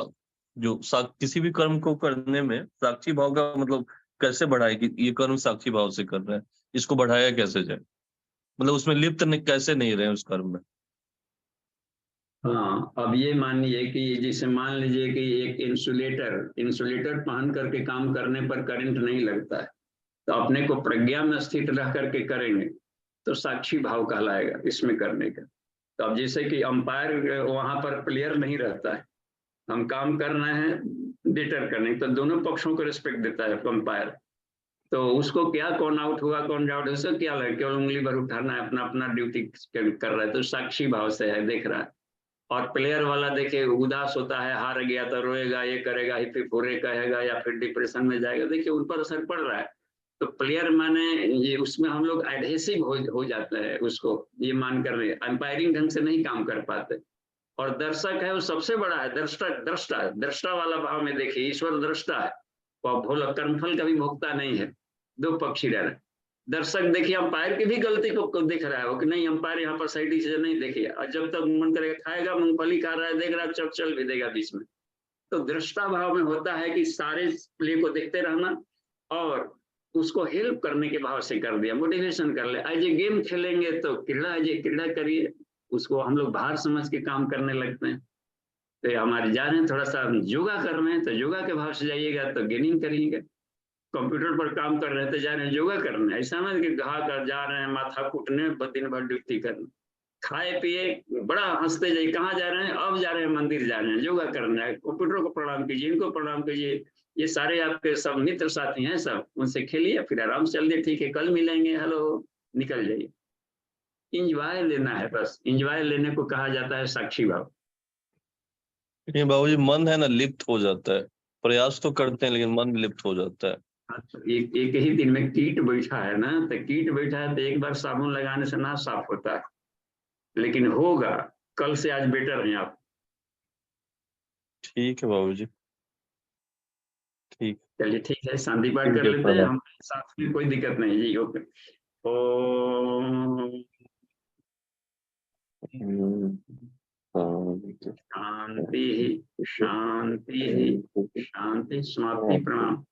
जो किसी भी कर्म को करने में साक्षी भाव का मतलब कैसे बढ़ाए कि ये कर्म साक्षी भाव से कर रहे हैं, इसको बढ़ाया कैसे जाए? मतलब उसमें लिप्त कैसे नहीं रहे उस कर्म में? हाँ, अब ये मानिए कि जैसे मान लीजिए कि एक इंसुलेटर पहन करके काम करने पर करंट नहीं लगता है, तो अपने को प्रज्ञा में स्थित रह करके करेंगे तो साक्षी भाव कहलाएगा इसमें करने का। तो अब जैसे कि अंपायर वहां पर प्लेयर नहीं रहता है, हम काम करना है डिटर करने, तो दोनों पक्षों को रिस्पेक्ट देता है अंपायर। तो उसको क्या कौन आउट हुआ कौन आउट, उसको क्या लगे, केवल उंगली भर उठाना है, अपना अपना ड्यूटी कर रहा है, तो साक्षी भाव से है, देख रहा है। और प्लेयर वाला देखे उदास होता है, हार गया तो रोएगा, ये करेगा, हिपी पूरे कहेगा, या फिर डिप्रेशन में जाएगा, देखिए उन पर असर पड़ रहा है। तो प्लेयर माने ये उसमें हम लोग एडहेसिव हो जाता है, उसको ये मान कर रहे अंपायरिंग ढंग से नहीं काम कर पाते। और दर्शक है वो सबसे बड़ा है, दृष्टा वाला भाव में देखिए, ईश्वर दृष्टा है, वो भोला कर्मफल का भी भोगता नहीं है। दो पक्षी रह रहे, दर्शक देखिए अंपायर की भी गलती को देख रहा है वो कि नहीं अंपायर यहाँ पर सही चीजें नहीं देखिए, और जब तक मन करेगा खाएगा, मूंगफली खा रहा है, देख रहा है, चल भी देगा बीच में। तो दृष्टा भाव में होता है कि सारे प्ले को देखते रहना और उसको हेल्प करने के भाव से कर दिया, मोटिवेशन कर ले। आज ये गेम खेलेंगे तो क्रीड़ा करिए, उसको हम लोग बाहर समझ के काम करने लगते हैं। तो हमारे जा रहे हैं थोड़ा सा योगा कर रहे हैं, तो योगा के भाव से जाइएगा तो गेनिंग करिएगा। कंप्यूटर पर काम कर रहे हैं तो जा रहे हैं योगा करने, ऐसा ना कि घा कर जा रहे हैं माथा कूटने, दिन भर ड्यूटी करने, खाए पिए बड़ा हंसते जाइए, कहाँ जा रहे हैं, अब जा रहे हैं मंदिर जा रहे हैं, योगा करना है, कंप्यूटर को प्रणाम कीजिए, इनको प्रणाम कीजिए, ये सारे आपके सब मित्र साथी हैं, सब उनसे खेलिए, फिर आराम से चल दिए, ठीक है कल मिलेंगे, हेलो, निकल जाइए। इंजॉय लेना है, बस इंजॉय लेने को कहा जाता है साक्षी भाव। ये बाबूजी मन है ना लिप्त हो जाता है, प्रयास तो करते हैं लेकिन मन लिप्त हो जाता है। एक ही दिन में कीट बैठा है ना, तो कीट बैठा है तो एक बार साबुन लगाने से ना साफ होता है, लेकिन होगा, कल से आज बेटर हैं आप। ठीक है बाबूजी, ठीक। चलिए ठीक है, शांति पाठ ठीक कर है, लेते हैं हम, साथ में कोई दिक्कत नहीं जी, ओके। ओम शांति शांति शांति, समाप्ति प्रणाम।